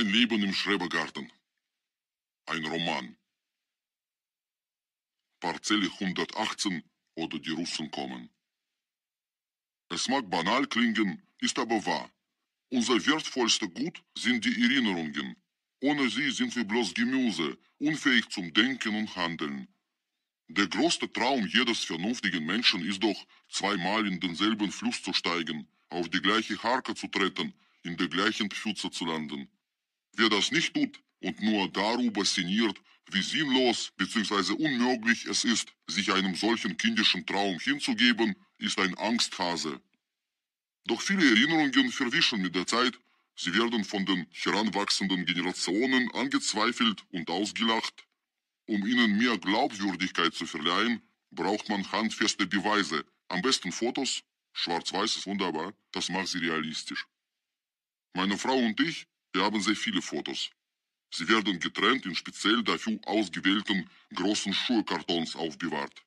Mein Leben im Schrebergarten. Ein Roman. Parzelle 118 oder die Russen kommen. Es mag banal klingen, ist aber wahr. Unser wertvollste Gut sind die Erinnerungen. Ohne sie sind wir bloß Gemüse, unfähig zum Denken und Handeln. Der größte Traum jedes vernünftigen Menschen ist doch, zweimal in denselben Fluss zu steigen, auf die gleiche Harke zu treten, in der gleichen Pfütze zu landen. Wer das nicht tut und nur darüber sinniert, wie sinnlos bzw. unmöglich es ist, sich einem solchen kindischen Traum hinzugeben, ist ein Angsthase. Doch viele Erinnerungen verwischen mit der Zeit, sie werden von den heranwachsenden Generationen angezweifelt und ausgelacht. Um ihnen mehr Glaubwürdigkeit zu verleihen, braucht man handfeste Beweise, am besten Fotos, schwarz-weiß ist wunderbar, das macht sie realistisch. Meine Frau und ich, wir haben sehr viele Fotos. Sie werden getrennt in speziell dafür ausgewählten großen Schuhkartons aufbewahrt.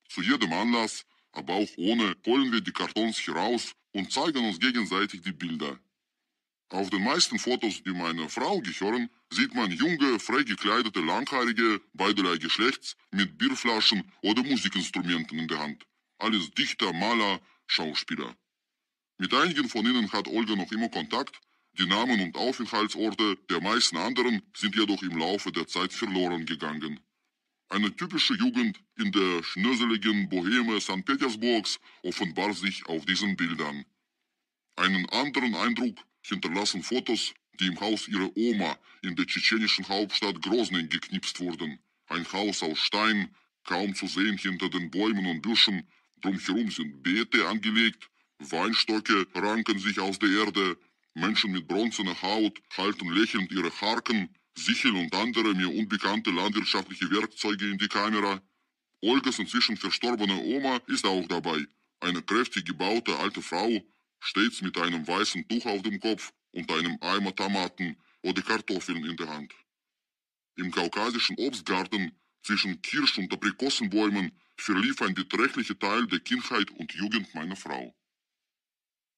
Zu jedem Anlass, aber auch ohne, holen wir die Kartons heraus und zeigen uns gegenseitig die Bilder. Auf den meisten Fotos, die meiner Frau gehören, sieht man junge, frei gekleidete Langhaarige beiderlei Geschlechts mit Bierflaschen oder Musikinstrumenten in der Hand. Alles Dichter, Maler, Schauspieler. Mit einigen von ihnen hat Olga noch immer Kontakt. Die Namen und Aufenthaltsorte der meisten anderen sind jedoch im Laufe der Zeit verloren gegangen. Eine typische Jugend in der schnöseligen Boheme St. Petersburgs offenbart sich auf diesen Bildern. Einen anderen Eindruck hinterlassen Fotos, die im Haus ihrer Oma in der tschetschenischen Hauptstadt Grosny geknipst wurden. Ein Haus aus Stein, kaum zu sehen hinter den Bäumen und Büschen, drumherum sind Beete angelegt, Weinstöcke ranken sich aus der Erde, Menschen mit bronzener Haut halten lächelnd ihre Harken, Sichel und andere mir unbekannte landwirtschaftliche Werkzeuge in die Kamera. Olgas inzwischen verstorbene Oma ist auch dabei, eine kräftig gebaute alte Frau, stets mit einem weißen Tuch auf dem Kopf und einem Eimer Tomaten oder Kartoffeln in der Hand. Im kaukasischen Obstgarten zwischen Kirsch- und Aprikossenbäumen verlief ein beträchtlicher Teil der Kindheit und Jugend meiner Frau.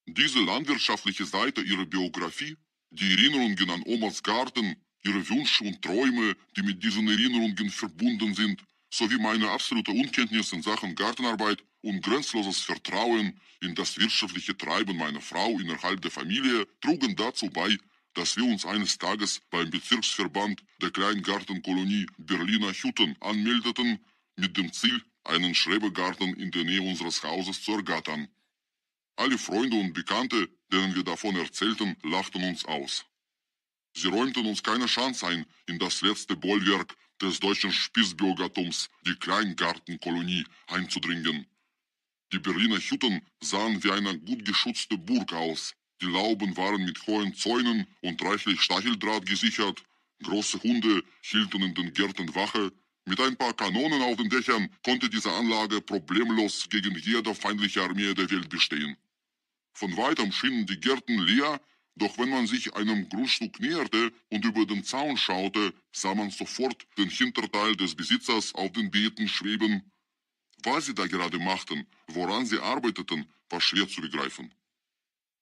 Diese landwirtschaftliche Seite ihrer Biografie, die Erinnerungen an Omas Garten, ihre Wünsche und Träume, die mit diesen Erinnerungen verbunden sind, sowie meine absolute Unkenntnis in Sachen Gartenarbeit und grenzenloses Vertrauen in das wirtschaftliche Treiben meiner Frau innerhalb der Familie trugen dazu bei, dass wir uns eines Tages beim Bezirksverband der Kleingartenkolonie Berliner Hütten anmeldeten, mit dem Ziel, einen Schrebergarten in der Nähe unseres Hauses zu ergattern. Alle Freunde und Bekannte, denen wir davon erzählten, lachten uns aus. Sie räumten uns keine Chance ein, in das letzte Bollwerk des deutschen Spießbürgertums, die Kleingartenkolonie, einzudringen. Die Berliner Hütten sahen wie eine gut geschützte Burg aus. Die Lauben waren mit hohen Zäunen und reichlich Stacheldraht gesichert. Große Hunde hielten in den Gärten Wache. Mit ein paar Kanonen auf den Dächern konnte diese Anlage problemlos gegen jede feindliche Armee der Welt bestehen. Von weitem schienen die Gärten leer, doch wenn man sich einem Grundstück näherte und über den Zaun schaute, sah man sofort den Hinterteil des Besitzers auf den Beeten schweben. Was sie da gerade machten, woran sie arbeiteten, war schwer zu begreifen.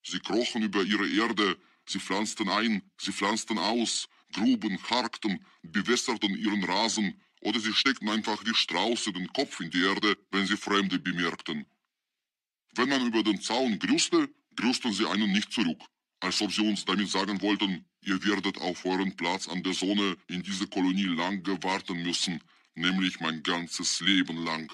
Sie krochen über ihre Erde, sie pflanzten ein, sie pflanzten aus, gruben, harkten, bewässerten ihren Rasen oder sie steckten einfach wie Strauße den Kopf in die Erde, wenn sie Fremde bemerkten. Wenn man über den Zaun grüßte, grüßten sie einen nicht zurück, als ob sie uns damit sagen wollten, ihr werdet auf euren Platz an der Sonne in dieser Kolonie lange warten müssen, nämlich mein ganzes Leben lang.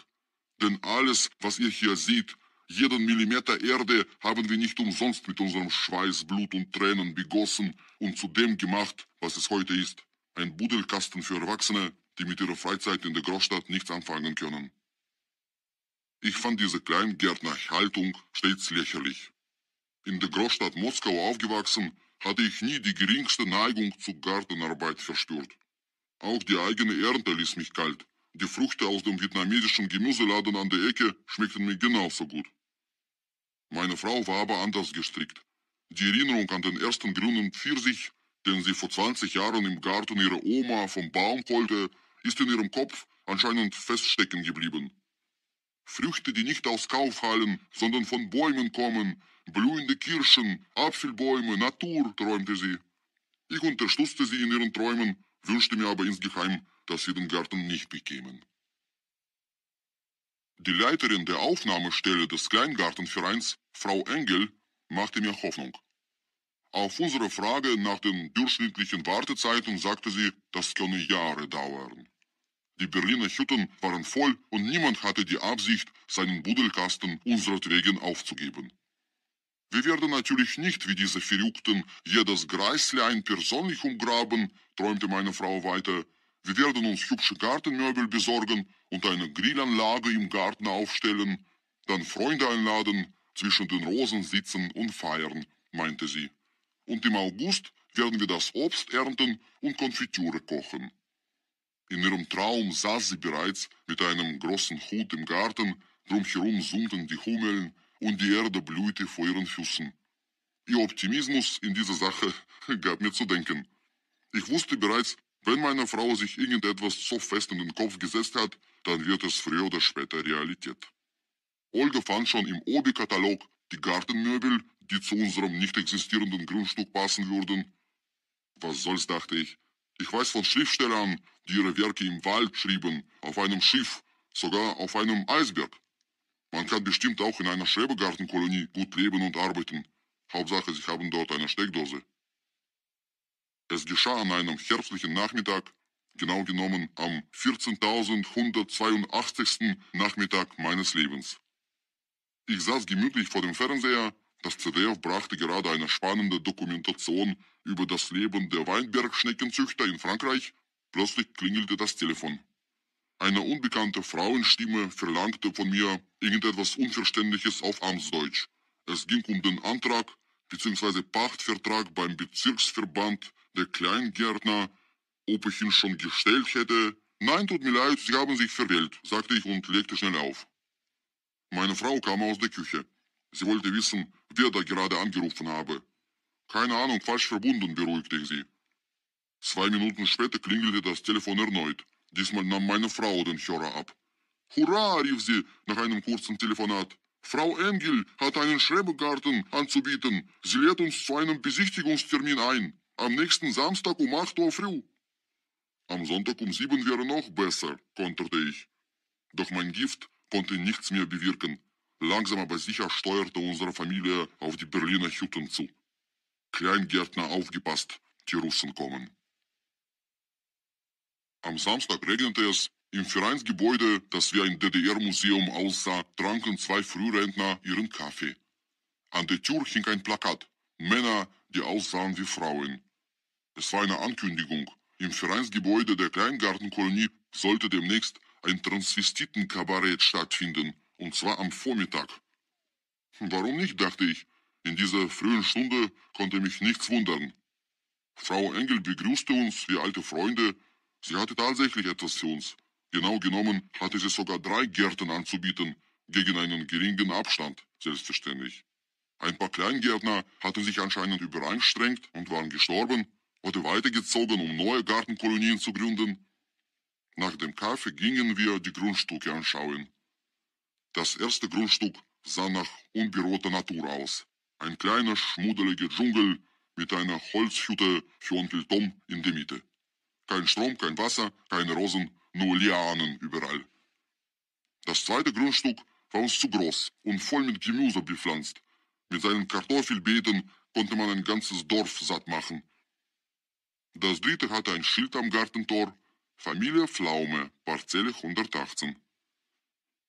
Denn alles, was ihr hier seht, jeden Millimeter Erde haben wir nicht umsonst mit unserem Schweiß, Blut und Tränen begossen und zu dem gemacht, was es heute ist. Ein Buddelkasten für Erwachsene, die mit ihrer Freizeit in der Großstadt nichts anfangen können. Ich fand diese Kleingärtnerhaltung stets lächerlich. In der Großstadt Moskau aufgewachsen, hatte ich nie die geringste Neigung zur Gartenarbeit verspürt. Auch die eigene Ernte ließ mich kalt. Die Früchte aus dem vietnamesischen Gemüseladen an der Ecke schmeckten mir genauso gut. Meine Frau war aber anders gestrickt. Die Erinnerung an den ersten grünen Pfirsich, den sie vor 20 Jahren im Garten ihrer Oma vom Baum holte, ist in ihrem Kopf anscheinend feststecken geblieben. Früchte, die nicht aus Kaufhallen, sondern von Bäumen kommen, blühende Kirschen, Apfelbäume, Natur, träumte sie. Ich unterstützte sie in ihren Träumen, wünschte mir aber insgeheim, dass sie den Garten nicht bekämen. Die Leiterin der Aufnahmestelle des Kleingartenvereins, Frau Engel, machte mir Hoffnung. Auf unsere Frage nach den durchschnittlichen Wartezeiten sagte sie, das könne Jahre dauern. Die Berliner Hütten waren voll und niemand hatte die Absicht, seinen Buddelkasten unseretwegen aufzugeben. Wir werden natürlich nicht wie diese Verrückten jedes Greislein persönlich umgraben, träumte meine Frau weiter. Wir werden uns hübsche Gartenmöbel besorgen und eine Grillanlage im Garten aufstellen, dann Freunde einladen, zwischen den Rosen sitzen und feiern, meinte sie. Und im August werden wir das Obst ernten und Konfitüre kochen. In ihrem Traum saß sie bereits mit einem großen Hut im Garten, drumherum summten die Hummeln und die Erde blühte vor ihren Füßen. Ihr Optimismus in dieser Sache gab mir zu denken. Ich wusste bereits, wenn meine Frau sich irgendetwas so fest in den Kopf gesetzt hat, dann wird es früher oder später Realität. Olga fand schon im Obi-Katalog die Gartenmöbel, die zu unserem nicht existierenden Grundstück passen würden. Was soll's, dachte ich. Ich weiß von Schriftstellern, die ihre Werke im Wald schrieben, auf einem Schiff, sogar auf einem Eisberg. Man kann bestimmt auch in einer Schrebergartenkolonie gut leben und arbeiten. Hauptsache, sie haben dort eine Steckdose. Es geschah an einem herbstlichen Nachmittag, genau genommen am 14.182. Nachmittag meines Lebens. Ich saß gemütlich vor dem Fernseher, das ZDF brachte gerade eine spannende Dokumentation über das Leben der Weinbergschneckenzüchter in Frankreich. Plötzlich klingelte das Telefon. Eine unbekannte Frauenstimme verlangte von mir irgendetwas Unverständliches auf Amtsdeutsch. Es ging um den Antrag bzw. Pachtvertrag beim Bezirksverband der Kleingärtner, ob ich ihn schon gestellt hätte. Nein, tut mir leid, Sie haben sich verwählt, sagte ich und legte schnell auf. Meine Frau kam aus der Küche. Sie wollte wissen, wer da gerade angerufen habe. Keine Ahnung, falsch verbunden, beruhigte ich sie. 2 Minuten später klingelte das Telefon erneut. Diesmal nahm meine Frau den Hörer ab. Hurra, rief sie nach einem kurzen Telefonat. Frau Engel hat einen Schrebergarten anzubieten. Sie lädt uns zu einem Besichtigungstermin ein. Am nächsten Samstag um 8 Uhr früh. Am Sonntag um 7 wäre noch besser, konterte ich. Doch mein Gift konnte nichts mehr bewirken. Langsam aber sicher steuerte unsere Familie auf die Berliner Hütten zu. Kleingärtner aufgepasst, die Russen kommen. Am Samstag regnete es. Im Vereinsgebäude, das wie ein DDR-Museum aussah, tranken 2 Frührentner ihren Kaffee. An der Tür hing ein Plakat. Männer, die aussahen wie Frauen. Es war eine Ankündigung. Im Vereinsgebäude der Kleingartenkolonie sollte demnächst ein Transvestiten-Kabarett stattfinden, und zwar am Vormittag. Warum nicht, dachte ich. In dieser frühen Stunde konnte mich nichts wundern. Frau Engel begrüßte uns wie alte Freunde. Sie hatte tatsächlich etwas für uns. Genau genommen hatte sie sogar 3 Gärten anzubieten, gegen einen geringen Abstand, selbstverständlich. Ein paar Kleingärtner hatten sich anscheinend überanstrengt und waren gestorben oder weitergezogen, um neue Gartenkolonien zu gründen. Nach dem Kaffee gingen wir die Grundstücke anschauen. Das erste Grundstück sah nach unberührter Natur aus. Ein kleiner, schmuddeliger Dschungel mit einer Holzhütte für Onkel Tom in der Mitte. Kein Strom, kein Wasser, keine Rosen, nur Lianen überall. Das zweite Grundstück war uns zu groß und voll mit Gemüse bepflanzt. Mit seinen Kartoffelbeeten konnte man ein ganzes Dorf satt machen. Das dritte hatte ein Schild am Gartentor: Familie Pflaume, Parzelle 118.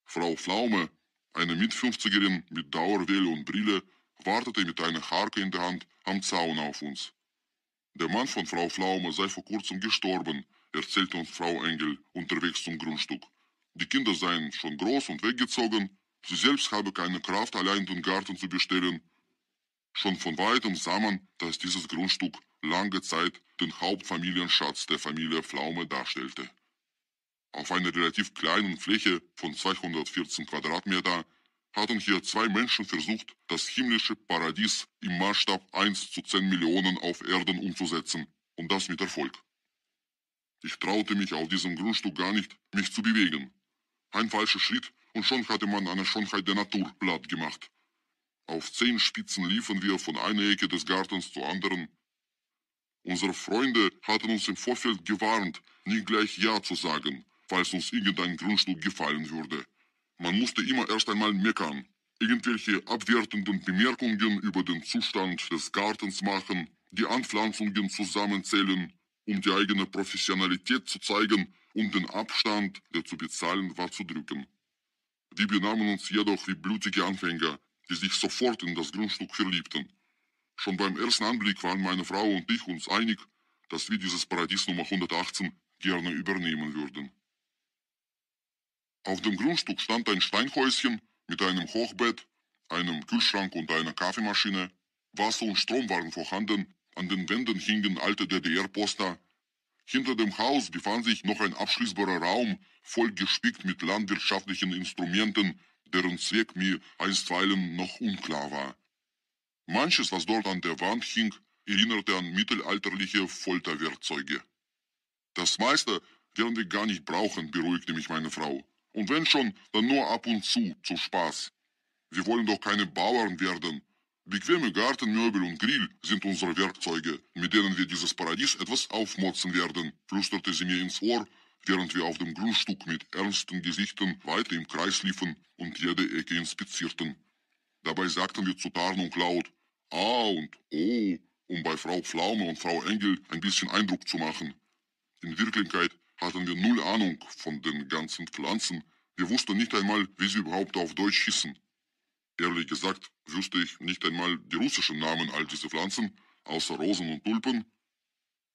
Frau Pflaume, eine Mit-50erin mit Dauerwelle und Brille, wartete mit einer Harke in der Hand am Zaun auf uns. Der Mann von Frau Pflaume sei vor kurzem gestorben, erzählte uns Frau Engel unterwegs zum Grundstück. Die Kinder seien schon groß und weggezogen, sie selbst habe keine Kraft, allein den Garten zu bestellen. Schon von weitem sah man, dass dieses Grundstück lange Zeit den Hauptfamilienschatz der Familie Pflaume darstellte. Auf einer relativ kleinen Fläche von 214 Quadratmeter hatten hier 2 Menschen versucht, das himmlische Paradies im Maßstab 1 zu 10 Millionen auf Erden umzusetzen, und das mit Erfolg. Ich traute mich auf diesem Grundstück gar nicht, mich zu bewegen. Ein falscher Schritt und schon hatte man eine Schönheit der Natur platt gemacht. Auf Zehenspitzen liefen wir von einer Ecke des Gartens zur anderen. Unsere Freunde hatten uns im Vorfeld gewarnt, nicht gleich Ja zu sagen, falls uns irgendein Grundstück gefallen würde. Man musste immer erst einmal meckern, irgendwelche abwertenden Bemerkungen über den Zustand des Gartens machen, die Anpflanzungen zusammenzählen, um die eigene Professionalität zu zeigen und den Abstand, der zu bezahlen war, zu drücken. Wir benahmen uns jedoch wie blutige Anfänger, die sich sofort in das Grundstück verliebten. Schon beim ersten Anblick waren meine Frau und ich uns einig, dass wir dieses Paradies Nummer 118 gerne übernehmen würden. Auf dem Grundstück stand ein Steinhäuschen mit einem Hochbett, einem Kühlschrank und einer Kaffeemaschine. Wasser und Strom waren vorhanden, an den Wänden hingen alte DDR-Poster. Hinter dem Haus befand sich noch ein abschließbarer Raum, voll gespickt mit landwirtschaftlichen Instrumenten, deren Zweck mir einstweilen noch unklar war. Manches, was dort an der Wand hing, erinnerte an mittelalterliche Folterwerkzeuge. Das meiste werden wir gar nicht brauchen, beruhigte mich meine Frau. Und wenn schon, dann nur ab und zu, zum Spaß. Wir wollen doch keine Bauern werden. Bequeme Gartenmöbel und Grill sind unsere Werkzeuge, mit denen wir dieses Paradies etwas aufmotzen werden, flüsterte sie mir ins Ohr, während wir auf dem Grundstück mit ernsten Gesichtern weiter im Kreis liefen und jede Ecke inspizierten. Dabei sagten wir zur Tarnung laut A und O, um bei Frau Pflaume und Frau Engel ein bisschen Eindruck zu machen. In Wirklichkeit hatten wir null Ahnung von den ganzen Pflanzen. Wir wussten nicht einmal, wie sie überhaupt auf Deutsch hießen. Ehrlich gesagt wusste ich nicht einmal die russischen Namen all dieser Pflanzen, außer Rosen und Tulpen.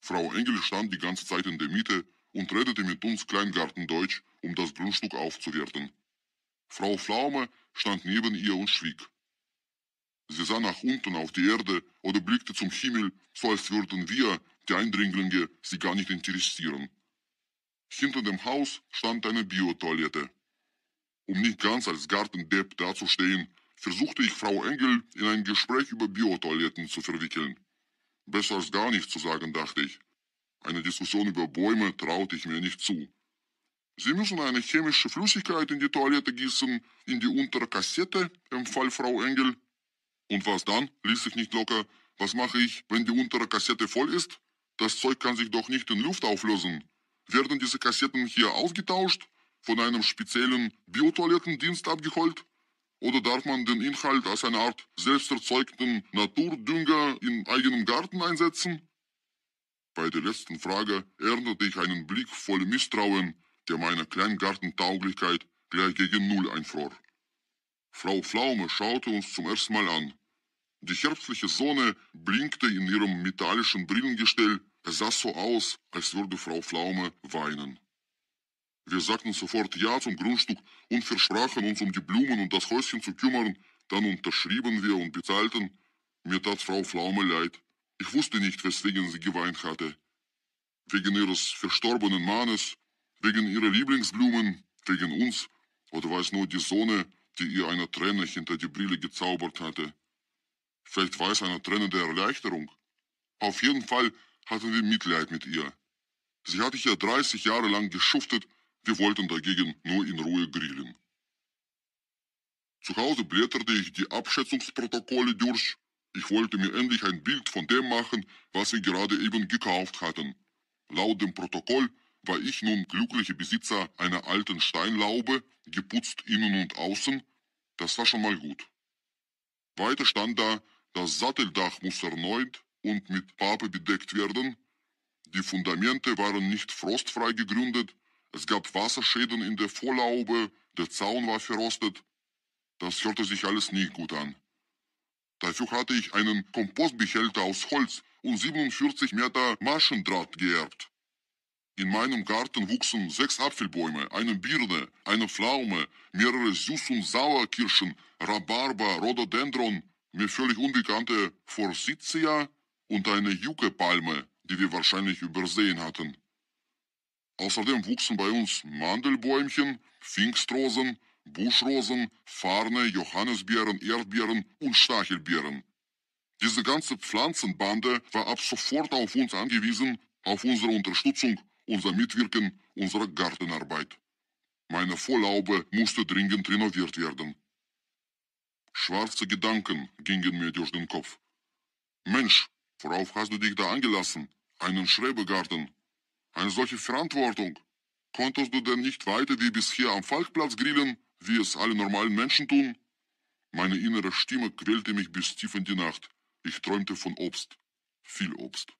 Frau Engel stand die ganze Zeit in der Mitte und redete mit uns Kleingartendeutsch, um das Grundstück aufzuwerten. Frau Pflaume stand neben ihr und schwieg. Sie sah nach unten auf die Erde oder blickte zum Himmel, so als würden wir, die Eindringlinge, sie gar nicht interessieren. Hinter dem Haus stand eine Biotoilette. Um nicht ganz als Gartendepp dazustehen, versuchte ich Frau Engel in ein Gespräch über Biotoiletten zu verwickeln. Besser als gar nichts zu sagen, dachte ich. Eine Diskussion über Bäume traute ich mir nicht zu. Sie müssen eine chemische Flüssigkeit in die Toilette gießen, in die untere Kassette, empfahl Frau Engel. Und was dann? Ließ ich nicht locker. Was mache ich, wenn die untere Kassette voll ist? Das Zeug kann sich doch nicht in Luft auflösen. Werden diese Kassetten hier ausgetauscht, von einem speziellen Biotoilettendienst abgeholt? Oder darf man den Inhalt als eine Art selbsterzeugten Naturdünger in eigenem Garten einsetzen? Bei der letzten Frage erntete ich einen Blick voll Misstrauen, der meine Kleingartentauglichkeit gleich gegen Null einfror. Frau Pflaume schaute uns zum ersten Mal an. Die herbstliche Sonne blinkte in ihrem metallischen Brillengestell. Es sah so aus, als würde Frau Pflaume weinen. Wir sagten sofort Ja zum Grundstück und versprachen uns um die Blumen und das Häuschen zu kümmern. Dann unterschrieben wir und bezahlten. Mir tat Frau Pflaume leid. Ich wusste nicht, weswegen sie geweint hatte. Wegen ihres verstorbenen Mannes, wegen ihrer Lieblingsblumen, wegen uns, oder war es nur die Sonne, die ihr eine Träne hinter die Brille gezaubert hatte? Vielleicht war es eine Träne der Erleichterung. Auf jeden Fall hatten wir Mitleid mit ihr. Sie hatte hier 30 Jahre lang geschuftet, wir wollten dagegen nur in Ruhe grillen. Zu Hause blätterte ich die Abschätzungsprotokolle durch. Ich wollte mir endlich ein Bild von dem machen, was wir gerade eben gekauft hatten. Laut dem Protokoll war ich nun glücklicher Besitzer einer alten Steinlaube, geputzt innen und außen. Das war schon mal gut. Weiter stand da, das Satteldach muss erneut und mit Pappe bedeckt werden. Die Fundamente waren nicht frostfrei gegründet, es gab Wasserschäden in der Vorlaube, der Zaun war verrostet. Das hörte sich alles nicht gut an. Dafür hatte ich einen Kompostbehälter aus Holz und 47 Meter Maschendraht geerbt. In meinem Garten wuchsen 6 Apfelbäume, eine Birne, eine Pflaume, mehrere Süß- und Sauerkirschen, Rhabarber, Rhododendron, mir völlig unbekannte Forsythia und eine Juckepalme, die wir wahrscheinlich übersehen hatten. Außerdem wuchsen bei uns Mandelbäumchen, Pfingstrosen, Buschrosen, Farne, Johannisbeeren, Erdbeeren und Stachelbeeren. Diese ganze Pflanzenbande war ab sofort auf uns angewiesen, auf unsere Unterstützung, unser Mitwirken, unsere Gartenarbeit. Meine Vorlaube musste dringend renoviert werden. Schwarze Gedanken gingen mir durch den Kopf. Mensch, worauf hast du dich da angelassen? Einen Schrebergarten, eine solche Verantwortung. Konntest du denn nicht weiter wie bisher am Falkplatz grillen, wie es alle normalen Menschen tun? Meine innere Stimme quälte mich bis tief in die Nacht. Ich träumte von Obst. Viel Obst.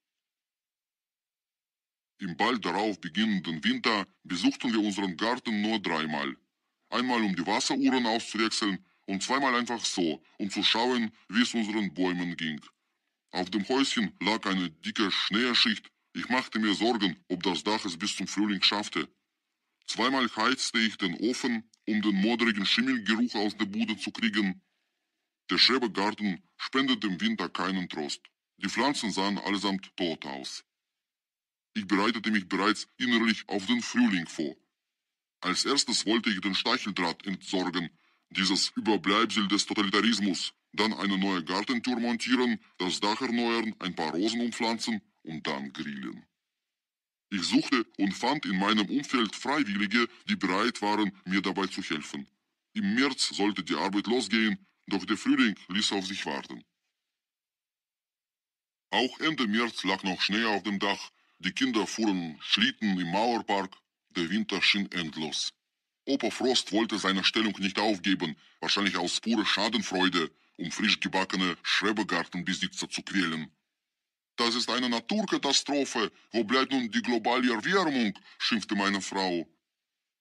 Im bald darauf beginnenden Winter besuchten wir unseren Garten nur dreimal. Einmal um die Wasseruhren auszuwechseln und zweimal einfach so, um zu schauen, wie es unseren Bäumen ging. Auf dem Häuschen lag eine dicke Schneeschicht. Ich machte mir Sorgen, ob das Dach es bis zum Frühling schaffte. Zweimal heizte ich den Ofen, um den modrigen Schimmelgeruch aus der Bude zu kriegen. Der Schrebergarten spendete im Winter keinen Trost. Die Pflanzen sahen allesamt tot aus. Ich bereitete mich bereits innerlich auf den Frühling vor. Als erstes wollte ich den Stacheldraht entsorgen, dieses Überbleibsel des Totalitarismus, dann eine neue Gartentür montieren, das Dach erneuern, ein paar Rosen umpflanzen und dann grillen. Ich suchte und fand in meinem Umfeld Freiwillige, die bereit waren, mir dabei zu helfen. Im März sollte die Arbeit losgehen, doch der Frühling ließ auf sich warten. Auch Ende März lag noch Schnee auf dem Dach, die Kinder fuhren Schlitten im Mauerpark, der Winter schien endlos. Opa Frost wollte seine Stellung nicht aufgeben, wahrscheinlich aus purer Schadenfreude, um frisch gebackene Schrebergartenbesitzer zu quälen. Das ist eine Naturkatastrophe, wo bleibt nun die globale Erwärmung, schimpfte meine Frau.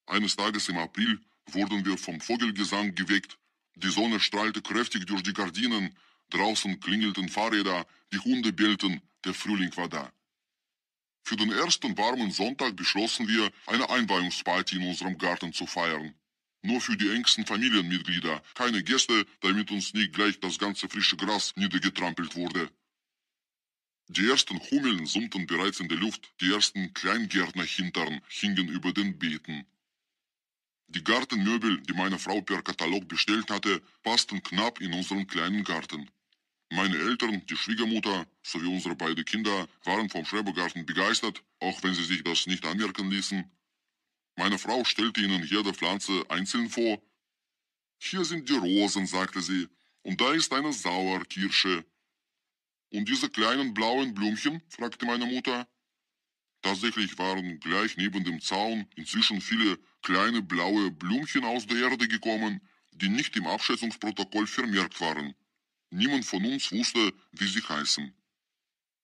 Eines Tages im April wurden wir vom Vogelgesang geweckt, die Sonne strahlte kräftig durch die Gardinen, draußen klingelten Fahrräder, die Hunde bellten, der Frühling war da. Für den ersten warmen Sonntag beschlossen wir, eine Einweihungsparty in unserem Garten zu feiern. Nur für die engsten Familienmitglieder, keine Gäste, damit uns nicht gleich das ganze frische Gras niedergetrampelt wurde. Die ersten Hummeln summten bereits in der Luft, die ersten Kleingärtnerhintern hingen über den Beeten. Die Gartenmöbel, die meine Frau per Katalog bestellt hatte, passten knapp in unseren kleinen Garten. Meine Eltern, die Schwiegermutter sowie unsere beiden Kinder waren vom Schrebergarten begeistert, auch wenn sie sich das nicht anmerken ließen. Meine Frau stellte ihnen jede Pflanze einzeln vor. Hier sind die Rosen, sagte sie, und da ist eine Sauerkirsche. Und diese kleinen blauen Blümchen? Fragte meine Mutter. Tatsächlich waren gleich neben dem Zaun inzwischen viele kleine blaue Blümchen aus der Erde gekommen, die nicht im Abschätzungsprotokoll vermerkt waren. Niemand von uns wusste, wie sie heißen.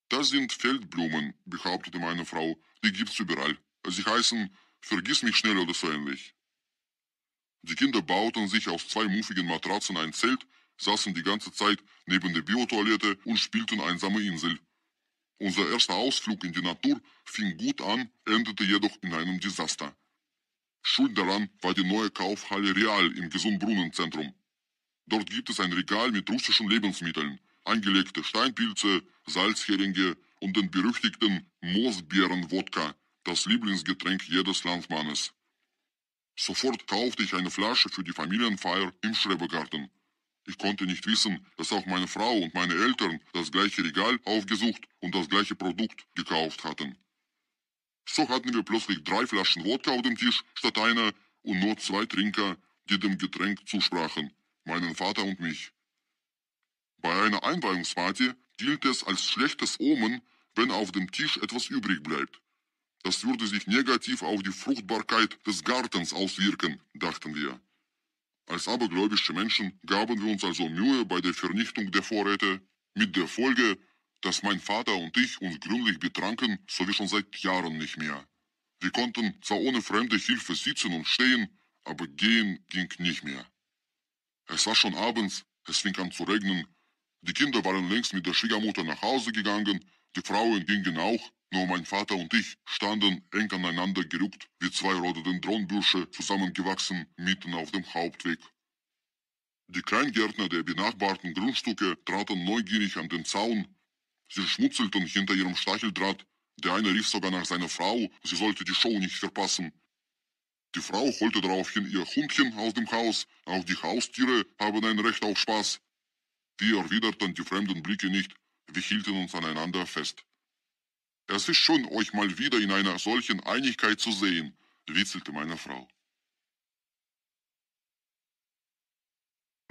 Das sind Feldblumen, behauptete meine Frau, die gibt's überall. Sie heißen Vergiss mich schnell oder so ähnlich. Die Kinder bauten sich aus zwei muffigen Matratzen ein Zelt, saßen die ganze Zeit neben der Biotoilette und spielten einsame Insel. Unser erster Ausflug in die Natur fing gut an, endete jedoch in einem Desaster. Schuld daran war die neue Kaufhalle Real im Gesundbrunnenzentrum. Dort gibt es ein Regal mit russischen Lebensmitteln, eingelegte Steinpilze, Salzheringe und den berüchtigten Moosbeeren-Wodka, das Lieblingsgetränk jedes Landsmannes. Sofort kaufte ich eine Flasche für die Familienfeier im Schrebergarten. Ich konnte nicht wissen, dass auch meine Frau und meine Eltern das gleiche Regal aufgesucht und das gleiche Produkt gekauft hatten. So hatten wir plötzlich 3 Flaschen Wodka auf dem Tisch statt einer und nur 2 Trinker, die dem Getränk zusprachen, meinen Vater und mich. Bei einer Einweihungsparty gilt es als schlechtes Omen, wenn auf dem Tisch etwas übrig bleibt. Das würde sich negativ auf die Fruchtbarkeit des Gartens auswirken, dachten wir. Als abergläubische Menschen gaben wir uns also Mühe bei der Vernichtung der Vorräte, mit der Folge, dass mein Vater und ich uns gründlich betranken, so wie schon seit Jahren nicht mehr. Wir konnten zwar ohne fremde Hilfe sitzen und stehen, aber gehen ging nicht mehr. Es war schon abends, es fing an zu regnen, die Kinder waren längst mit der Schwiegermutter nach Hause gegangen, die Frauen gingen auch, nur mein Vater und ich standen eng aneinander gerückt, wie 2 Rhododendronbüsche zusammengewachsen, mitten auf dem Hauptweg. Die Kleingärtner der benachbarten Grundstücke traten neugierig an den Zaun. Sie schmutzelten hinter ihrem Stacheldraht. Der eine rief sogar nach seiner Frau, sie sollte die Show nicht verpassen. Die Frau holte daraufhin ihr Hundchen aus dem Haus, auch die Haustiere haben ein Recht auf Spaß. Wir erwiderten die fremden Blicke nicht, wir hielten uns aneinander fest. Es ist schön, euch mal wieder in einer solchen Einigkeit zu sehen, witzelte meine Frau.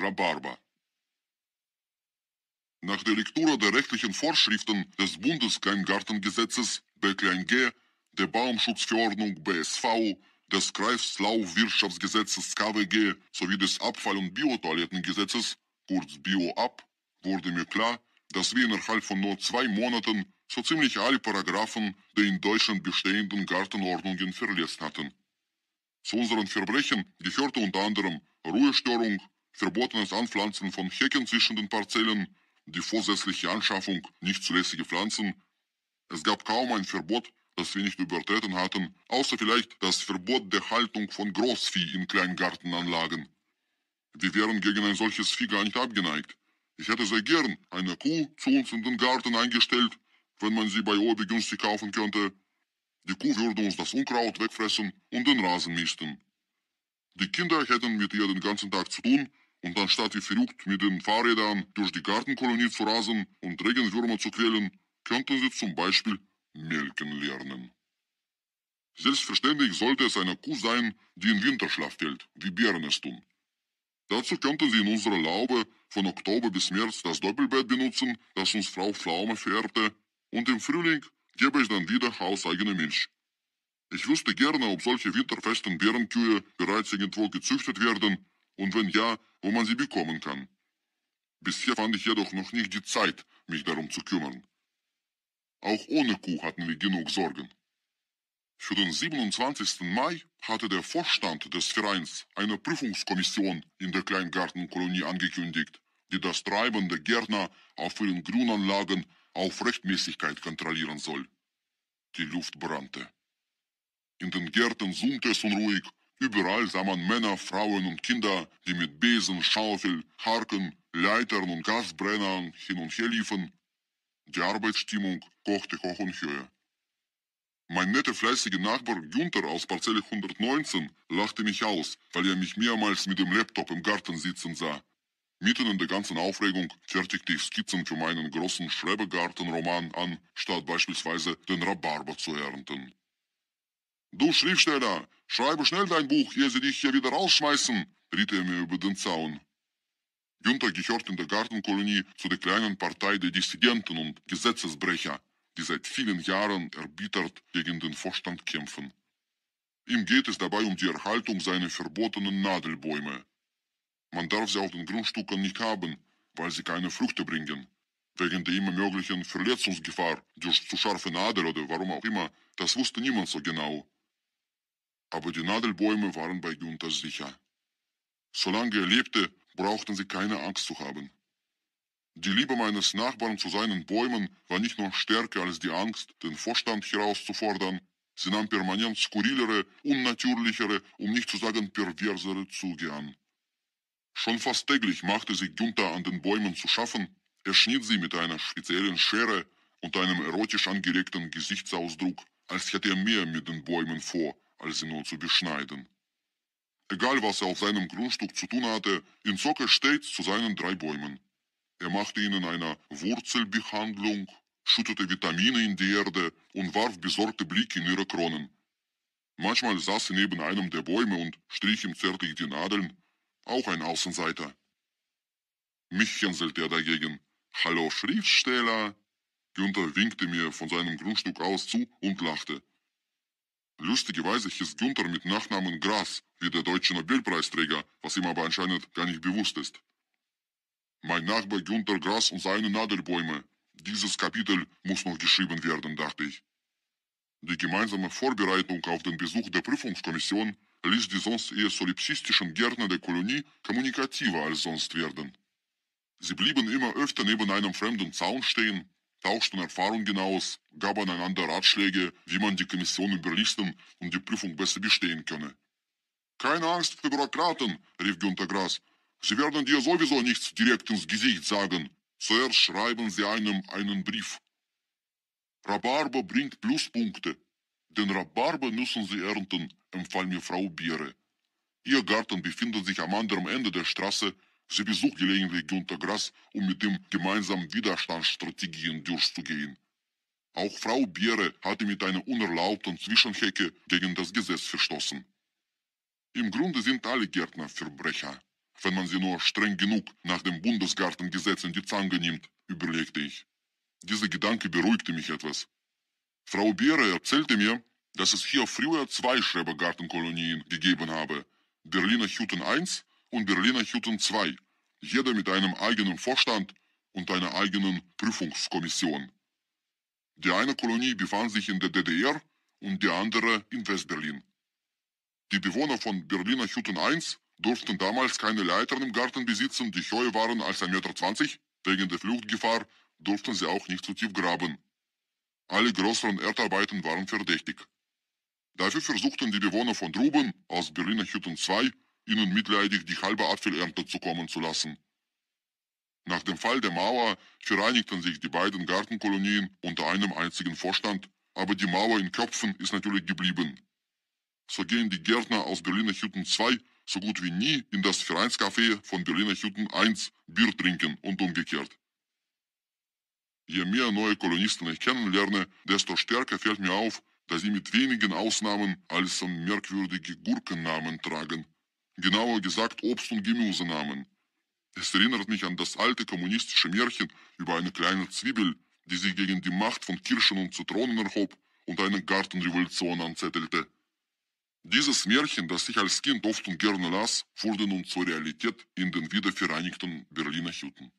Rhabarber. Nach der Lektüre der rechtlichen Vorschriften des Bundeskleingartengesetzes B-G, der Baumschutzverordnung BSV, des Kreislaufwirtschaftsgesetzes KWG sowie des Abfall- und Biotoilettengesetzes, kurz BioAb, wurde mir klar, dass wir innerhalb von nur 2 Monaten so ziemlich alle Paragraphen der in Deutschland bestehenden Gartenordnungen verletzt hatten. Zu unseren Verbrechen gehörte unter anderem Ruhestörung, verbotenes Anpflanzen von Hecken zwischen den Parzellen, die vorsätzliche Anschaffung nicht zulässiger Pflanzen. Es gab kaum ein Verbot, das wir nicht übertreten hatten, außer vielleicht das Verbot der Haltung von Großvieh in Kleingartenanlagen. Wir wären gegen ein solches Vieh gar nicht abgeneigt. Ich hätte sehr gern eine Kuh zu uns in den Garten eingestellt, wenn man sie bei Obi günstig kaufen könnte. Die Kuh würde uns das Unkraut wegfressen und den Rasen misten. Die Kinder hätten mit ihr den ganzen Tag zu tun, und anstatt wie verrückt mit den Fahrrädern durch die Gartenkolonie zu rasen und Regenwürmer zu quälen, könnten sie zum Beispiel melken lernen. Selbstverständlich sollte es eine Kuh sein, die in Winterschlaf fällt, wie Bären es tun. Dazu könnten sie in unserer Laube von Oktober bis März das Doppelbett benutzen, das uns Frau Pflaume verehrte, und im Frühling gäbe es dann wieder hauseigene Milch. Ich wüsste gerne, ob solche winterfesten Bärenkühe bereits irgendwo gezüchtet werden und wenn ja, wo man sie bekommen kann. Bisher fand ich jedoch noch nicht die Zeit, mich darum zu kümmern. Auch ohne Kuh hatten wir genug Sorgen. Für den 27. Mai hatte der Vorstand des Vereins eine Prüfungskommission in der Kleingartenkolonie angekündigt, die das Treiben der Gärtner auf ihren Grünanlagen auf Rechtmäßigkeit kontrollieren soll. Die Luft brannte. In den Gärten summte es unruhig, überall sah man Männer, Frauen und Kinder, die mit Besen, Schaufel, Harken, Leitern und Gasbrennern hin und her liefen. Die Arbeitsstimmung kochte hoch und Höhe. Mein netter, fleißiger Nachbar Günther aus Parzelle 119 lachte mich aus, weil er mich mehrmals mit dem Laptop im Garten sitzen sah. Mitten in der ganzen Aufregung fertigte ich Skizzen für meinen großen Schrebergartenroman an, statt beispielsweise den Rhabarber zu ernten. »Du Schriftsteller, schreibe schnell dein Buch, ehe sie dich hier wieder rausschmeißen«, riet er mir über den Zaun. Günther gehört in der Gartenkolonie zu der kleinen Partei der Dissidenten und Gesetzesbrecher, die seit vielen Jahren erbittert gegen den Vorstand kämpfen. Ihm geht es dabei um die Erhaltung seiner verbotenen Nadelbäume. Man darf sie auf den Grundstücken nicht haben, weil sie keine Früchte bringen. Wegen der immer möglichen Verletzungsgefahr durch zu scharfe Nadel oder warum auch immer, das wusste niemand so genau. Aber die Nadelbäume waren bei Günther sicher. Solange er lebte, brauchten sie keine Angst zu haben. Die Liebe meines Nachbarn zu seinen Bäumen war nicht nur stärker als die Angst, den Vorstand herauszufordern, sie nahm permanent skurrilere, unnatürlichere, um nicht zu sagen perversere Züge an. Schon fast täglich machte sich Günther an den Bäumen zu schaffen, er schnitt sie mit einer speziellen Schere und einem erotisch angeregten Gesichtsausdruck, als hätte er mehr mit den Bäumen vor, als sie nur zu beschneiden. Egal was er auf seinem Grundstück zu tun hatte, ihn zog er stets zu seinen 3 Bäumen. Er machte ihnen eine Wurzelbehandlung, schüttete Vitamine in die Erde und warf besorgte Blicke in ihre Kronen. Manchmal saß er neben einem der Bäume und strich ihm zärtlich die Nadeln, auch ein Außenseiter. Mich hänselte er dagegen. »Hallo Schriftsteller!« Günther winkte mir von seinem Grundstück aus zu und lachte. Lustigerweise hieß Günther mit Nachnamen Gras, wie der deutsche Nobelpreisträger, was ihm aber anscheinend gar nicht bewusst ist. Mein Nachbar Günther Gras und seine Nadelbäume. Dieses Kapitel muss noch geschrieben werden, dachte ich. Die gemeinsame Vorbereitung auf den Besuch der Prüfungskommission ließ die sonst eher solipsistischen Gärtner der Kolonie kommunikativer als sonst werden. Sie blieben immer öfter neben einem fremden Zaun stehen, tauschten Erfahrungen aus, gaben einander Ratschläge, wie man die Kommission überlisten und die Prüfung besser bestehen könne. »Keine Angst für Bürokraten«, rief Günther Gras. »Sie werden dir sowieso nichts direkt ins Gesicht sagen. Zuerst schreiben sie einem einen Brief. Rhabarber bringt Pluspunkte. Den Rhabarber müssen sie ernten«, empfahl mir Frau Biere. Ihr Garten befindet sich am anderen Ende der Straße. Sie besucht gelegentlich Günther Gras, um mit ihm gemeinsam Widerstandsstrategien durchzugehen. Auch Frau Biere hatte mit einer unerlaubten Zwischenhecke gegen das Gesetz verstoßen. Im Grunde sind alle Gärtner Verbrecher. wenn man sie nur streng genug nach dem Bundesgartengesetz in die Zange nimmt, überlegte ich. Dieser Gedanke beruhigte mich etwas. Frau Beere erzählte mir, dass es hier früher 2 Schrebergartenkolonien gegeben habe, Berliner Hütten 1 und Berliner Hütten 2, jeder mit einem eigenen Vorstand und einer eigenen Prüfungskommission. Die eine Kolonie befand sich in der DDR und die andere in Westberlin. Die Bewohner von Berliner Hütten 1 durften damals keine Leitern im Garten besitzen, die höher waren als 1,20 Meter. Wegen der Fluchtgefahr durften sie auch nicht zu tief graben. Alle größeren Erdarbeiten waren verdächtig. Dafür versuchten die Bewohner von drüben, aus Berliner Hütten 2, ihnen mitleidig die halbe Apfelernte zukommen zu lassen. Nach dem Fall der Mauer vereinigten sich die beiden Gartenkolonien unter einem einzigen Vorstand, aber die Mauer in Köpfen ist natürlich geblieben. So gehen die Gärtner aus Berliner Hütten 2 so gut wie nie in das Vereinscafé von Berliner Hütten 1 Bier trinken und umgekehrt. Je mehr neue Kolonisten ich kennenlerne, desto stärker fällt mir auf, dass sie mit wenigen Ausnahmen als merkwürdige Gurkennamen tragen. Genauer gesagt Obst- und Gemüsenamen. Es erinnert mich an das alte kommunistische Märchen über eine kleine Zwiebel, die sich gegen die Macht von Kirschen und Zitronen erhob und eine Gartenrevolution anzettelte. Dieses Märchen, das ich als Kind oft und gerne las, wurde nun zur Realität in den wiedervereinigten Berliner Hütten.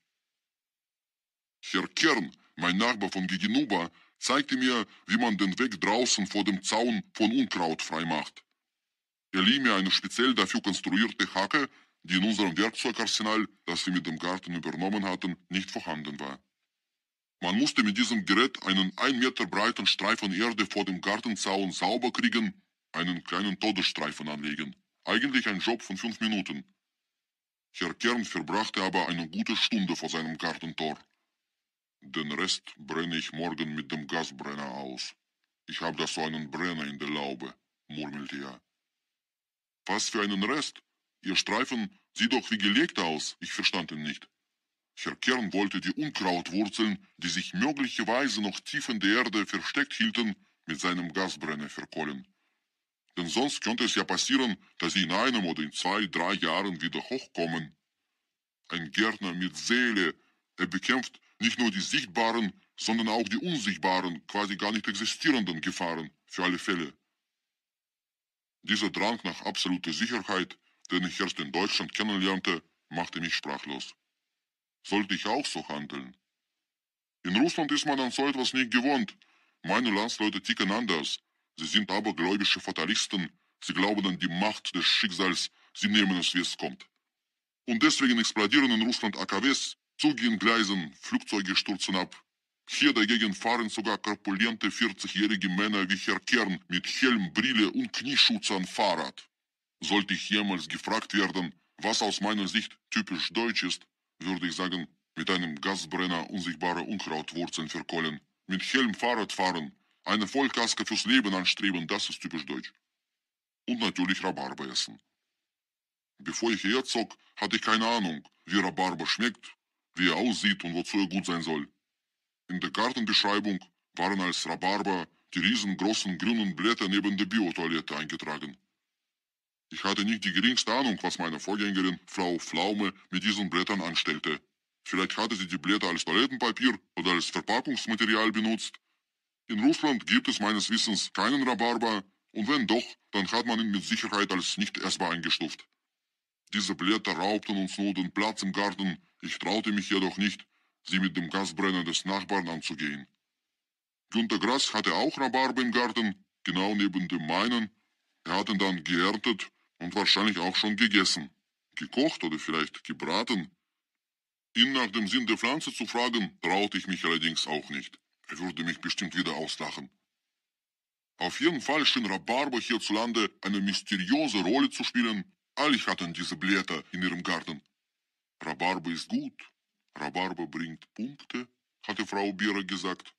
Herr Kern, mein Nachbar von gegenüber, zeigte mir, wie man den Weg draußen vor dem Zaun von Unkraut freimacht. Er lieh mir eine speziell dafür konstruierte Hacke, die in unserem Werkzeugarsenal, das wir mit dem Garten übernommen hatten, nicht vorhanden war. Man musste mit diesem Gerät einen 1 Meter breiten Streifen Erde vor dem Gartenzaun sauber kriegen, einen kleinen Todesstreifen anlegen. Eigentlich ein Job von 5 Minuten. Herr Kern verbrachte aber eine gute Stunde vor seinem Gartentor. Den Rest brenne ich morgen mit dem Gasbrenner aus. Ich habe da so einen Brenner in der Laube, murmelte er. Was für einen Rest? Ihr Streifen sieht doch wie gelegt aus. Ich verstand ihn nicht. Herr Kern wollte die Unkrautwurzeln, die sich möglicherweise noch tief in der Erde versteckt hielten, mit seinem Gasbrenner verkohlen. Denn sonst könnte es ja passieren, dass sie in einem oder in 2, 3 Jahren wieder hochkommen. Ein Gärtner mit Seele, er bekämpft nicht nur die sichtbaren, sondern auch die unsichtbaren, quasi gar nicht existierenden Gefahren, für alle Fälle. Dieser Drang nach absoluter Sicherheit, den ich erst in Deutschland kennenlernte, machte mich sprachlos. Sollte ich auch so handeln? In Russland ist man an so etwas nicht gewohnt. Meine Landsleute ticken anders. Sie sind abergläubische Fatalisten. Sie glauben an die Macht des Schicksals. Sie nehmen es, wie es kommt. Und deswegen explodieren in Russland AKWs, Züge in Gleisen, Flugzeuge stürzen ab. Hier dagegen fahren sogar korpulente 40-jährige Männer wie Herr Kern mit Helm, Brille und Knieschutz an Fahrrad. Sollte ich jemals gefragt werden, was aus meiner Sicht typisch deutsch ist, würde ich sagen, mit einem Gasbrenner unsichtbare Unkrautwurzeln verkohlen, mit Helm Fahrrad fahren, eine Vollkaske fürs Leben anstreben, das ist typisch deutsch. Und natürlich Rhabarber essen. Bevor ich herzog, hatte ich keine Ahnung, wie Rhabarber schmeckt, wie er aussieht und wozu er gut sein soll. In der Gartenbeschreibung waren als Rhabarber die riesengroßen grünen Blätter neben der Biotoilette eingetragen. Ich hatte nicht die geringste Ahnung, was meine Vorgängerin, Frau Pflaume, mit diesen Blättern anstellte. Vielleicht hatte sie die Blätter als Toilettenpapier oder als Verpackungsmaterial benutzt. In Russland gibt es meines Wissens keinen Rhabarber, und wenn doch, dann hat man ihn mit Sicherheit als nicht essbar eingestuft. Diese Blätter raubten uns nur den Platz im Garten, ich traute mich jedoch nicht, sie mit dem Gasbrenner des Nachbarn anzugehen. Günter Grass hatte auch Rhabarber im Garten, genau neben dem meinen. Er hat ihn dann geerntet und wahrscheinlich auch schon gegessen. Gekocht oder vielleicht gebraten. Ihn nach dem Sinn der Pflanze zu fragen, traute ich mich allerdings auch nicht. Er würde mich bestimmt wieder auslachen. Auf jeden Fall schien Rhabarber hierzulande eine mysteriöse Rolle zu spielen. Alle hatten diese Blätter in ihrem Garten. Rhabarber ist gut. Rhabarber bringt Punkte, hatte Frau Bierer gesagt.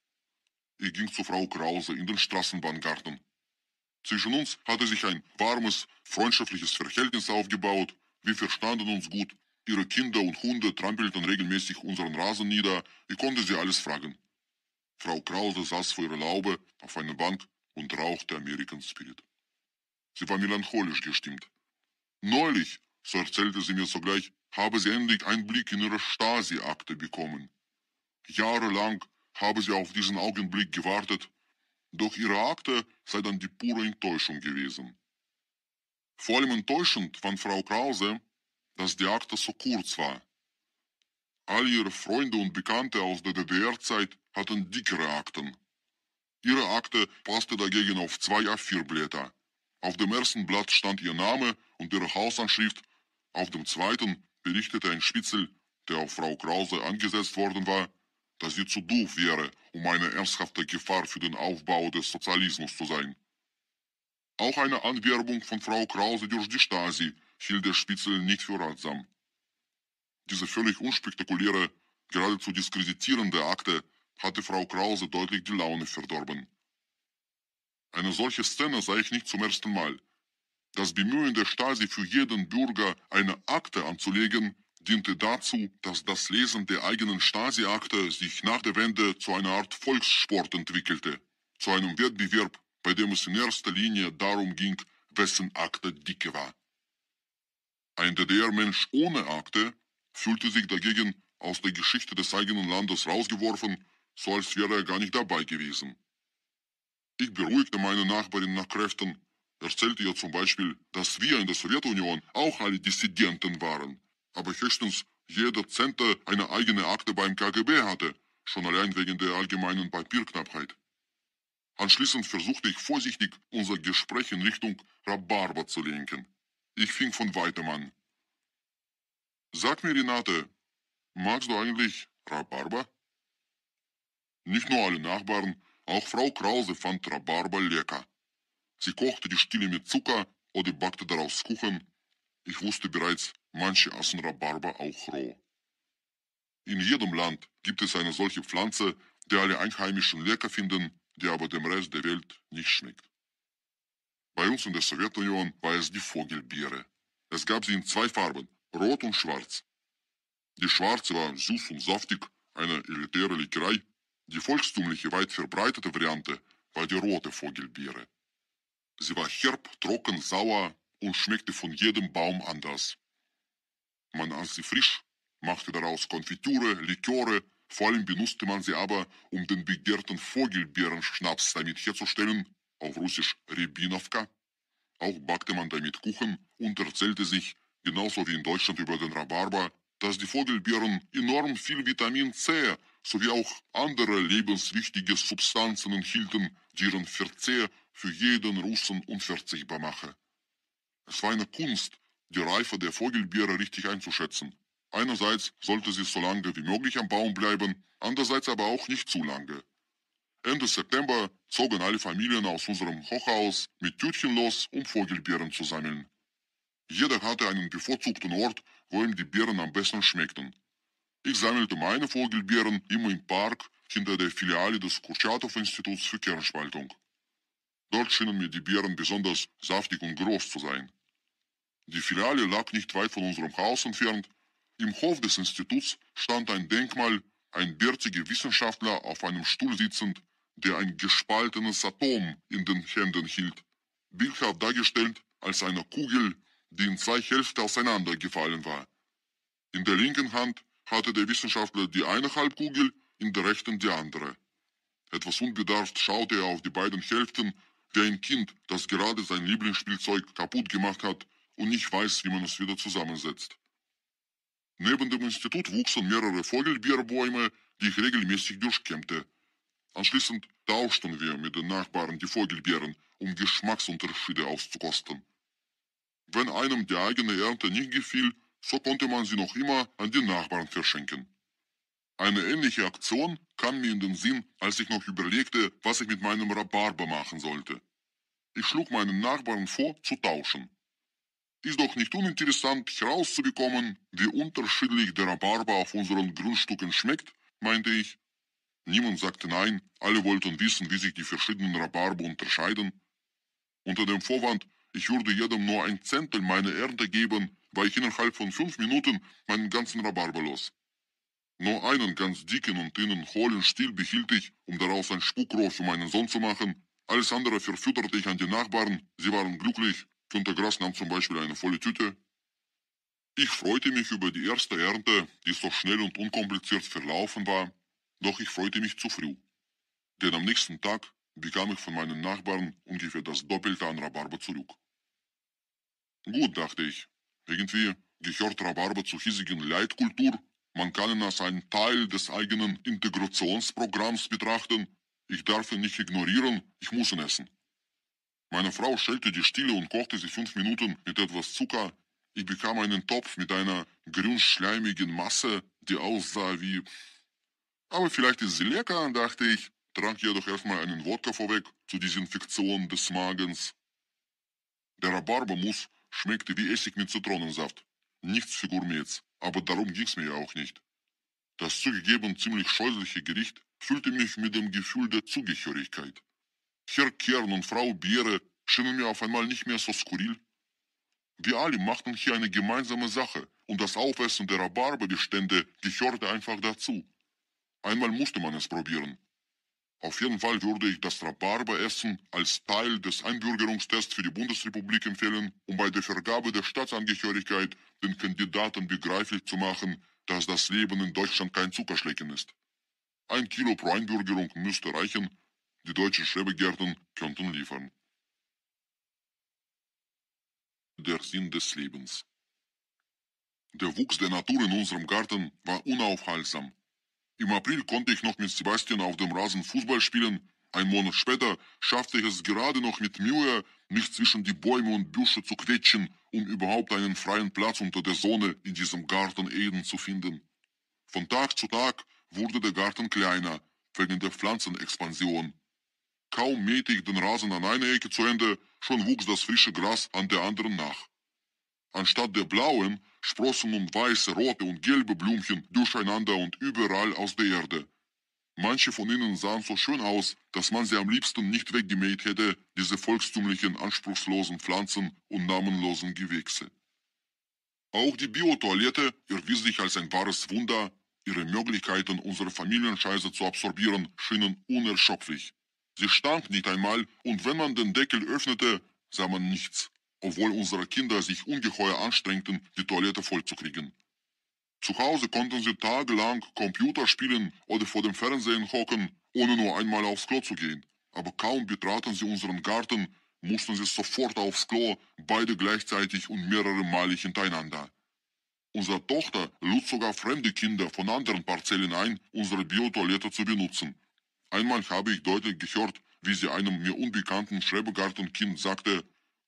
Ich ging zu Frau Krause in den Straßenbahngarten. Zwischen uns hatte sich ein warmes, freundschaftliches Verhältnis aufgebaut. Wir verstanden uns gut. Ihre Kinder und Hunde trampelten regelmäßig unseren Rasen nieder. Ich konnte sie alles fragen. Frau Krause saß vor ihrer Laube auf einer Bank und rauchte American Spirit. Sie war melancholisch gestimmt. Neulich, so erzählte sie mir sogleich, habe sie endlich einen Blick in ihre Stasi-Akte bekommen. Jahrelang habe sie auf diesen Augenblick gewartet, doch ihre Akte sei dann die pure Enttäuschung gewesen. Vor allem enttäuschend fand Frau Krause, dass die Akte so kurz war. All ihre Freunde und Bekannte aus der DDR-Zeit hatten dickere Akten. Ihre Akte passte dagegen auf 2 A4-Blätter. Auf dem ersten Blatt stand ihr Name und ihre Hausanschrift, auf dem zweiten berichtete ein Spitzel, der auf Frau Krause angesetzt worden war, dass sie zu doof wäre, um eine ernsthafte Gefahr für den Aufbau des Sozialismus zu sein. Auch eine Anwerbung von Frau Krause durch die Stasi hielt der Spitzel nicht für ratsam. Diese völlig unspektakuläre, geradezu diskreditierende Akte hatte Frau Krause deutlich die Laune verdorben. Eine solche Szene sah ich nicht zum ersten Mal. Das Bemühen der Stasi für jeden Bürger eine Akte anzulegen, diente dazu, dass das Lesen der eigenen Stasi-Akte sich nach der Wende zu einer Art Volkssport entwickelte, zu einem Wettbewerb, bei dem es in erster Linie darum ging, wessen Akte dicke war. Ein DDR-Mensch ohne Akte fühlte sich dagegen aus der Geschichte des eigenen Landes rausgeworfen, so als wäre er gar nicht dabei gewesen. Ich beruhigte meine Nachbarin nach Kräften, erzählte ihr zum Beispiel, dass wir in der Sowjetunion auch alle Dissidenten waren, aber höchstens jeder Zehnte eine eigene Akte beim KGB hatte, schon allein wegen der allgemeinen Papierknappheit. Anschließend versuchte ich vorsichtig, unser Gespräch in Richtung Rhabarber zu lenken. Ich fing von weitem an. Sag mir, Renate, magst du eigentlich Rhabarber? Nicht nur alle Nachbarn, auch Frau Krause fand Rhabarber lecker. Sie kochte die Stiele mit Zucker oder backte daraus Kuchen. Ich wusste bereits, manche aßen Rhabarber auch roh. In jedem Land gibt es eine solche Pflanze, die alle Einheimischen lecker finden, die aber dem Rest der Welt nicht schmeckt. Bei uns in der Sowjetunion war es die Vogelbeere. Es gab sie in 2 Farben, rot und schwarz. Die schwarze war süß und saftig, eine elitäre Leckerei. Die volkstümliche, weit verbreitete Variante war die rote Vogelbeere. Sie war herb, trocken, sauer und schmeckte von jedem Baum anders. Man aß sie frisch, machte daraus Konfitüre, Liköre, vor allem benutzte man sie aber, um den begehrten Vogelbeerenschnaps damit herzustellen, auf Russisch Rebinovka. Auch backte man damit Kuchen und erzählte sich, genauso wie in Deutschland über den Rhabarber, dass die Vogelbeeren enorm viel Vitamin C sowie auch andere lebenswichtige Substanzen enthielten, die ihren Verzehr für jeden Russen unverzichtbar mache. Es war eine Kunst, die Reife der Vogelbeere richtig einzuschätzen. Einerseits sollte sie so lange wie möglich am Baum bleiben, andererseits aber auch nicht zu lange. Ende September zogen alle Familien aus unserem Hochhaus mit Tütchen los, um Vogelbeeren zu sammeln. Jeder hatte einen bevorzugten Ort, wo ihm die Beeren am besten schmeckten. Ich sammelte meine Vogelbeeren immer im Park hinter der Filiale des Kurtschatow-Instituts für Kernspaltung. Dort schienen mir die Beeren besonders saftig und groß zu sein. Die Filiale lag nicht weit von unserem Haus entfernt. Im Hof des Instituts stand ein Denkmal, ein bärtiger Wissenschaftler auf einem Stuhl sitzend, der ein gespaltenes Atom in den Händen hielt, bildhaft dargestellt als eine Kugel, die in 2 Hälften auseinandergefallen war. In der linken Hand hatte der Wissenschaftler die eine Halbkugel, in der rechten die andere. Etwas unbedarft schaute er auf die beiden Hälften, wie ein Kind, das gerade sein Lieblingsspielzeug kaputt gemacht hat und nicht weiß, wie man es wieder zusammensetzt. Neben dem Institut wuchsen mehrere Vogelbeerbäume, die ich regelmäßig durchkämmte. Anschließend tauschten wir mit den Nachbarn die Vogelbeeren, um Geschmacksunterschiede auszukosten. Wenn einem die eigene Ernte nicht gefiel, so konnte man sie noch immer an die Nachbarn verschenken. Eine ähnliche Aktion kam mir in den Sinn, als ich noch überlegte, was ich mit meinem Rhabarber machen sollte. Ich schlug meinen Nachbarn vor, zu tauschen. Ist doch nicht uninteressant herauszubekommen, wie unterschiedlich der Rhabarber auf unseren Grundstücken schmeckt, meinte ich. Niemand sagte nein, alle wollten wissen, wie sich die verschiedenen Rhabarber unterscheiden. Unter dem Vorwand, ich würde jedem nur ein Zehntel meiner Ernte geben, war ich innerhalb von 5 Minuten meinen ganzen Rhabarber los. Nur einen ganz dicken und innen hohlen Stiel behielt ich, um daraus ein Spuckrohr für meinen Sohn zu machen. Alles andere verfütterte ich an die Nachbarn, sie waren glücklich. Günter Grass nahm zum Beispiel eine volle Tüte. Ich freute mich über die erste Ernte, die so schnell und unkompliziert verlaufen war, doch ich freute mich zu früh. Denn am nächsten Tag bekam ich von meinen Nachbarn ungefähr das Doppelte an Rhabarber zurück. Gut, dachte ich, irgendwie gehört Rhabarber zur hiesigen Leitkultur. Man kann ihn als einen Teil des eigenen Integrationsprogramms betrachten. Ich darf ihn nicht ignorieren, ich muss ihn essen. Meine Frau stellte die Stille und kochte sie 5 Minuten mit etwas Zucker. Ich bekam einen Topf mit einer grün-schleimigen Masse, die aussah wie... Aber vielleicht ist sie lecker, dachte ich, trank jedoch erstmal einen Wodka vorweg zur Desinfektion des Magens. Der Rhabarbermus schmeckte wie Essig mit Zitronensaft. Nichts für Gourmets, aber darum ging's mir ja auch nicht. Das zugegeben ziemlich scheußliche Gericht füllte mich mit dem Gefühl der Zugehörigkeit. Herr Kern und Frau Beere schienen mir auf einmal nicht mehr so skurril. Wir alle machten hier eine gemeinsame Sache und das Aufessen der Rhabarberbestände gehörte einfach dazu. Einmal musste man es probieren. Auf jeden Fall würde ich das Rhabarberessen als Teil des Einbürgerungstests für die Bundesrepublik empfehlen, um bei der Vergabe der Staatsangehörigkeit den Kandidaten begreiflich zu machen, dass das Leben in Deutschland kein Zuckerschlecken ist. 1 Kilo pro Einbürgerung müsste reichen, die deutschen Schrebergärten könnten liefern. Der Sinn des Lebens. Der Wuchs der Natur in unserem Garten war unaufhaltsam. Im April konnte ich noch mit Sebastian auf dem Rasen Fußball spielen. Ein Monat später schaffte ich es gerade noch mit Mühe, mich zwischen die Bäume und Büsche zu quetschen, um überhaupt einen freien Platz unter der Sonne in diesem Garten Eden zu finden. Von Tag zu Tag wurde der Garten kleiner, wegen der Pflanzenexpansion. Kaum mähte ich den Rasen an einer Ecke zu Ende, schon wuchs das frische Gras an der anderen nach. Anstatt der blauen sprossen nun weiße, rote und gelbe Blümchen durcheinander und überall aus der Erde. Manche von ihnen sahen so schön aus, dass man sie am liebsten nicht weggemäht hätte, diese volkstümlichen, anspruchslosen Pflanzen und namenlosen Gewächse. Auch die Biotoilette erwies sich als ein wahres Wunder. Ihre Möglichkeiten, unsere Familienscheiße zu absorbieren, schienen unerschöpflich. Sie stank nicht einmal, und wenn man den Deckel öffnete, sah man nichts, obwohl unsere Kinder sich ungeheuer anstrengten, die Toilette vollzukriegen. Zu Hause konnten sie tagelang Computer spielen oder vor dem Fernsehen hocken, ohne nur einmal aufs Klo zu gehen. Aber kaum betraten sie unseren Garten, mussten sie sofort aufs Klo, beide gleichzeitig und mehrere Male hintereinander. Unsere Tochter lud sogar fremde Kinder von anderen Parzellen ein, unsere Biotoilette zu benutzen. Einmal habe ich deutlich gehört, wie sie einem mir unbekannten Schrebergartenkind sagte: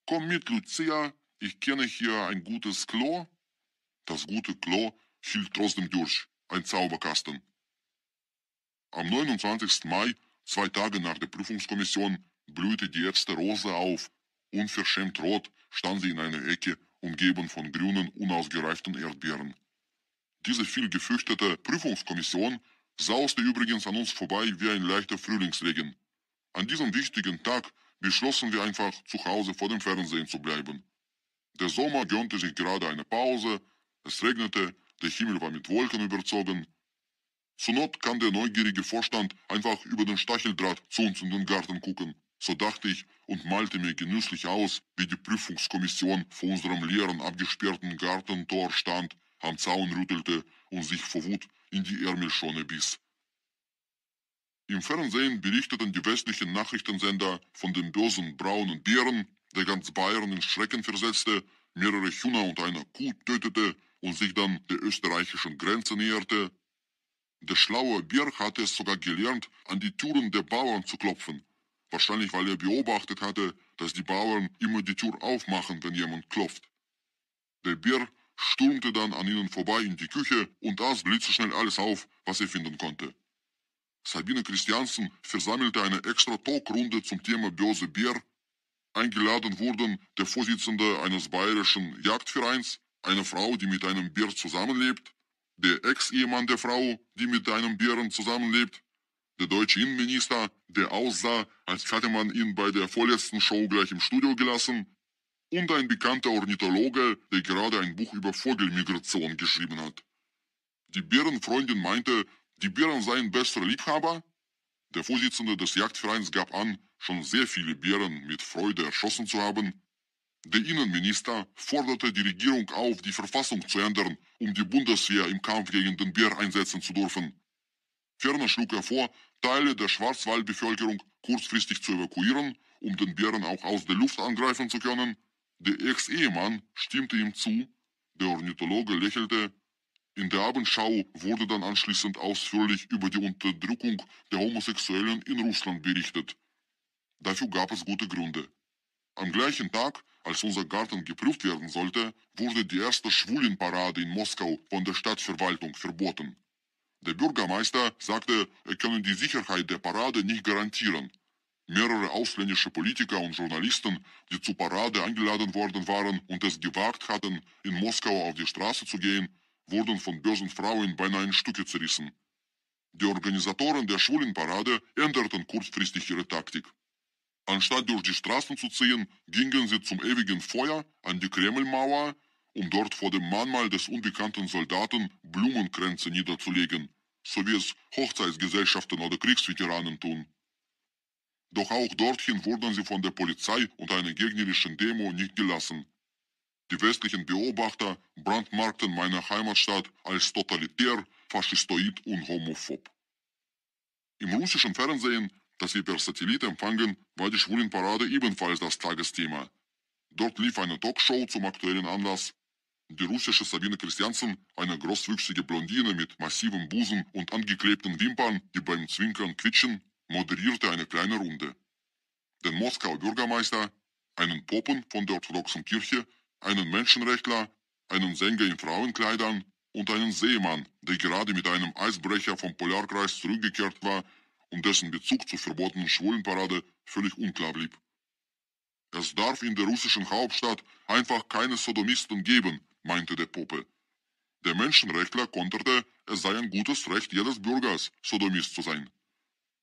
„Komm mit, Lucia, ich kenne hier ein gutes Klo." Das gute Klo hielt trotzdem durch, ein Zauberkasten. Am 29. Mai, 2 Tage nach der Prüfungskommission, blühte die erste Rose auf. Unverschämt rot stand sie in einer Ecke, umgeben von grünen, unausgereiften Erdbeeren. Diese viel gefürchtete Prüfungskommission sauste übrigens an uns vorbei wie ein leichter Frühlingsregen. An diesem wichtigen Tag beschlossen wir einfach, zu Hause vor dem Fernsehen zu bleiben. Der Sommer gönnte sich gerade eine Pause, es regnete, der Himmel war mit Wolken überzogen. Zur Not kann der neugierige Vorstand einfach über den Stacheldraht zu uns in den Garten gucken. So dachte ich und malte mir genüsslich aus, wie die Prüfungskommission vor unserem leeren, abgesperrten Gartentor stand, am Zaun rüttelte und sich vor Wut in die Ärmelschone biss. Im Fernsehen berichteten die westlichen Nachrichtensender von dem bösen braunen Bären, der ganz Bayern in Schrecken versetzte, mehrere Hühner und eine Kuh tötete und sich dann der österreichischen Grenze näherte. Der schlaue Bär hatte es sogar gelernt, an die Türen der Bauern zu klopfen. Wahrscheinlich, weil er beobachtet hatte, dass die Bauern immer die Tür aufmachen, wenn jemand klopft. Der Bär stürmte dann an ihnen vorbei in die Küche und aß blitzschnell alles auf, was er finden konnte. Sabine Christiansen versammelte eine extra Talkrunde zum Thema böse Bär. Eingeladen wurden der Vorsitzende eines bayerischen Jagdvereins, eine Frau, die mit einem Bär zusammenlebt, der Ex-Ehemann der Frau, die mit einem Bären zusammenlebt, der deutsche Innenminister, der aussah, als hätte man ihn bei der vorletzten Show gleich im Studio gelassen, und ein bekannter Ornithologe, der gerade ein Buch über Vogelmigration geschrieben hat. Die Bärenfreundin meinte, die Bären seien bessere Liebhaber. Der Vorsitzende des Jagdvereins gab an, schon sehr viele Bären mit Freude erschossen zu haben. Der Innenminister forderte die Regierung auf, die Verfassung zu ändern, um die Bundeswehr im Kampf gegen den Bär einsetzen zu dürfen. Ferner schlug er vor, Teile der Schwarzwaldbevölkerung kurzfristig zu evakuieren, um den Bären auch aus der Luft angreifen zu können. Der Ex-Ehemann stimmte ihm zu, der Ornithologe lächelte. In der Abendschau wurde dann anschließend ausführlich über die Unterdrückung der Homosexuellen in Russland berichtet. Dafür gab es gute Gründe. Am gleichen Tag, als unser Garten geprüft werden sollte, wurde die erste Schwulenparade in Moskau von der Stadtverwaltung verboten. Der Bürgermeister sagte, er könne die Sicherheit der Parade nicht garantieren. Mehrere ausländische Politiker und Journalisten, die zur Parade eingeladen worden waren und es gewagt hatten, in Moskau auf die Straße zu gehen, wurden von bösen Frauen beinahe in Stücke zerrissen. Die Organisatoren der Schwulenparade änderten kurzfristig ihre Taktik. Anstatt durch die Straßen zu ziehen, gingen sie zum ewigen Feuer an die Kremlmauer, um dort vor dem Mahnmal des unbekannten Soldaten Blumenkränze niederzulegen, so wie es Hochzeitsgesellschaften oder Kriegsveteranen tun. Doch auch dorthin wurden sie von der Polizei und einer gegnerischen Demo nicht gelassen. Die westlichen Beobachter brandmarkten meine Heimatstadt als totalitär, faschistoid und homophob. Im russischen Fernsehen, das wir per Satellit empfangen, war die Schwulenparade ebenfalls das Tagesthema. Dort lief eine Talkshow zum aktuellen Anlass. Die russische Sabine Christiansen, eine großwüchsige Blondine mit massivem Busen und angeklebten Wimpern, die beim Zwinkern quietschen, moderierte eine kleine Runde. Den Moskauer Bürgermeister, einen Popen von der orthodoxen Kirche, einen Menschenrechtler, einen Sänger in Frauenkleidern und einen Seemann, der gerade mit einem Eisbrecher vom Polarkreis zurückgekehrt war und dessen Bezug zur verbotenen Schwulenparade völlig unklar blieb. Es darf in der russischen Hauptstadt einfach keine Sodomisten geben, meinte der Pope. Der Menschenrechtler konterte, es sei ein gutes Recht jedes Bürgers, Sodomist zu sein.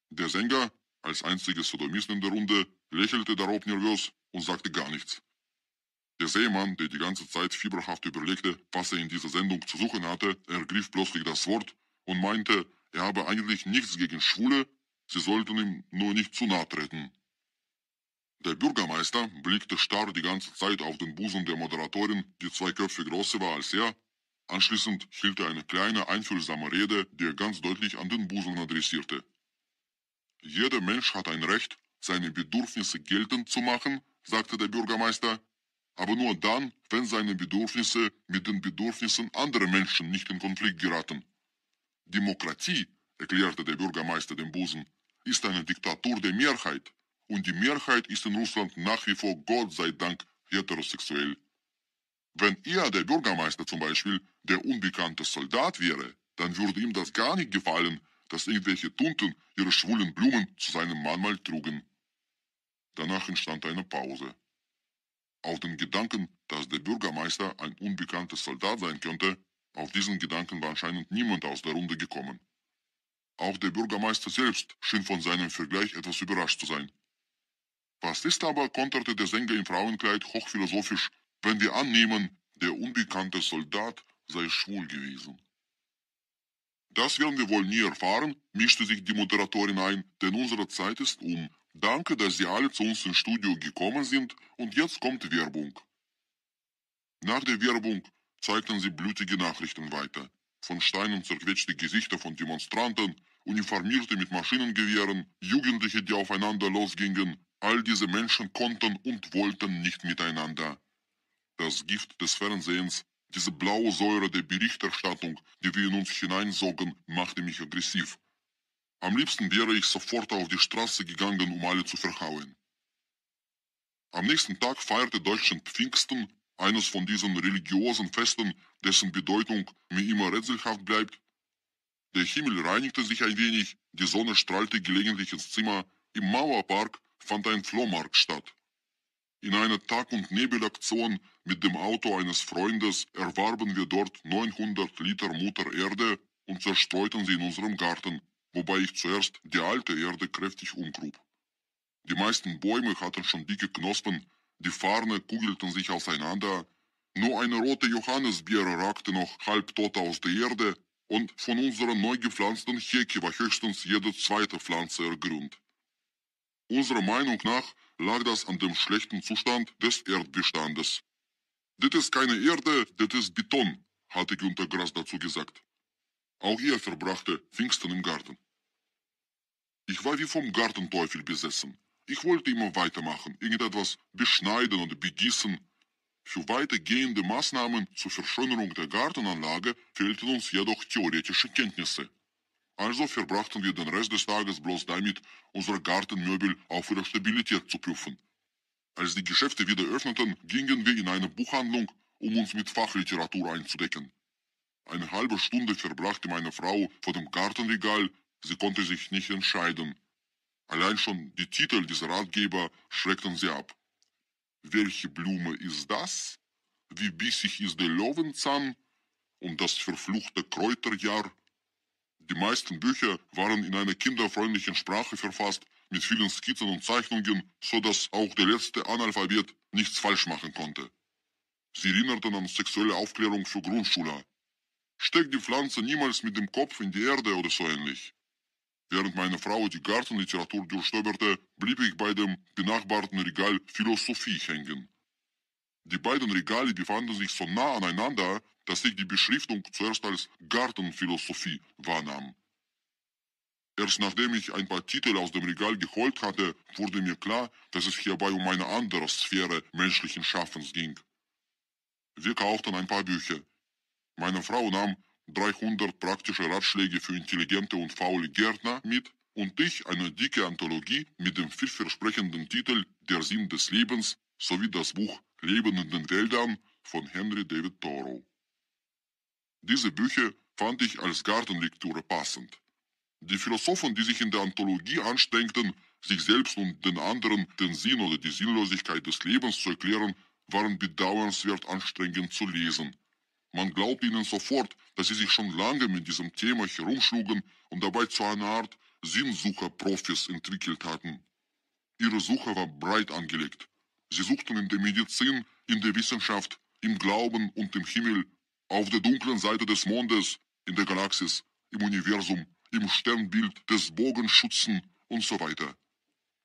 Der Sänger, als einziger Sodomist in der Runde, lächelte darauf nervös und sagte gar nichts. Der Seemann, der die ganze Zeit fieberhaft überlegte, was er in dieser Sendung zu suchen hatte, ergriff plötzlich das Wort und meinte, er habe eigentlich nichts gegen Schwule, sie sollten ihm nur nicht zu nahe treten. Der Bürgermeister blickte starr die ganze Zeit auf den Busen der Moderatorin, die 2 Köpfe größer war als er. Anschließend hielt er eine kleine, einfühlsame Rede, die er ganz deutlich an den Busen adressierte. Jeder Mensch hat ein Recht, seine Bedürfnisse geltend zu machen, sagte der Bürgermeister, aber nur dann, wenn seine Bedürfnisse mit den Bedürfnissen anderer Menschen nicht in Konflikt geraten. Demokratie, erklärte der Bürgermeister dem Busen, ist eine Diktatur der Mehrheit, und die Mehrheit ist in Russland nach wie vor Gott sei Dank heterosexuell. Wenn er, der Bürgermeister zum Beispiel, der unbekannte Soldat wäre, dann würde ihm das gar nicht gefallen, dass irgendwelche Tunten ihre schwulen Blumen zu seinem Mahnmal trugen. Danach entstand eine Pause. Auf den Gedanken, dass der Bürgermeister ein unbekannter Soldat sein könnte, auf diesen Gedanken war anscheinend niemand aus der Runde gekommen. Auch der Bürgermeister selbst schien von seinem Vergleich etwas überrascht zu sein. Was ist aber, konterte der Sänger im Frauenkleid hochphilosophisch, wenn wir annehmen, der unbekannte Soldat sei schwul gewesen? Das werden wir wohl nie erfahren, mischte sich die Moderatorin ein, denn unsere Zeit ist um. Danke, dass Sie alle zu uns ins Studio gekommen sind und jetzt kommt Werbung. Nach der Werbung zeigten sie blutige Nachrichten weiter. Von Steinen zerquetschte Gesichter von Demonstranten, Uniformierte mit Maschinengewehren, Jugendliche, die aufeinander losgingen. All diese Menschen konnten und wollten nicht miteinander. Das Gift des Fernsehens, diese blaue Säure der Berichterstattung, die wir in uns hineinsogen, machte mich aggressiv. Am liebsten wäre ich sofort auf die Straße gegangen, um alle zu verhauen. Am nächsten Tag feierte Deutschland Pfingsten, eines von diesen religiösen Festen, dessen Bedeutung mir immer rätselhaft bleibt. Der Himmel reinigte sich ein wenig, die Sonne strahlte gelegentlich ins Zimmer. Im Mauerpark fand ein Flohmarkt statt. In einer Tag- und Nebelaktion mit dem Auto eines Freundes erwarben wir dort 900 Liter Mutter Erde und zerstreuten sie in unserem Garten, wobei ich zuerst die alte Erde kräftig umgrub. Die meisten Bäume hatten schon dicke Knospen, die Farne kugelten sich auseinander, nur eine rote Johannisbeere ragte noch halbtot aus der Erde und von unserer neu gepflanzten Hecke war höchstens jede zweite Pflanze ergrünt. Unserer Meinung nach lag das an dem schlechten Zustand des Erdbestandes. Das ist keine Erde, das ist Beton, hatte Günter Grass dazu gesagt. Auch er verbrachte Pfingsten im Garten. Ich war wie vom Gartenteufel besessen. Ich wollte immer weitermachen, irgendetwas beschneiden oder begießen. Für weitergehende Maßnahmen zur Verschönerung der Gartenanlage fehlten uns jedoch theoretische Kenntnisse. Also verbrachten wir den Rest des Tages bloß damit, unsere Gartenmöbel auf ihre Stabilität zu prüfen. Als die Geschäfte wieder öffneten, gingen wir in eine Buchhandlung, um uns mit Fachliteratur einzudecken. Eine halbe Stunde verbrachte meine Frau vor dem Gartenregal, sie konnte sich nicht entscheiden. Allein schon die Titel dieser Ratgeber schreckten sie ab. Welche Blume ist das? Wie bissig ist der Löwenzahn? Und das verfluchte Kräuterjahr? Die meisten Bücher waren in einer kinderfreundlichen Sprache verfasst, mit vielen Skizzen und Zeichnungen, so dass auch der letzte Analphabet nichts falsch machen konnte. Sie erinnerten an sexuelle Aufklärung für Grundschüler. Steck die Pflanze niemals mit dem Kopf in die Erde oder so ähnlich. Während meine Frau die Gartenliteratur durchstöberte, blieb ich bei dem benachbarten Regal Philosophie hängen. Die beiden Regale befanden sich so nah aneinander, dass ich die Beschriftung zuerst als Gartenphilosophie wahrnahm. Erst nachdem ich ein paar Titel aus dem Regal geholt hatte, wurde mir klar, dass es hierbei um eine andere Sphäre menschlichen Schaffens ging. Wir kauften ein paar Bücher. Meine Frau nahm 300 praktische Ratschläge für intelligente und faule Gärtner mit und ich eine dicke Anthologie mit dem vielversprechenden Titel Der Sinn des Lebens sowie das Buch Leben in den Wäldern von Henry David Thoreau. Diese Bücher fand ich als Gartenlektüre passend. Die Philosophen, die sich in der Anthologie anstrengten, sich selbst und den anderen den Sinn oder die Sinnlosigkeit des Lebens zu erklären, waren bedauernswert anstrengend zu lesen. Man glaubt ihnen sofort, dass sie sich schon lange mit diesem Thema herumschlugen und dabei zu einer Art Sinnsucher-Profis entwickelt hatten. Ihre Suche war breit angelegt. Sie suchten in der Medizin, in der Wissenschaft, im Glauben und im Himmel, auf der dunklen Seite des Mondes, in der Galaxis, im Universum, im Sternbild des Bogenschützen und so weiter.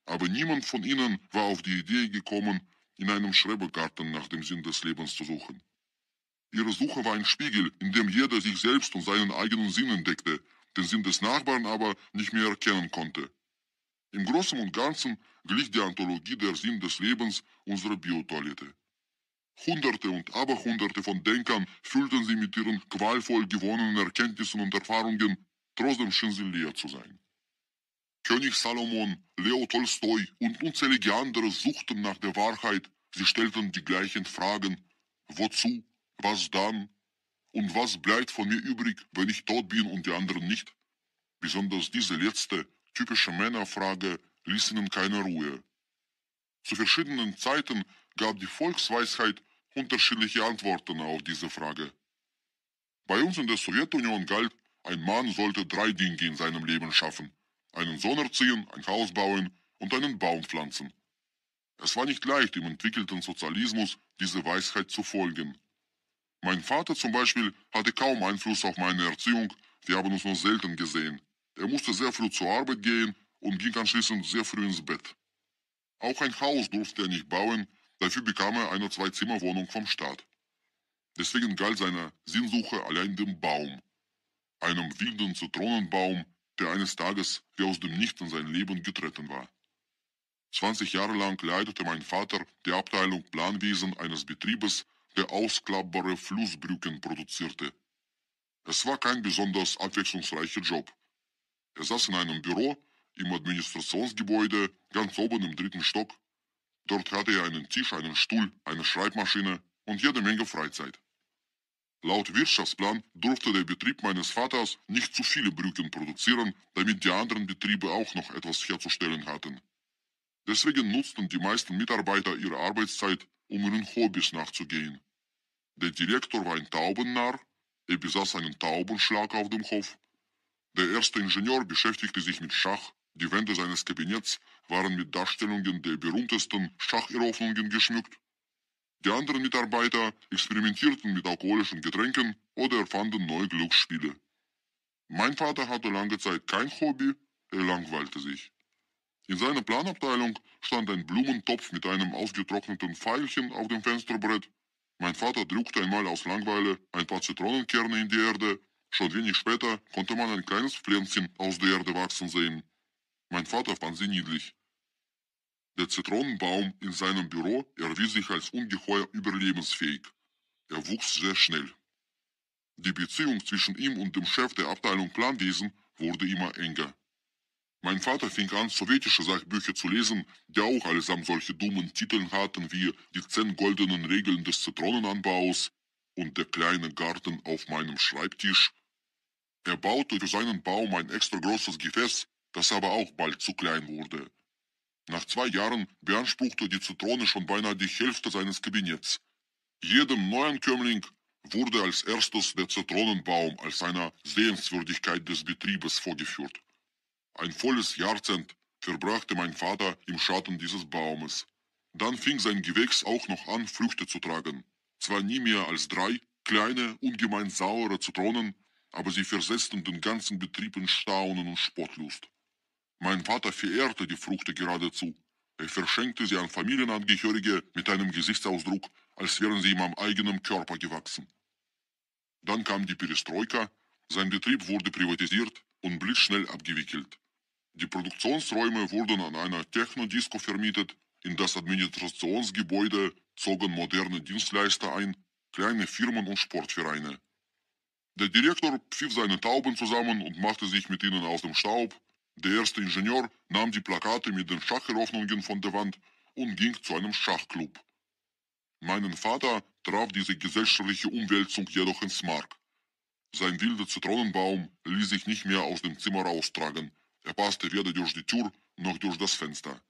Aber niemand von ihnen war auf die Idee gekommen, in einem Schrebergarten nach dem Sinn des Lebens zu suchen. Ihre Suche war ein Spiegel, in dem jeder sich selbst und seinen eigenen Sinn entdeckte, den Sinn des Nachbarn aber nicht mehr erkennen konnte. Im Großen und Ganzen glich die Anthologie Der Sinn des Lebens unserer Biotoilette. Hunderte und Aberhunderte von Denkern füllten sie mit ihren qualvoll gewonnenen Erkenntnissen und Erfahrungen, trotzdem schien sie leer zu sein. König Salomon, Leo Tolstoi und unzählige andere suchten nach der Wahrheit, sie stellten die gleichen Fragen: Wozu? Was dann? Und was bleibt von mir übrig, wenn ich tot bin und die anderen nicht? Besonders diese letzte, typische Männerfrage ließ ihnen keine Ruhe. Zu verschiedenen Zeiten gab die Volksweisheit unterschiedliche Antworten auf diese Frage. Bei uns in der Sowjetunion galt, ein Mann sollte 3 Dinge in seinem Leben schaffen: einen Sohn erziehen, ein Haus bauen und einen Baum pflanzen. Es war nicht leicht, im entwickelten Sozialismus diese Weisheit zu folgen. Mein Vater zum Beispiel hatte kaum Einfluss auf meine Erziehung, wir haben uns nur selten gesehen. Er musste sehr früh zur Arbeit gehen und ging anschließend sehr früh ins Bett. Auch ein Haus durfte er nicht bauen, dafür bekam er eine 2-Zimmer-Wohnung vom Staat. Deswegen galt seine Sinnsuche allein dem Baum, einem wilden Zitronenbaum, der eines Tages wie aus dem Nichts in sein Leben getreten war. 20 Jahre lang leitete mein Vater die Abteilung Planwesen eines Betriebes, der ausklappbare Flussbrücken produzierte. Es war kein besonders abwechslungsreicher Job. Er saß in einem Büro im Administrationsgebäude, ganz oben im 3. Stock. Dort hatte er einen Tisch, einen Stuhl, eine Schreibmaschine und jede Menge Freizeit. Laut Wirtschaftsplan durfte der Betrieb meines Vaters nicht zu viele Brücken produzieren, damit die anderen Betriebe auch noch etwas herzustellen hatten. Deswegen nutzten die meisten Mitarbeiter ihre Arbeitszeit, um ihren Hobbys nachzugehen. Der Direktor war ein Taubennarr, er besaß einen Taubenschlag auf dem Hof. Der erste Ingenieur beschäftigte sich mit Schach, die Wände seines Kabinetts waren mit Darstellungen der berühmtesten Schacheröffnungen geschmückt. Die anderen Mitarbeiter experimentierten mit alkoholischen Getränken oder erfanden neue Glücksspiele. Mein Vater hatte lange Zeit kein Hobby, er langweilte sich. In seiner Planabteilung stand ein Blumentopf mit einem ausgetrockneten Pfeilchen auf dem Fensterbrett. Mein Vater drückte einmal aus Langeweile ein paar Zitronenkerne in die Erde. Schon wenig später konnte man ein kleines Pflänzchen aus der Erde wachsen sehen. Mein Vater fand sie niedlich. Der Zitronenbaum in seinem Büro erwies sich als ungeheuer überlebensfähig. Er wuchs sehr schnell. Die Beziehung zwischen ihm und dem Chef der Abteilung Planwesen wurde immer enger. Mein Vater fing an, sowjetische Sachbücher zu lesen, die auch allesamt solche dummen Titel hatten wie die 10 goldenen Regeln des Zitronenanbaus und der kleine Garten auf meinem Schreibtisch. Er baute für seinen Baum ein extra großes Gefäß, das aber auch bald zu klein wurde. Nach 2 Jahren beanspruchte die Zitrone schon beinahe die Hälfte seines Kabinetts. Jedem Neuankömmling wurde als erstes der Zitronenbaum als eine Sehenswürdigkeit des Betriebes vorgeführt. Ein volles Jahrzehnt verbrachte mein Vater im Schatten dieses Baumes. Dann fing sein Gewächs auch noch an, Früchte zu tragen. Zwar nie mehr als 3 kleine, ungemein saure Zitronen, aber sie versetzten den ganzen Betrieb in Staunen und Spottlust. Mein Vater verehrte die Früchte geradezu. Er verschenkte sie an Familienangehörige mit einem Gesichtsausdruck, als wären sie ihm am eigenen Körper gewachsen. Dann kam die Perestroika, sein Betrieb wurde privatisiert und blitzschnell abgewickelt. Die Produktionsräume wurden an einer Technodisco vermietet, in das Administrationsgebäude zogen moderne Dienstleister ein, kleine Firmen und Sportvereine. Der Direktor pfiff seine Tauben zusammen und machte sich mit ihnen aus dem Staub. Der erste Ingenieur nahm die Plakate mit den Schacheröffnungen von der Wand und ging zu einem Schachclub. Meinen Vater traf diese gesellschaftliche Umwälzung jedoch ins Mark. Sein wilder Zitronenbaum ließ sich nicht mehr aus dem Zimmer raustragen. Er passte weder durch die Tür noch durch das Fenster.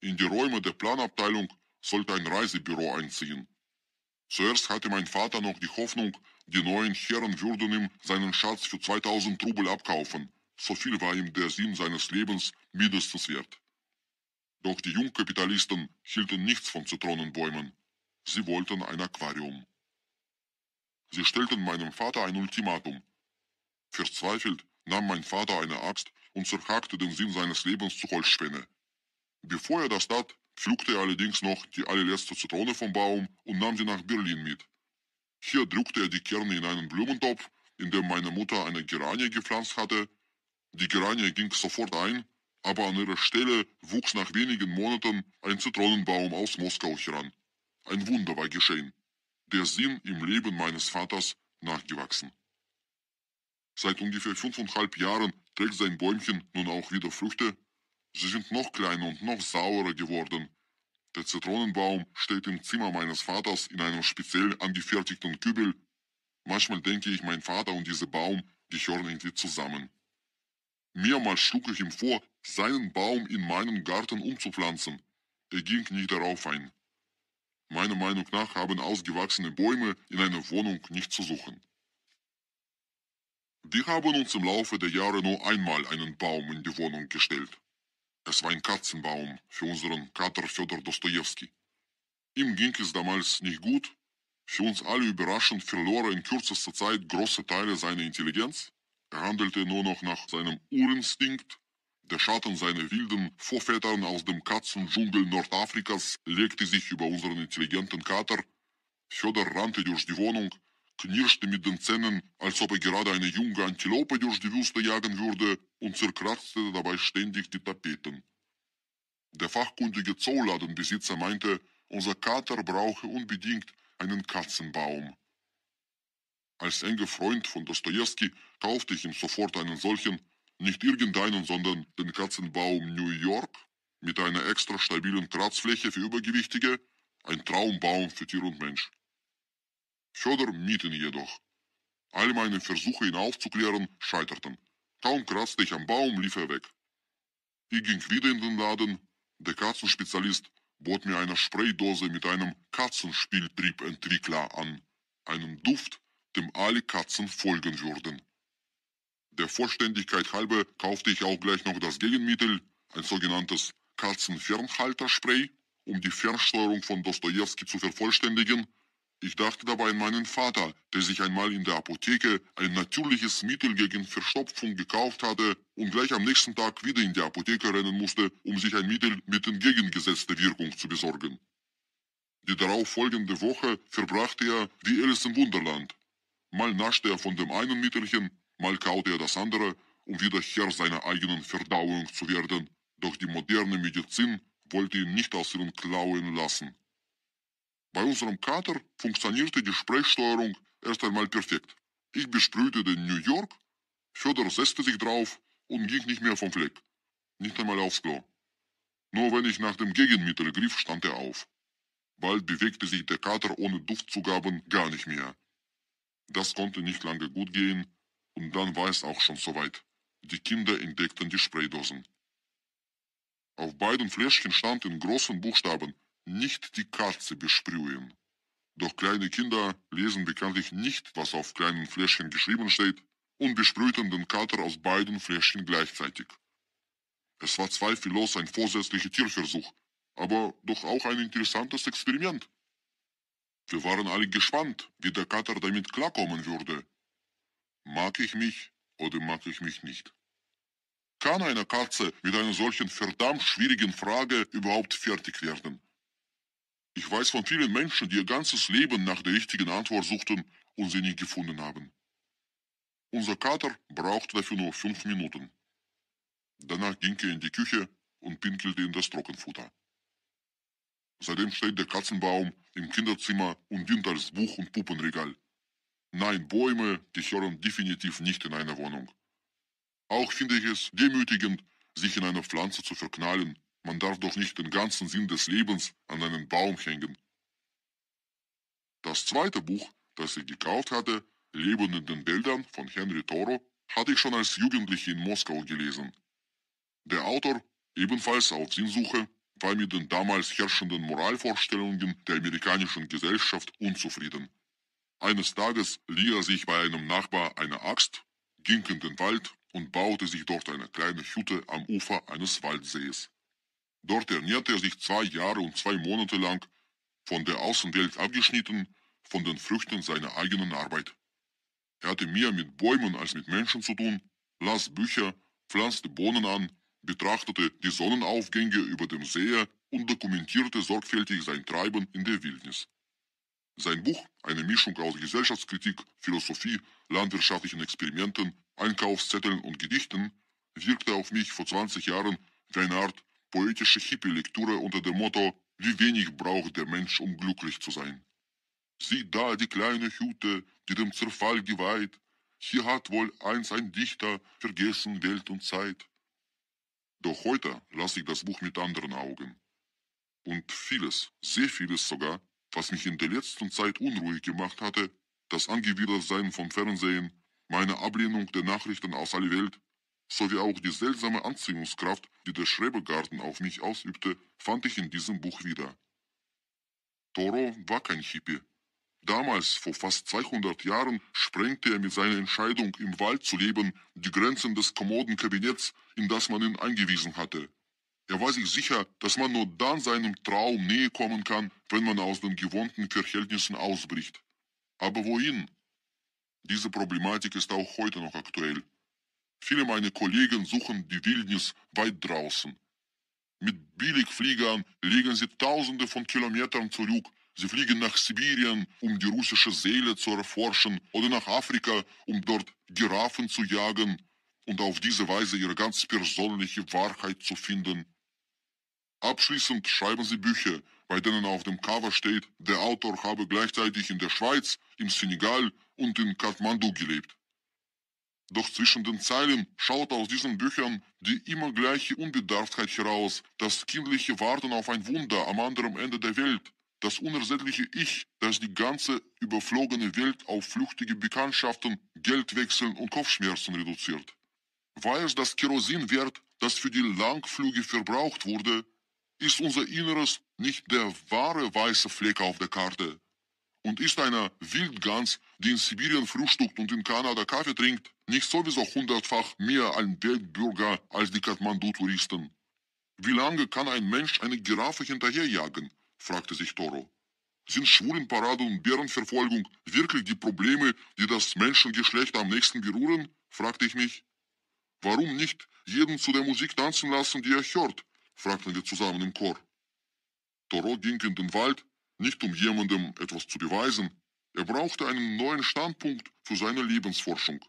In die Räume der Planabteilung sollte ein Reisebüro einziehen. Zuerst hatte mein Vater noch die Hoffnung, die neuen Herren würden ihm seinen Schatz für 2000 Rubel abkaufen. So viel war ihm der Sinn seines Lebens mindestens wert. Doch die Jungkapitalisten hielten nichts von Zitronenbäumen. Sie wollten ein Aquarium. Sie stellten meinem Vater ein Ultimatum. Verzweifelt nahm mein Vater eine Axt und zerhackte den Sinn seines Lebens zu Holzspäne. Bevor er das tat, pflückte er allerdings noch die allerletzte Zitrone vom Baum und nahm sie nach Berlin mit. Hier drückte er die Kerne in einen Blumentopf, in dem meine Mutter eine Geranie gepflanzt hatte. Die Geranie ging sofort ein, aber an ihrer Stelle wuchs nach wenigen Monaten ein Zitronenbaum aus Moskau heran. Ein Wunder war geschehen. Der Sinn im Leben meines Vaters nachgewachsen. Seit ungefähr 5,5 Jahren trägt sein Bäumchen nun auch wieder Früchte. Sie sind noch kleiner und noch saurer geworden. Der Zitronenbaum steht im Zimmer meines Vaters in einem speziell angefertigten Kübel. Manchmal denke ich, mein Vater und dieser Baum gehören irgendwie zusammen. Mehrmals schlug ich ihm vor, seinen Baum in meinen Garten umzupflanzen. Er ging nicht darauf ein. Meiner Meinung nach haben ausgewachsene Bäume in einer Wohnung nicht zu suchen. Wir haben uns im Laufe der Jahre nur einmal einen Baum in die Wohnung gestellt. Es war ein Katzenbaum für unseren Kater Fjodor Dostojewski. Ihm ging es damals nicht gut. Für uns alle überraschend verlor er in kürzester Zeit große Teile seiner Intelligenz. Er handelte nur noch nach seinem Urinstinkt. Der Schatten seiner wilden Vorvätern aus dem Katzendschungel Nordafrikas legte sich über unseren intelligenten Kater. Fjodor rannte durch die Wohnung, knirschte mit den Zähnen, als ob er gerade eine junge Antilope durch die Wüste jagen würde und zerkratzte dabei ständig die Tapeten. Der fachkundige Zooladenbesitzer meinte, unser Kater brauche unbedingt einen Katzenbaum. Als enger Freund von Dostojewski kaufte ich ihm sofort einen solchen, nicht irgendeinen, sondern den Katzenbaum New York mit einer extra stabilen Kratzfläche für Übergewichtige, ein Traumbaum für Tier und Mensch. Fjodor mied ihn jedoch. Alle meine Versuche, ihn aufzuklären, scheiterten. Kaum kratzte ich am Baum, lief er weg. Ich ging wieder in den Laden. Der Katzenspezialist bot mir eine Spraydose mit einem Katzenspieltriebentwickler an. Einen Duft, dem alle Katzen folgen würden. Der Vollständigkeit halber kaufte ich auch gleich noch das Gegenmittel, ein sogenanntes Katzenfernhalterspray, um die Fernsteuerung von Dostojewski zu vervollständigen. Ich dachte dabei an meinen Vater, der sich einmal in der Apotheke ein natürliches Mittel gegen Verstopfung gekauft hatte und gleich am nächsten Tag wieder in die Apotheke rennen musste, um sich ein Mittel mit entgegengesetzter Wirkung zu besorgen. Die darauf folgende Woche verbrachte er wie Alice im Wunderland. Mal naschte er von dem einen Mittelchen, mal kaute er das andere, um wieder Herr seiner eigenen Verdauung zu werden, doch die moderne Medizin wollte ihn nicht aus ihren Klauen lassen. Bei unserem Kater funktionierte die Sprechsteuerung erst einmal perfekt. Ich besprühte den New York, Fedor setzte sich drauf und ging nicht mehr vom Fleck. Nicht einmal aufs Klo. Nur wenn ich nach dem Gegenmittel griff, stand er auf. Bald bewegte sich der Kater ohne Duftzugaben gar nicht mehr. Das konnte nicht lange gut gehen, und dann war es auch schon soweit. Die Kinder entdeckten die Spraydosen. Auf beiden Fläschchen stand in großen Buchstaben: nicht die Katze besprühen. Doch kleine Kinder lesen bekanntlich nicht, was auf kleinen Fläschchen geschrieben steht, und besprühten den Kater aus beiden Fläschchen gleichzeitig. Es war zweifellos ein vorsätzlicher Tierversuch, aber doch auch ein interessantes Experiment. Wir waren alle gespannt, wie der Kater damit klarkommen würde. Mag ich mich oder mag ich mich nicht? Kann eine Katze mit einer solchen verdammt schwierigen Frage überhaupt fertig werden? Ich weiß von vielen Menschen, die ihr ganzes Leben nach der richtigen Antwort suchten und sie nie gefunden haben. Unser Kater brauchte dafür nur 5 Minuten. Danach ging er in die Küche und pinkelte in das Trockenfutter. Seitdem steht der Katzenbaum im Kinderzimmer und dient als Buch- und Puppenregal. Nein, Bäume gehören definitiv nicht in eine Wohnung. Auch finde ich es demütigend, sich in eine Pflanze zu verknallen. Man darf doch nicht den ganzen Sinn des Lebens an einen Baum hängen. Das zweite Buch, das ich gekauft hatte, Leben in den Wäldern von Henry Thoreau, hatte ich schon als Jugendliche in Moskau gelesen. Der Autor, ebenfalls auf Sinnsuche, war mit den damals herrschenden Moralvorstellungen der amerikanischen Gesellschaft unzufrieden. Eines Tages lieh er sich bei einem Nachbar eine Axt, ging in den Wald und baute sich dort eine kleine Hütte am Ufer eines Waldsees. Dort ernährte er sich 2 Jahre und 2 Monate lang, von der Außenwelt abgeschnitten, von den Früchten seiner eigenen Arbeit. Er hatte mehr mit Bäumen als mit Menschen zu tun, las Bücher, pflanzte Bohnen an, betrachtete die Sonnenaufgänge über dem See und dokumentierte sorgfältig sein Treiben in der Wildnis. Sein Buch, eine Mischung aus Gesellschaftskritik, Philosophie, landwirtschaftlichen Experimenten, Einkaufszetteln und Gedichten, wirkte auf mich vor 20 Jahren wie eine Art poetische Hippie-Lektüre unter dem Motto: Wie wenig braucht der Mensch, um glücklich zu sein. Sieh da die kleine Hütte, die dem Zerfall geweiht. Hier hat wohl einst ein Dichter vergessen Welt und Zeit. Doch heute lasse ich das Buch mit anderen Augen. Und vieles, sehr vieles sogar, was mich in der letzten Zeit unruhig gemacht hatte, das Angewidertsein vom Fernsehen, meine Ablehnung der Nachrichten aus aller Welt, sowie auch die seltsame Anziehungskraft, die der Schrebergarten auf mich ausübte, fand ich in diesem Buch wieder. Thoreau war kein Hippie. Damals, vor fast 200 Jahren, sprengte er mit seiner Entscheidung, im Wald zu leben, die Grenzen des kommoden Kabinetts, in das man ihn eingewiesen hatte. Er war sich sicher, dass man nur dann seinem Traum näher kommen kann, wenn man aus den gewohnten Verhältnissen ausbricht. Aber wohin? Diese Problematik ist auch heute noch aktuell. Viele meiner Kollegen suchen die Wildnis weit draußen. Mit Billigfliegern legen sie Tausende von Kilometern zurück. Sie fliegen nach Sibirien, um die russische Seele zu erforschen, oder nach Afrika, um dort Giraffen zu jagen und auf diese Weise ihre ganz persönliche Wahrheit zu finden. Abschließend schreiben sie Bücher, bei denen auf dem Cover steht, der Autor habe gleichzeitig in der Schweiz, im Senegal und in Kathmandu gelebt. Doch zwischen den Zeilen schaut aus diesen Büchern die immer gleiche Unbedarftheit heraus, das kindliche Warten auf ein Wunder am anderen Ende der Welt, das unersättliche Ich, das die ganze überflogene Welt auf flüchtige Bekanntschaften, Geldwechseln und Kopfschmerzen reduziert. War es das Kerosin wert, das für die Langflüge verbraucht wurde, ist unser Inneres nicht der wahre weiße Fleck auf der Karte. Und ist eine Wildgans, die in Sibirien frühstückt und in Kanada Kaffee trinkt, nicht sowieso 100-fach mehr ein Weltbürger als die Kathmandu-Touristen? Wie lange kann ein Mensch eine Giraffe hinterherjagen? Fragte sich Thoreau. Sind Schwulenparade und Bärenverfolgung wirklich die Probleme, die das Menschengeschlecht am nächsten berühren? Fragte ich mich. Warum nicht jeden zu der Musik tanzen lassen, die er hört? Fragten wir zusammen im Chor. Toro ging in den Wald, nicht um jemandem etwas zu beweisen. Er brauchte einen neuen Standpunkt für seine Lebensforschung.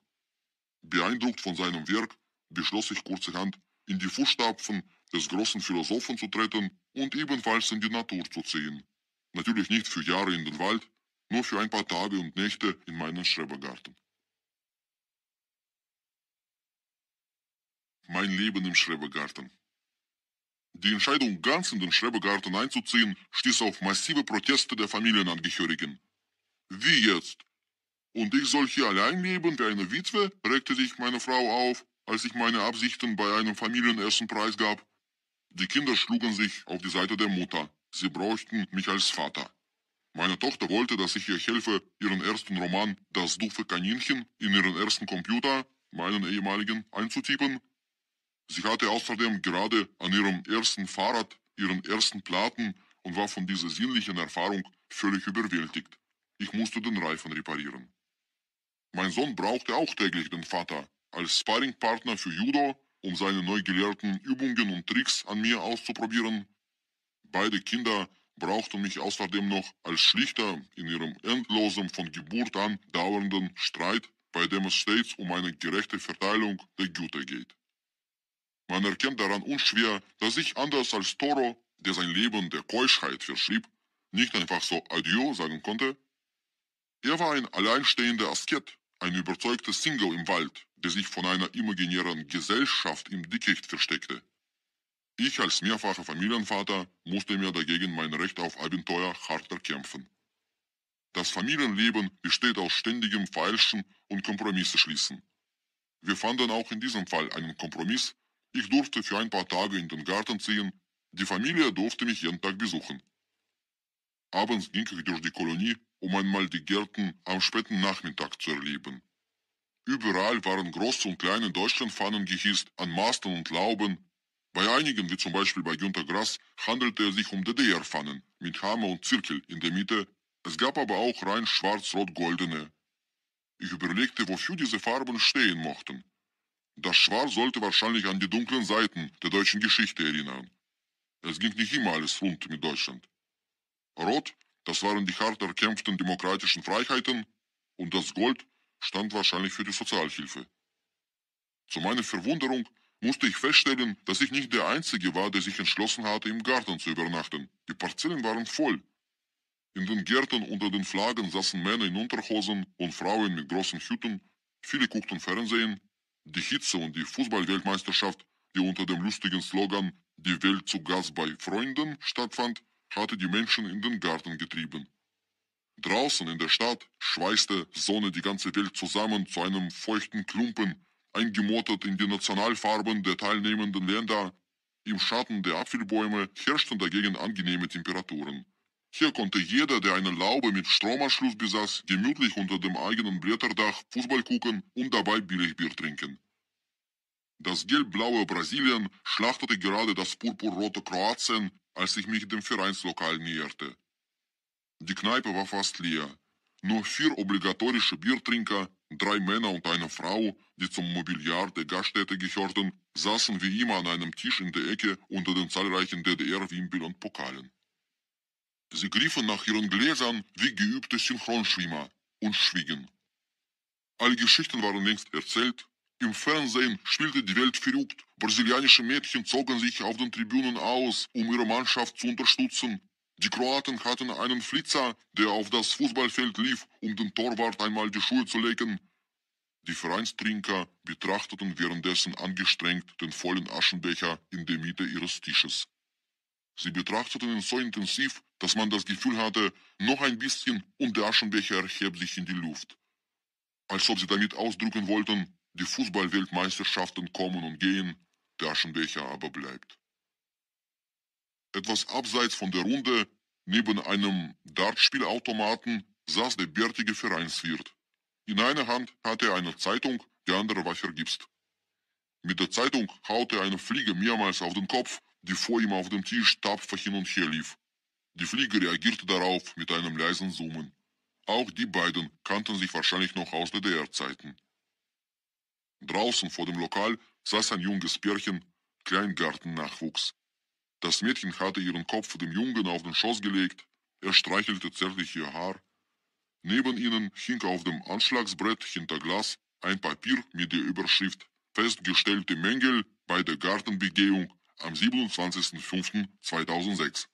Beeindruckt von seinem Werk beschloss ich kurzerhand, in die Fußstapfen des großen Philosophen zu treten und ebenfalls in die Natur zu ziehen. Natürlich nicht für Jahre in den Wald, nur für ein paar Tage und Nächte in meinen Schrebergarten. Mein Leben im Schrebergarten. Die Entscheidung, ganz in den Schrebergarten einzuziehen, stieß auf massive Proteste der Familienangehörigen. Wie jetzt? Und ich soll hier allein leben wie eine Witwe? Regte sich meine Frau auf, als ich meine Absichten bei einem Familienessen preisgab. Die Kinder schlugen sich auf die Seite der Mutter. Sie bräuchten mich als Vater. Meine Tochter wollte, dass ich ihr helfe, ihren ersten Roman »Das doofe Kaninchen« in ihren ersten Computer, meinen ehemaligen, einzutippen. Sie hatte außerdem gerade an ihrem ersten Fahrrad ihren ersten Platten und war von dieser sinnlichen Erfahrung völlig überwältigt. Ich musste den Reifen reparieren. Mein Sohn brauchte auch täglich den Vater als Sparringpartner für Judo, um seine neu gelehrten Übungen und Tricks an mir auszuprobieren. Beide Kinder brauchten mich außerdem noch als Schlichter in ihrem endlosen, von Geburt an dauernden Streit, bei dem es stets um eine gerechte Verteilung der Güter geht. Man erkennt daran unschwer, dass ich anders als Toro, der sein Leben der Keuschheit verschrieb, nicht einfach so Adieu sagen konnte. Er war ein alleinstehender Asket, ein überzeugter Single im Wald, der sich von einer imaginären Gesellschaft im Dickicht versteckte. Ich als mehrfacher Familienvater musste mir dagegen mein Recht auf Abenteuer hart erkämpfen. Das Familienleben besteht aus ständigem Feilschen und Kompromisse schließen. Wir fanden auch in diesem Fall einen Kompromiss. Ich durfte für ein paar Tage in den Garten ziehen, die Familie durfte mich jeden Tag besuchen. Abends ging ich durch die Kolonie, um einmal die Gärten am späten Nachmittag zu erleben. Überall waren große und kleine Deutschlandfahnen gehisst, an Masten und Lauben. Bei einigen, wie zum Beispiel bei Günter Grass, handelte es sich um DDR-Pfannen mit Hammer und Zirkel in der Mitte. Es gab aber auch rein schwarz-rot-goldene. Ich überlegte, wofür diese Farben stehen mochten. Das Schwarz sollte wahrscheinlich an die dunklen Seiten der deutschen Geschichte erinnern. Es ging nicht immer alles rund mit Deutschland. Rot, das waren die hart erkämpften demokratischen Freiheiten, und das Gold stand wahrscheinlich für die Sozialhilfe. Zu meiner Verwunderung musste ich feststellen, dass ich nicht der Einzige war, der sich entschlossen hatte, im Garten zu übernachten. Die Parzellen waren voll. In den Gärten unter den Flaggen saßen Männer in Unterhosen und Frauen mit großen Hüten. Viele guckten Fernsehen. Die Hitze und die Fußballweltmeisterschaft, die unter dem lustigen Slogan »Die Welt zu Gast bei Freunden« stattfand, hatte die Menschen in den Garten getrieben. Draußen in der Stadt schweißte Sonne die ganze Welt zusammen zu einem feuchten Klumpen, eingemottet in die Nationalfarben der teilnehmenden Länder. Im Schatten der Apfelbäume herrschten dagegen angenehme Temperaturen. Hier konnte jeder, der eine Laube mit Stromanschluss besaß, gemütlich unter dem eigenen Blätterdach Fußball gucken und dabei Billigbier trinken. Das gelb-blaue Brasilien schlachtete gerade das purpurrote Kroatien, als ich mich dem Vereinslokal näherte. Die Kneipe war fast leer. Nur 4 obligatorische Biertrinker, 3 Männer und eine Frau, die zum Mobiliar der Gaststätte gehörten, saßen wie immer an einem Tisch in der Ecke unter den zahlreichen DDR-Wimpel und Pokalen. Sie griffen nach ihren Gläsern wie geübte Synchronschwimmer und schwiegen. Alle Geschichten waren längst erzählt. Im Fernsehen spielte die Welt verrückt. Brasilianische Mädchen zogen sich auf den Tribünen aus, um ihre Mannschaft zu unterstützen. Die Kroaten hatten einen Flitzer, der auf das Fußballfeld lief, um dem Torwart einmal die Schuhe zu lecken. Die Vereinstrinker betrachteten währenddessen angestrengt den vollen Aschenbecher in der Mitte ihres Tisches. Sie betrachteten ihn so intensiv, dass man das Gefühl hatte, noch ein bisschen und der Aschenbecher erhebt sich in die Luft. Als ob sie damit ausdrücken wollten, die Fußballweltmeisterschaften kommen und gehen, der Aschenbecher aber bleibt. Etwas abseits von der Runde, neben einem Dartspielautomaten, saß der bärtige Vereinswirt. In einer Hand hatte er eine Zeitung, die andere war vergipst. Mit der Zeitung haute er eine Fliege mehrmals auf den Kopf, die vor ihm auf dem Tisch tapfer hin und her lief. Die Fliege reagierte darauf mit einem leisen Summen. Auch die beiden kannten sich wahrscheinlich noch aus DDR-Zeiten. Draußen vor dem Lokal saß ein junges Pärchen, Kleingartennachwuchs. Das Mädchen hatte ihren Kopf dem Jungen auf den Schoß gelegt, er streichelte zärtlich ihr Haar. Neben ihnen hing auf dem Anschlagsbrett hinter Glas ein Papier mit der Überschrift »Festgestellte Mängel bei der Gartenbegehung am 27.05.2006«.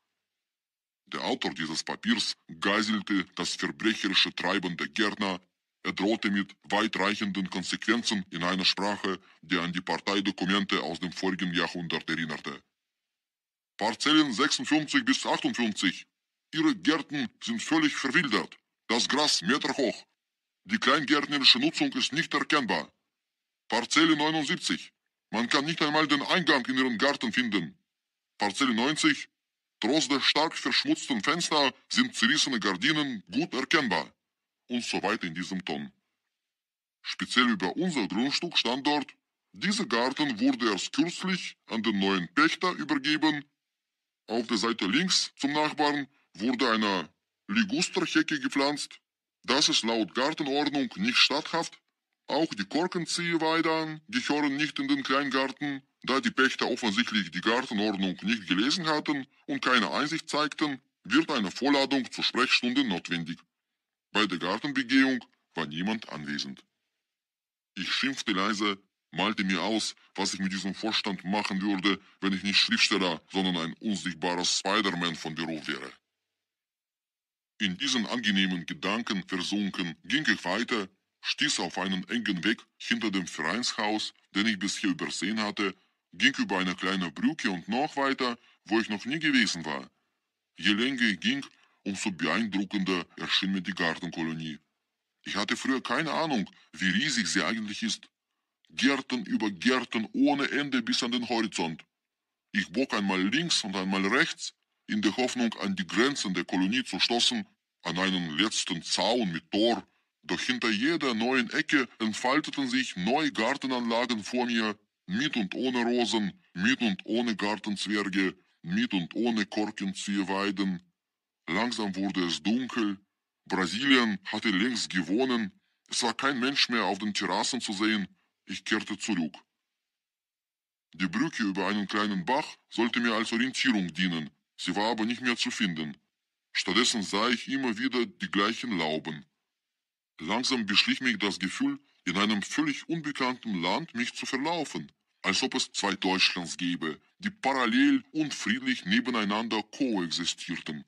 Der Autor dieses Papiers geißelte das verbrecherische Treiben der Gärtner. Er drohte mit weitreichenden Konsequenzen in einer Sprache, die an die Parteidokumente aus dem vorigen Jahrhundert erinnerte. Parzellen 56 bis 58. Ihre Gärten sind völlig verwildert. Das Gras meterhoch. Die kleingärtnerische Nutzung ist nicht erkennbar. Parzelle 79. Man kann nicht einmal den Eingang in ihren Garten finden. Parzelle 90. Trotz der stark verschmutzten Fenster sind zerrissene Gardinen gut erkennbar. Und so weiter in diesem Ton. Speziell über unser Grundstück stand dort: Dieser Garten wurde erst kürzlich an den neuen Pächter übergeben. Auf der Seite links zum Nachbarn wurde eine Ligusterhecke gepflanzt. Das ist laut Gartenordnung nicht statthaft. Auch die Korkenzieherweiden gehören nicht in den Kleingarten, da die Pächter offensichtlich die Gartenordnung nicht gelesen hatten und keine Einsicht zeigten, wird eine Vorladung zur Sprechstunde notwendig. Bei der Gartenbegehung war niemand anwesend. Ich schimpfte leise, malte mir aus, was ich mit diesem Vorstand machen würde, wenn ich nicht Schriftsteller, sondern ein unsichtbarer Spider-Man von Beruf wäre. In diesen angenehmen Gedanken versunken, ging ich weiter, stieß auf einen engen Weg hinter dem Vereinshaus, den ich bisher übersehen hatte, ging über eine kleine Brücke und noch weiter, wo ich noch nie gewesen war. Je länger ich ging, umso beeindruckender erschien mir die Gartenkolonie. Ich hatte früher keine Ahnung, wie riesig sie eigentlich ist. Gärten über Gärten ohne Ende bis an den Horizont. Ich bog einmal links und einmal rechts, in der Hoffnung, an die Grenzen der Kolonie zu stoßen, an einen letzten Zaun mit Tor. Doch hinter jeder neuen Ecke entfalteten sich neue Gartenanlagen vor mir, mit und ohne Rosen, mit und ohne Gartenzwerge, mit und ohne Korkenzieherweiden. Langsam wurde es dunkel. Brasilien hatte längst gewonnen. Es war kein Mensch mehr auf den Terrassen zu sehen. Ich kehrte zurück. Die Brücke über einen kleinen Bach sollte mir als Orientierung dienen. Sie war aber nicht mehr zu finden. Stattdessen sah ich immer wieder die gleichen Lauben. Langsam beschlich mich das Gefühl, in einem völlig unbekannten Land mich zu verlaufen, als ob es zwei Deutschlands gäbe, die parallel und friedlich nebeneinander koexistierten.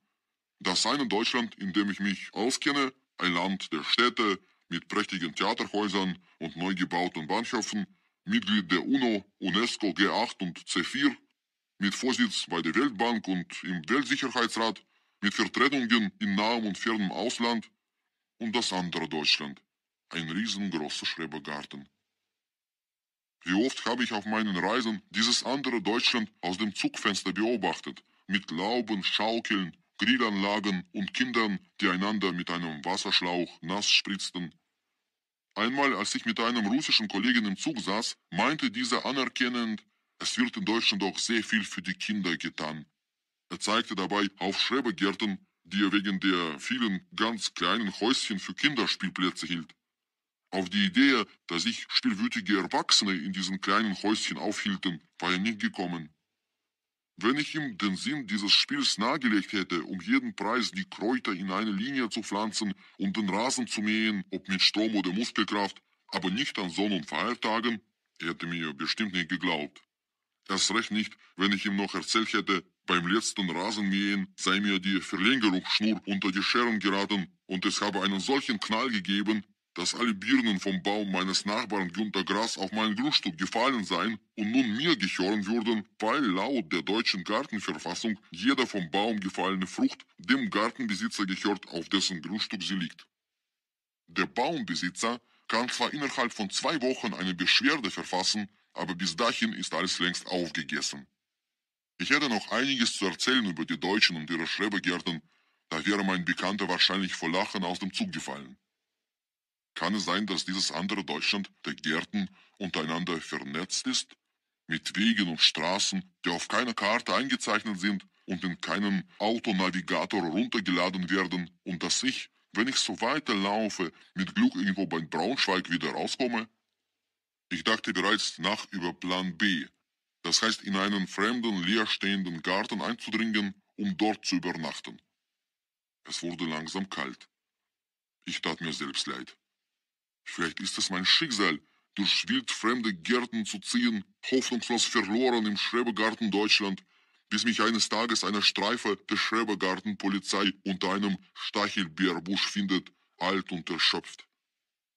Das eine Deutschland, in dem ich mich auskenne, ein Land der Städte, mit prächtigen Theaterhäusern und neu gebauten Bahnhöfen, Mitglied der UNO, UNESCO, G8 und C4, mit Vorsitz bei der Weltbank und im Weltsicherheitsrat, mit Vertretungen in nahem und fernem Ausland, und das andere Deutschland, ein riesengroßer Schrebergarten. Wie oft habe ich auf meinen Reisen dieses andere Deutschland aus dem Zugfenster beobachtet, mit Lauben, Schaukeln, Grillanlagen und Kindern, die einander mit einem Wasserschlauch nass spritzten. Einmal, als ich mit einem russischen Kollegen im Zug saß, meinte dieser anerkennend, es wird in Deutschland auch sehr viel für die Kinder getan. Er zeigte dabei auf Schrebergärten, die er wegen der vielen ganz kleinen Häuschen für Kinderspielplätze hielt. Auf die Idee, dass sich spielwütige Erwachsene in diesen kleinen Häuschen aufhielten, war er nicht gekommen. Wenn ich ihm den Sinn dieses Spiels nahegelegt hätte, um jeden Preis die Kräuter in eine Linie zu pflanzen und den Rasen zu mähen, ob mit Strom oder Muskelkraft, aber nicht an Sonn- und Feiertagen, er hätte mir bestimmt nicht geglaubt. Erst recht nicht, wenn ich ihm noch erzählt hätte, beim letzten Rasenmähen sei mir die Verlängerungsschnur unter die Scheren geraten und es habe einen solchen Knall gegeben, dass alle Birnen vom Baum meines Nachbarn Günter Grass auf mein Grundstück gefallen seien und nun mir gehören würden, weil laut der deutschen Gartenverfassung jede vom Baum gefallene Frucht dem Gartenbesitzer gehört, auf dessen Grundstück sie liegt. Der Baumbesitzer kann zwar innerhalb von 2 Wochen eine Beschwerde verfassen, aber bis dahin ist alles längst aufgegessen. Ich hätte noch einiges zu erzählen über die Deutschen und ihre Schrebergärten, da wäre mein Bekannter wahrscheinlich vor Lachen aus dem Zug gefallen. Kann es sein, dass dieses andere Deutschland der Gärten untereinander vernetzt ist, mit Wegen und Straßen, die auf keiner Karte eingezeichnet sind, und in keinen Autonavigator runtergeladen werden und dass ich, wenn ich so weiterlaufe, mit Glück irgendwo bei Braunschweig wieder rauskomme? Ich dachte bereits nach über Plan B, das heißt in einen fremden, leerstehenden Garten einzudringen, um dort zu übernachten. Es wurde langsam kalt. Ich tat mir selbst leid. Vielleicht ist es mein Schicksal, durch wildfremde Gärten zu ziehen, hoffnungslos verloren im Schrebergarten Deutschland, bis mich eines Tages eine Streife der Schrebergartenpolizei unter einem Stachelbeerbusch findet, alt und erschöpft.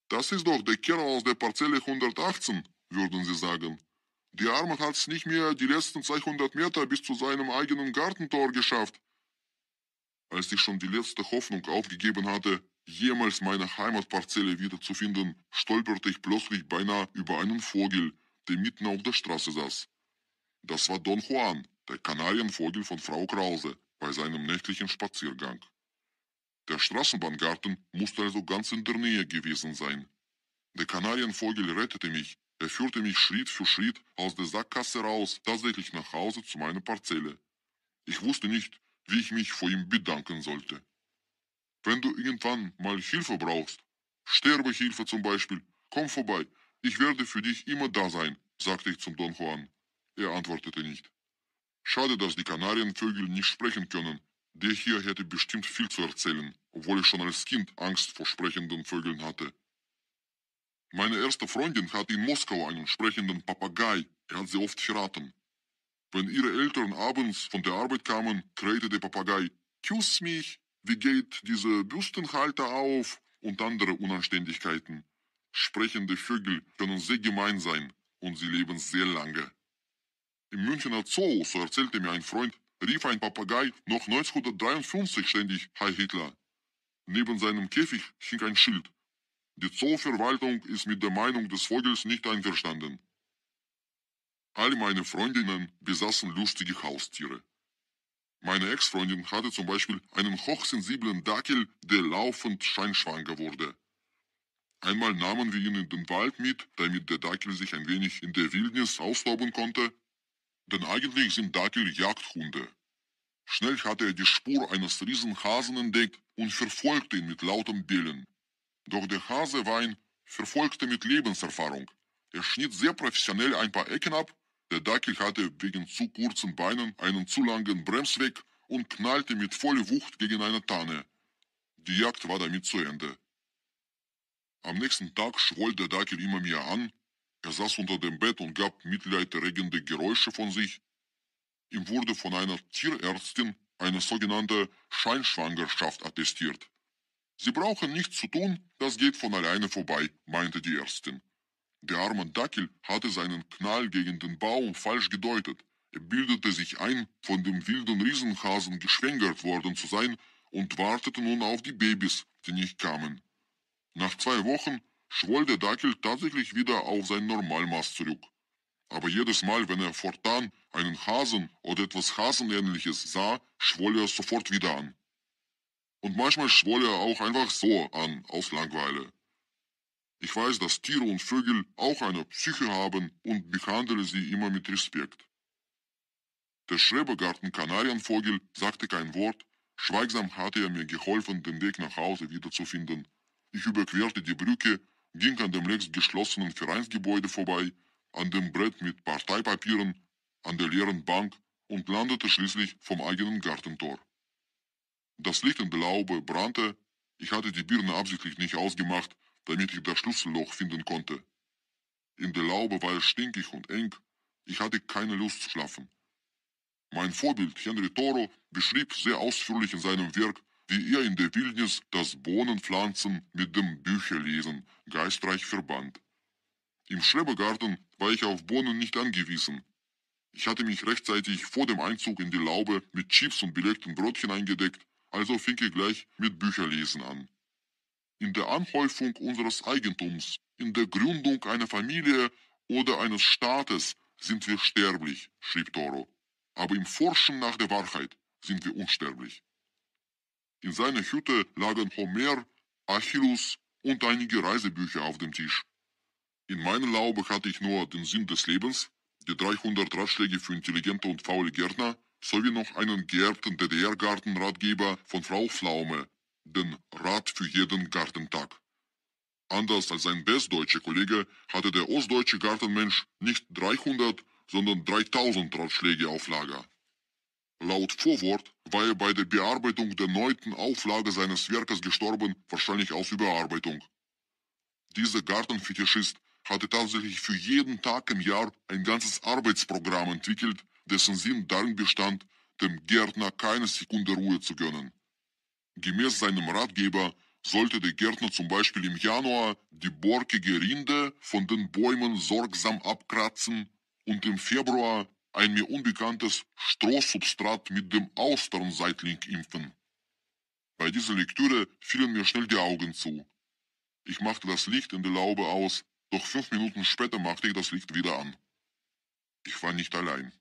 Das ist doch der Kerl aus der Parzelle 118, würden sie sagen. Der Arme hat's nicht mehr die letzten 200 Meter bis zu seinem eigenen Gartentor geschafft. Als ich schon die letzte Hoffnung aufgegeben hatte, jemals meine Heimatparzelle wiederzufinden, stolperte ich plötzlich beinahe über einen Vogel, der mitten auf der Straße saß. Das war Don Juan, der Kanarienvogel von Frau Krause, bei seinem nächtlichen Spaziergang. Der Straßenbahngarten musste also ganz in der Nähe gewesen sein. Der Kanarienvogel rettete mich. Er führte mich Schritt für Schritt aus der Sackgasse raus, tatsächlich nach Hause zu meiner Parzelle. Ich wusste nicht, wie ich mich vor ihm bedanken sollte. Wenn du irgendwann mal Hilfe brauchst, Sterbehilfe zum Beispiel, komm vorbei, ich werde für dich immer da sein, sagte ich zum Don Juan. Er antwortete nicht. Schade, dass die Kanarienvögel nicht sprechen können. Der hier hätte bestimmt viel zu erzählen, obwohl ich schon als Kind Angst vor sprechenden Vögeln hatte. Meine erste Freundin hatte in Moskau einen sprechenden Papagei. Er hat sie oft verraten. Wenn ihre Eltern abends von der Arbeit kamen, krähte der Papagei, küss mich, wie geht dieser Bürstenhalter auf und andere Unanständigkeiten. Sprechende Vögel können sehr gemein sein und sie leben sehr lange. Im Münchner Zoo, so erzählte mir ein Freund, rief ein Papagei noch 1953 ständig Heil Hitler. Neben seinem Käfig hing ein Schild. Die Zooverwaltung ist mit der Meinung des Vogels nicht einverstanden. Alle meine Freundinnen besaßen lustige Haustiere. Meine Ex-Freundin hatte zum Beispiel einen hochsensiblen Dackel, der laufend scheinschwanger wurde. Einmal nahmen wir ihn in den Wald mit, damit der Dackel sich ein wenig in der Wildnis austoben konnte, denn eigentlich sind Dackel Jagdhunde. Schnell hatte er die Spur eines Riesenhasen entdeckt und verfolgte ihn mit lautem Bellen. Doch der Hase war ein Verfolgter mit Lebenserfahrung. Er schnitt sehr professionell ein paar Ecken ab, der Dackel hatte wegen zu kurzen Beinen einen zu langen Bremsweg und knallte mit voller Wucht gegen eine Tanne. Die Jagd war damit zu Ende. Am nächsten Tag schwoll der Dackel immer mehr an, er saß unter dem Bett und gab mitleiderregende Geräusche von sich. Ihm wurde von einer Tierärztin eine sogenannte Scheinschwangerschaft attestiert. Sie brauchen nichts zu tun, das geht von alleine vorbei, meinte die Ärztin. Der arme Dackel hatte seinen Knall gegen den Baum falsch gedeutet. Er bildete sich ein, von dem wilden Riesenhasen geschwängert worden zu sein und wartete nun auf die Babys, die nicht kamen. Nach 2 Wochen schwoll der Dackel tatsächlich wieder auf sein Normalmaß zurück. Aber jedes Mal, wenn er fortan einen Hasen oder etwas Hasenähnliches sah, schwoll er sofort wieder an. Und manchmal schwoll er auch einfach so an, aus Langeweile. Ich weiß, dass Tiere und Vögel auch eine Psyche haben und behandle sie immer mit Respekt. Der Schrebergarten-Kanarienvogel sagte kein Wort, schweigsam hatte er mir geholfen, den Weg nach Hause wiederzufinden. Ich überquerte die Brücke, ging an dem längst geschlossenen Vereinsgebäude vorbei, an dem Brett mit Parteipapieren, an der leeren Bank und landete schließlich vom eigenen Gartentor. Das Licht in der Laube brannte, ich hatte die Birne absichtlich nicht ausgemacht, damit ich das Schlüsselloch finden konnte. In der Laube war es stinkig und eng, ich hatte keine Lust zu schlafen. Mein Vorbild Henry Thoreau beschrieb sehr ausführlich in seinem Werk, wie er in der Wildnis das Bohnenpflanzen mit dem Bücherlesen geistreich verband. Im Schrebergarten war ich auf Bohnen nicht angewiesen. Ich hatte mich rechtzeitig vor dem Einzug in die Laube mit Chips und belegten Brötchen eingedeckt, also fing ich gleich mit Bücherlesen an. In der Anhäufung unseres Eigentums, in der Gründung einer Familie oder eines Staates sind wir sterblich, schrieb Thoreau. Aber im Forschen nach der Wahrheit sind wir unsterblich. In seiner Hütte lagen Homer, Achillus und einige Reisebücher auf dem Tisch. In meiner Laube hatte ich nur den Sinn des Lebens, die 300 Ratschläge für intelligente und faule Gärtner, sowie noch einen geerbten DDR-Gartenratgeber von Frau Pflaume, den Rat für jeden Gartentag. Anders als sein westdeutscher Kollege hatte der ostdeutsche Gartenmensch nicht 300, sondern 3000 Ratschläge auf Lager. Laut Vorwort war er bei der Bearbeitung der 9. Auflage seines Werkes gestorben, wahrscheinlich aus Überarbeitung. Dieser Gartenfetischist hatte tatsächlich für jeden Tag im Jahr ein ganzes Arbeitsprogramm entwickelt, dessen Sinn darin bestand, dem Gärtner keine Sekunde Ruhe zu gönnen. Gemäß seinem Ratgeber sollte der Gärtner zum Beispiel im Januar die borkige Rinde von den Bäumen sorgsam abkratzen und im Februar ein mir unbekanntes Strohsubstrat mit dem Austernseitling impfen. Bei dieser Lektüre fielen mir schnell die Augen zu. Ich machte das Licht in der Laube aus, doch 5 Minuten später machte ich das Licht wieder an. Ich war nicht allein.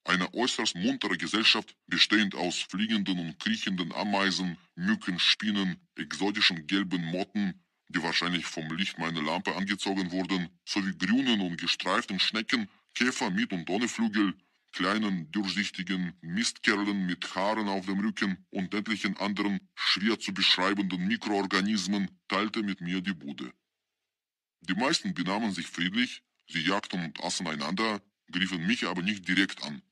Eine äußerst muntere Gesellschaft, bestehend aus fliegenden und kriechenden Ameisen, Mücken, Spinnen, exotischen gelben Motten, die wahrscheinlich vom Licht meiner Lampe angezogen wurden, sowie grünen und gestreiften Schnecken, Käfer mit und ohne Flügel, kleinen, durchsichtigen Mistkerlen mit Haaren auf dem Rücken und etlichen anderen schwer zu beschreibenden Mikroorganismen, teilte mit mir die Bude. Die meisten benahmen sich friedlich, sie jagten und aßen einander, griffen mich aber nicht direkt an.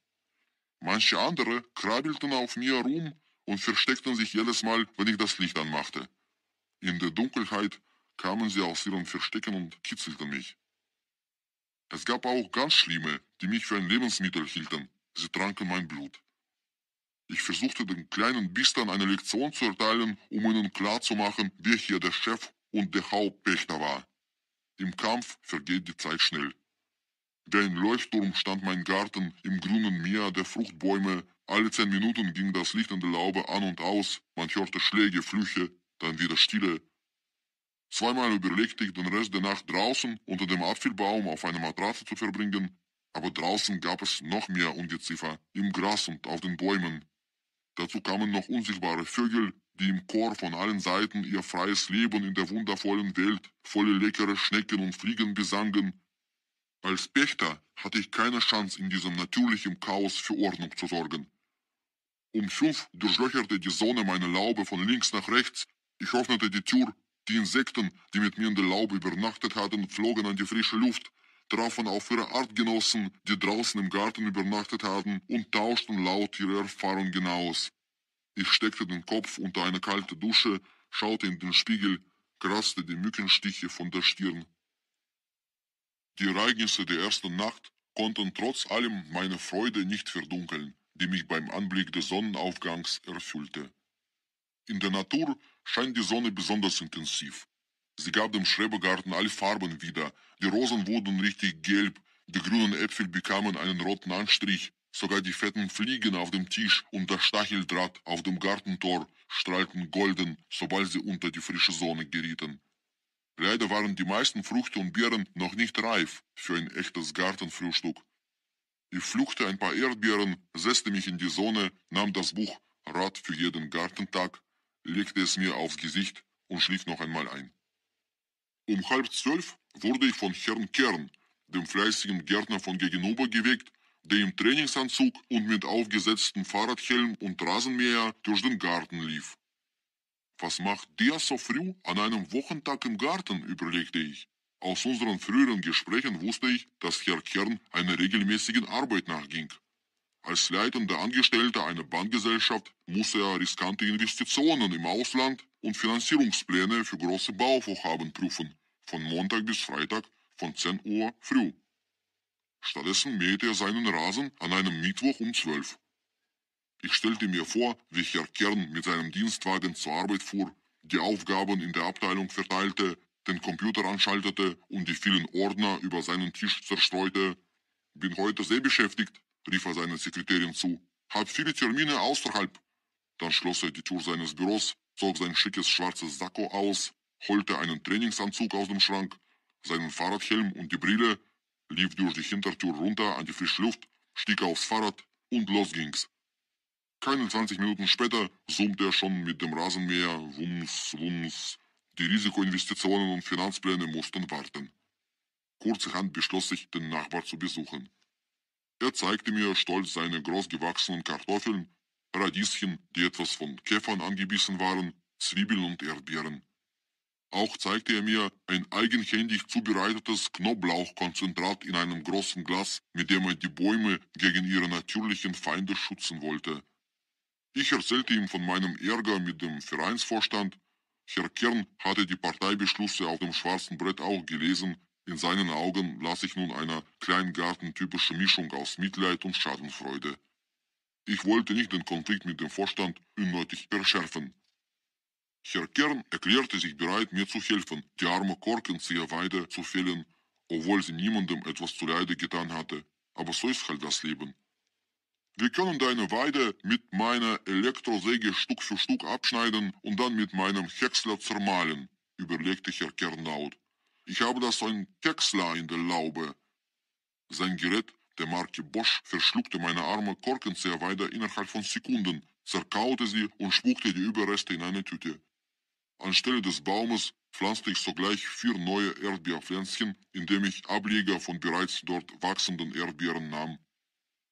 Manche andere krabbelten auf mir rum und versteckten sich jedes Mal, wenn ich das Licht anmachte. In der Dunkelheit kamen sie aus ihren Verstecken und kitzelten mich. Es gab auch ganz Schlimme, die mich für ein Lebensmittel hielten. Sie tranken mein Blut. Ich versuchte den kleinen Biestern eine Lektion zu erteilen, um ihnen klarzumachen, wer hier der Chef und der Hauptpächter war. Im Kampf vergeht die Zeit schnell. Wie ein Leuchtturm stand mein Garten im grünen Meer der Fruchtbäume. Alle 10 Minuten ging das Licht in der Laube an und aus. Man hörte Schläge, Flüche, dann wieder Stille. Zweimal überlegte ich, den Rest der Nacht draußen unter dem Apfelbaum auf einer Matratze zu verbringen. Aber draußen gab es noch mehr Ungeziefer, im Gras und auf den Bäumen. Dazu kamen noch unsichtbare Vögel, die im Chor von allen Seiten ihr freies Leben in der wundervollen Welt, volle leckere Schnecken und Fliegen besangen. Als Pächter hatte ich keine Chance, in diesem natürlichen Chaos für Ordnung zu sorgen. Um 5 durchlöcherte die Sonne meine Laube von links nach rechts. Ich öffnete die Tür. Die Insekten, die mit mir in der Laube übernachtet hatten, flogen an die frische Luft, trafen auf ihre Artgenossen, die draußen im Garten übernachtet hatten, und tauschten laut ihre Erfahrungen aus. Ich steckte den Kopf unter eine kalte Dusche, schaute in den Spiegel, kratzte die Mückenstiche von der Stirn. Die Ereignisse der ersten Nacht konnten trotz allem meine Freude nicht verdunkeln, die mich beim Anblick des Sonnenaufgangs erfüllte. In der Natur scheint die Sonne besonders intensiv. Sie gab dem Schrebergarten alle Farben wieder, die Rosen wurden richtig gelb, die grünen Äpfel bekamen einen roten Anstrich, sogar die fetten Fliegen auf dem Tisch und das Stacheldraht auf dem Gartentor strahlten golden, sobald sie unter die frische Sonne gerieten. Leider waren die meisten Früchte und Beeren noch nicht reif für ein echtes Gartenfrühstück. Ich pflückte ein paar Erdbeeren, setzte mich in die Sonne, nahm das Buch Rat für jeden Gartentag, legte es mir aufs Gesicht und schlief noch einmal ein. Um 11:30 wurde ich von Herrn Kern, dem fleißigen Gärtner von gegenüber, geweckt, der im Trainingsanzug und mit aufgesetztem Fahrradhelm und Rasenmäher durch den Garten lief. Was macht der so früh an einem Wochentag im Garten, überlegte ich. Aus unseren früheren Gesprächen wusste ich, dass Herr Kern einer regelmäßigen Arbeit nachging. Als leitender Angestellter einer Bankgesellschaft musste er riskante Investitionen im Ausland und Finanzierungspläne für große Bauvorhaben prüfen, von Montag bis Freitag von 10 Uhr früh. Stattdessen mähte er seinen Rasen an einem Mittwoch um 12. Ich stellte mir vor, wie Herr Kern mit seinem Dienstwagen zur Arbeit fuhr, die Aufgaben in der Abteilung verteilte, den Computer anschaltete und die vielen Ordner über seinen Tisch zerstreute. Bin heute sehr beschäftigt, rief er seiner Sekretärin zu. Hab viele Termine außerhalb. Dann schloss er die Tür seines Büros, zog sein schickes schwarzes Sakko aus, holte einen Trainingsanzug aus dem Schrank, seinen Fahrradhelm und die Brille, lief durch die Hintertür runter an die frische Luft, stieg aufs Fahrrad und los ging's. Keine 20 Minuten später summte er schon mit dem Rasenmäher, wumms, wumms. Die Risikoinvestitionen und Finanzpläne mussten warten. Kurzerhand beschloss ich, den Nachbar zu besuchen. Er zeigte mir stolz seine großgewachsenen Kartoffeln, Radieschen, die etwas von Käfern angebissen waren, Zwiebeln und Erdbeeren. Auch zeigte er mir ein eigenhändig zubereitetes Knoblauchkonzentrat in einem großen Glas, mit dem er die Bäume gegen ihre natürlichen Feinde schützen wollte. Ich erzählte ihm von meinem Ärger mit dem Vereinsvorstand. Herr Kern hatte die Parteibeschlüsse auf dem schwarzen Brett auch gelesen. In seinen Augen las ich nun eine kleingartentypische Mischung aus Mitleid und Schadenfreude. Ich wollte nicht den Konflikt mit dem Vorstand unnötig verschärfen. Herr Kern erklärte sich bereit, mir zu helfen, die arme Korkenzieherweide zu fällen, obwohl sie niemandem etwas zuleide getan hatte. Aber so ist halt das Leben. Wir können deine Weide mit meiner Elektrosäge Stück für Stück abschneiden und dann mit meinem Häcksler zermahlen, überlegte Herr Kern laut. Ich habe da so ein Häcksler in der Laube. Sein Gerät der Marke Bosch verschluckte meine arme Korkenzieherweide innerhalb von Sekunden, zerkaute sie und spuckte die Überreste in eine Tüte. Anstelle des Baumes pflanzte ich sogleich 4 neue Erdbeerpflänzchen, indem ich Ableger von bereits dort wachsenden Erdbeeren nahm.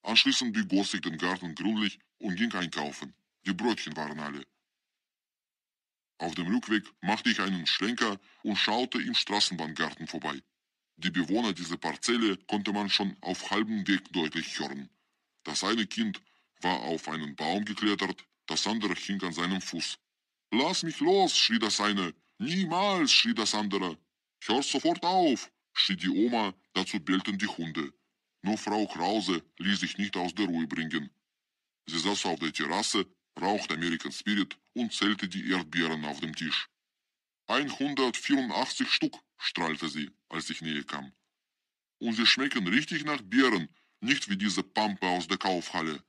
Anschließend begoss ich den Garten gründlich und ging einkaufen. Die Brötchen waren alle. Auf dem Rückweg machte ich einen Schlenker und schaute im Straßenbahngarten vorbei. Die Bewohner dieser Parzelle konnte man schon auf halbem Weg deutlich hören. Das eine Kind war auf einen Baum geklettert, das andere hing an seinem Fuß. »Lass mich los«, schrie das eine. »Niemals«, schrie das andere. »Hör sofort auf«, schrie die Oma, dazu bellten die Hunde. Nur Frau Krause ließ sich nicht aus der Ruhe bringen. Sie saß auf der Terrasse, rauchte American Spirit und zählte die Erdbeeren auf dem Tisch. 184 Stück, strahlte sie, als ich näher kam. Und sie schmecken richtig nach Beeren, nicht wie diese Pampe aus der Kaufhalle.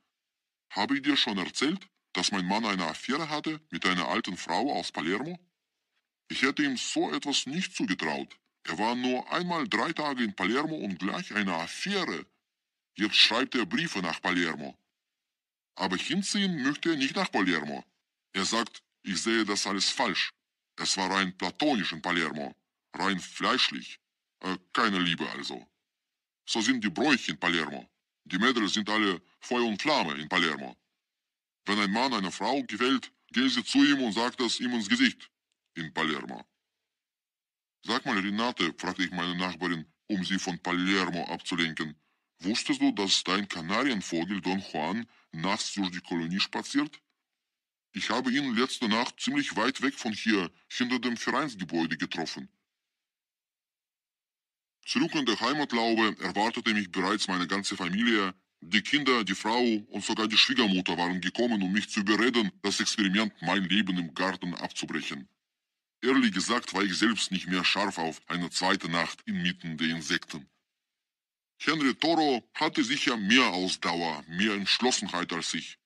Habe ich dir schon erzählt, dass mein Mann eine Affäre hatte mit einer alten Frau aus Palermo? Ich hätte ihm so etwas nicht zugetraut. Er war nur einmal 3 Tage in Palermo und gleich eine Affäre. Jetzt schreibt er Briefe nach Palermo. Aber hinziehen möchte er nicht nach Palermo. Er sagt, ich sehe das alles falsch. Es war rein platonisch in Palermo, rein fleischlich. Keine Liebe also. So sind die Bräuche in Palermo. Die Mädels sind alle Feuer und Flamme in Palermo. Wenn ein Mann einer Frau gefällt, geht sie zu ihm und sagt es ihm ins Gesicht. In Palermo. Sag mal, Renate, fragte ich meine Nachbarin, um sie von Palermo abzulenken. Wusstest du, dass dein Kanarienvogel Don Juan nachts durch die Kolonie spaziert? Ich habe ihn letzte Nacht ziemlich weit weg von hier, hinter dem Vereinsgebäude getroffen. Zurück in der Heimatlaube erwartete mich bereits meine ganze Familie. Die Kinder, die Frau und sogar die Schwiegermutter waren gekommen, um mich zu überreden, das Experiment mein Leben im Garten abzubrechen. Ehrlich gesagt war ich selbst nicht mehr scharf auf eine zweite Nacht inmitten der Insekten. Henry Toro hatte sicher mehr Ausdauer, mehr Entschlossenheit als ich.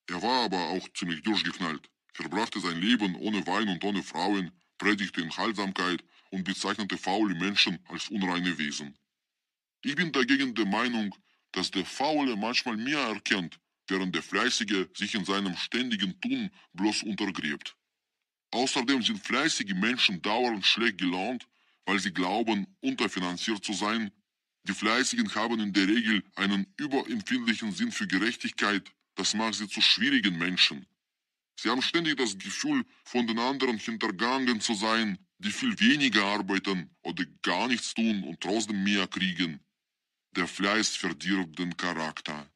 Er war aber auch ziemlich durchgeknallt, verbrachte sein Leben ohne Wein und ohne Frauen, predigte Enthaltsamkeit und bezeichnete faule Menschen als unreine Wesen. Ich bin dagegen der Meinung, dass der Faule manchmal mehr erkennt, während der Fleißige sich in seinem ständigen Tun bloß untergräbt. Außerdem sind fleißige Menschen dauernd schlecht gelaunt, weil sie glauben, unterfinanziert zu sein. Die Fleißigen haben in der Regel einen überempfindlichen Sinn für Gerechtigkeit, das macht sie zu schwierigen Menschen. Sie haben ständig das Gefühl, von den anderen hintergangen zu sein, die viel weniger arbeiten oder gar nichts tun und trotzdem mehr kriegen. Der Fleiß verdirbt den Charakter.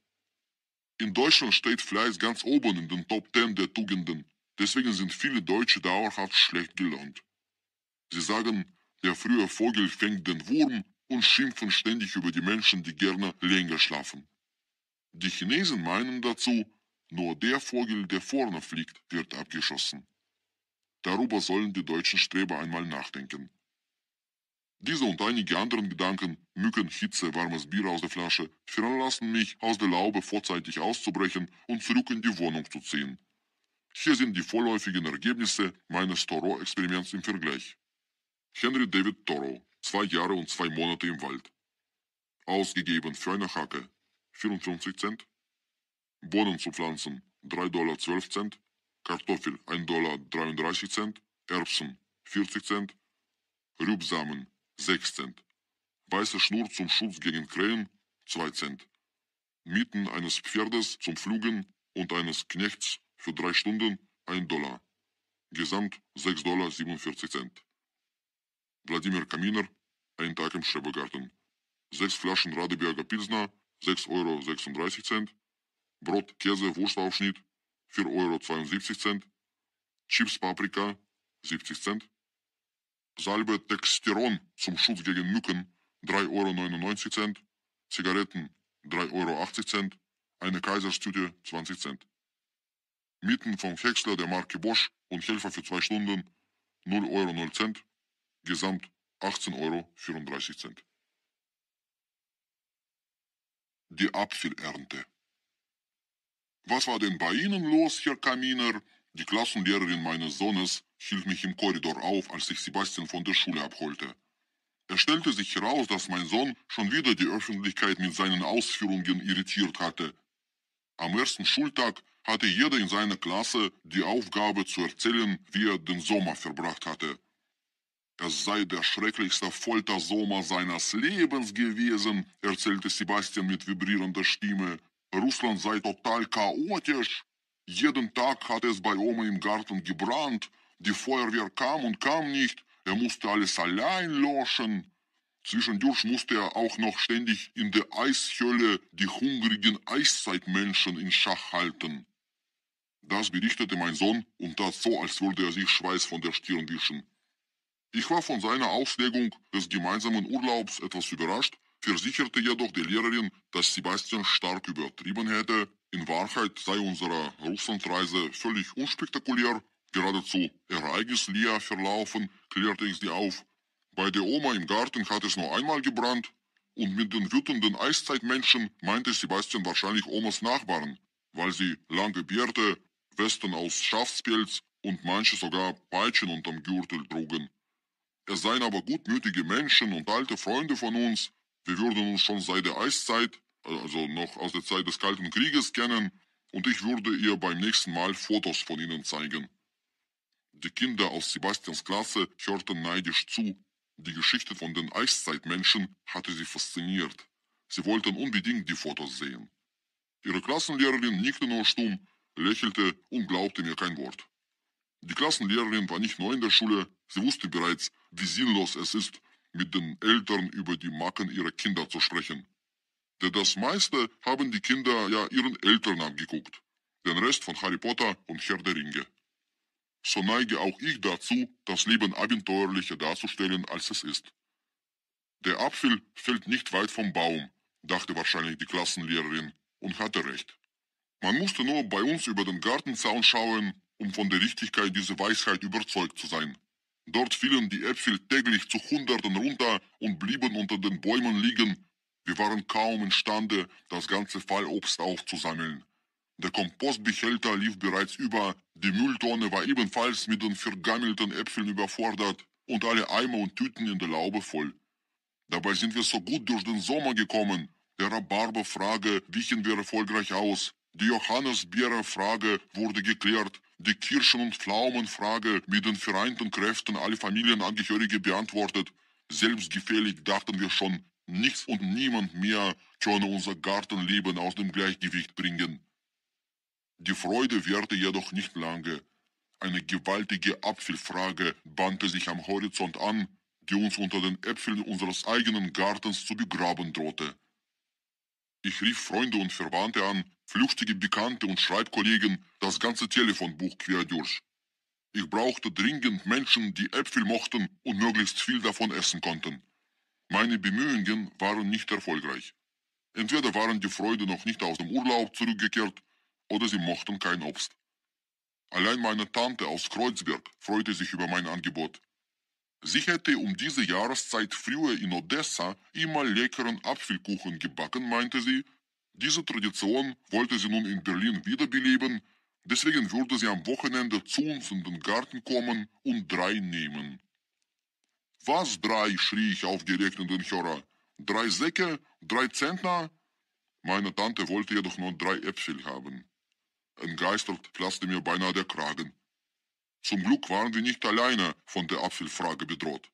In Deutschland steht Fleiß ganz oben in den Top 10 der Tugenden. Deswegen sind viele Deutsche dauerhaft schlecht gelaunt. Sie sagen, der frühe Vogel fängt den Wurm und schimpfen ständig über die Menschen, die gerne länger schlafen. Die Chinesen meinen dazu, nur der Vogel, der vorne fliegt, wird abgeschossen. Darüber sollen die deutschen Streber einmal nachdenken. Diese und einige anderen Gedanken, Mücken, Hitze, warmes Bier aus der Flasche, veranlassten mich, aus der Laube vorzeitig auszubrechen und zurück in die Wohnung zu ziehen. Hier sind die vorläufigen Ergebnisse meines Thoreau-Experiments im Vergleich. Henry David Thoreau, 2 Jahre und 2 Monate im Wald. Ausgegeben für eine Hacke, 54 Cent. Bohnen zu pflanzen, $3,12. Kartoffel, $1,33. Erbsen, 40 Cent. Rübsamen, 6 Cent. Weiße Schnur zum Schutz gegen Krähen, 2 Cent. Mieten eines Pferdes zum Pflügen und eines Knechts für 3 Stunden $1. Gesamt $6,47. Wladimir Kaminer, ein Tag im Schrebergarten. 6 Flaschen Radeberger Pilsner, €6,36. Brot, Käse, Wurstaufschnitt, €4,72. Chips Paprika, 70 Cent. Salbe Texteron zum Schutz gegen Mücken, €3,99. Zigaretten, €3,80. Eine Kaiserstüte, 20 Cent. Mieten vom Häcksler der Marke Bosch und Helfer für 2 Stunden, €0,0. Gesamt €18,34. Die Apfelernte. Was war denn bei Ihnen los, Herr Kaminer? Die Klassenlehrerin meines Sohnes hielt mich im Korridor auf, als ich Sebastian von der Schule abholte. Es stellte sich heraus, dass mein Sohn schon wieder die Öffentlichkeit mit seinen Ausführungen irritiert hatte. Am ersten Schultag hatte jeder in seiner Klasse die Aufgabe zu erzählen, wie er den Sommer verbracht hatte. Es sei der schrecklichste Foltersommer seines Lebens gewesen, erzählte Sebastian mit vibrierender Stimme. Russland sei total chaotisch. Jeden Tag hatte es bei Oma im Garten gebrannt. Die Feuerwehr kam und kam nicht. Er musste alles allein löschen. Zwischendurch musste er auch noch ständig in der Eishöhle die hungrigen Eiszeitmenschen in Schach halten. Das berichtete mein Sohn und tat so, als würde er sich Schweiß von der Stirn wischen. Ich war von seiner Auslegung des gemeinsamen Urlaubs etwas überrascht, versicherte jedoch der Lehrerin, dass Sebastian stark übertrieben hätte. In Wahrheit sei unsere Russlandreise völlig unspektakulär, geradezu ereignisleer verlaufen, klärte ich sie auf. Bei der Oma im Garten hat es nur einmal gebrannt und mit den wütenden Eiszeitmenschen meinte Sebastian wahrscheinlich Omas Nachbarn, weil sie lange Bärte, Westen aus Schafspelz und manche sogar Peitschen unterm Gürtel trugen. Es seien aber gutmütige Menschen und alte Freunde von uns. Wir würden uns schon seit der Eiszeit, also noch aus der Zeit des Kalten Krieges kennen, und ich würde ihr beim nächsten Mal Fotos von ihnen zeigen. Die Kinder aus Sebastians Klasse hörten neidisch zu. Die Geschichte von den Eiszeitmenschen hatte sie fasziniert. Sie wollten unbedingt die Fotos sehen. Ihre Klassenlehrerin nickte nur stumm, lächelte und glaubte mir kein Wort. Die Klassenlehrerin war nicht neu in der Schule, sie wusste bereits, wie sinnlos es ist, mit den Eltern über die Macken ihrer Kinder zu sprechen. Denn das meiste haben die Kinder ja ihren Eltern abgeguckt, den Rest von Harry Potter und Herr der Ringe. So neige auch ich dazu, das Leben abenteuerlicher darzustellen, als es ist. Der Apfel fällt nicht weit vom Baum, dachte wahrscheinlich die Klassenlehrerin, und hatte recht. Man musste nur bei uns über den Gartenzaun schauen, um von der Richtigkeit dieser Weisheit überzeugt zu sein. Dort fielen die Äpfel täglich zu Hunderten runter und blieben unter den Bäumen liegen. Wir waren kaum imstande, das ganze Fallobst aufzusammeln. Der Kompostbehälter lief bereits über, die Mülltonne war ebenfalls mit den vergammelten Äpfeln überfordert und alle Eimer und Tüten in der Laube voll. Dabei sind wir so gut durch den Sommer gekommen. Der Rhabarberfrage wichen wir erfolgreich aus. Die Johannisbeerfrage wurde geklärt. Die Kirschen- und Pflaumenfrage mit den vereinten Kräften aller Familienangehörige beantwortet. Selbstgefällig dachten wir schon, nichts und niemand mehr könne unser Gartenleben aus dem Gleichgewicht bringen. Die Freude währte jedoch nicht lange. Eine gewaltige Apfelfrage bahnte sich am Horizont an, die uns unter den Äpfeln unseres eigenen Gartens zu begraben drohte. Ich rief Freunde und Verwandte an, flüchtige Bekannte und Schreibkollegen, das ganze Telefonbuch quer durch. Ich brauchte dringend Menschen, die Äpfel mochten und möglichst viel davon essen konnten. Meine Bemühungen waren nicht erfolgreich. Entweder waren die Freunde noch nicht aus dem Urlaub zurückgekehrt, oder sie mochten kein Obst. Allein meine Tante aus Kreuzberg freute sich über mein Angebot. Sie hätte um diese Jahreszeit früher in Odessa immer leckeren Apfelkuchen gebacken, meinte sie. Diese Tradition wollte sie nun in Berlin wiederbeleben, deswegen würde sie am Wochenende zu uns in den Garten kommen und 3 nehmen. Was 3? Schrie ich aufgeregt in den Hörer. 3 Säcke? 3 Zentner? Meine Tante wollte jedoch nur 3 Äpfel haben. Entgeistert platzte mir beinahe der Kragen. Zum Glück waren wir nicht alleine von der Apfelfrage bedroht.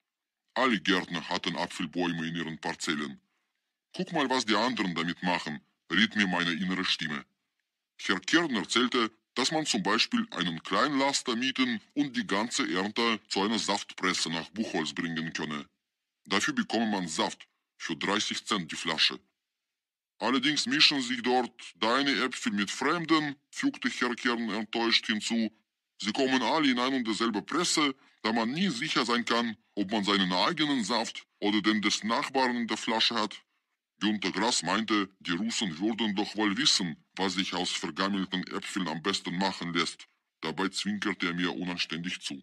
Alle Gärtner hatten Apfelbäume in ihren Parzellen. Guck mal, was die anderen damit machen, riet mir meine innere Stimme. Herr Kern erzählte, dass man zum Beispiel einen Kleinlaster mieten und die ganze Ernte zu einer Saftpresse nach Buchholz bringen könne. Dafür bekomme man Saft für 30 Cent die Flasche. Allerdings mischen sich dort deine Äpfel mit Fremden, fügte Herr Kern enttäuscht hinzu. Sie kommen alle in ein und dieselbe Presse, da man nie sicher sein kann, ob man seinen eigenen Saft oder den des Nachbarn in der Flasche hat. Günter Grass meinte, die Russen würden doch wohl wissen, was sich aus vergammelten Äpfeln am besten machen lässt. Dabei zwinkerte er mir unanständig zu.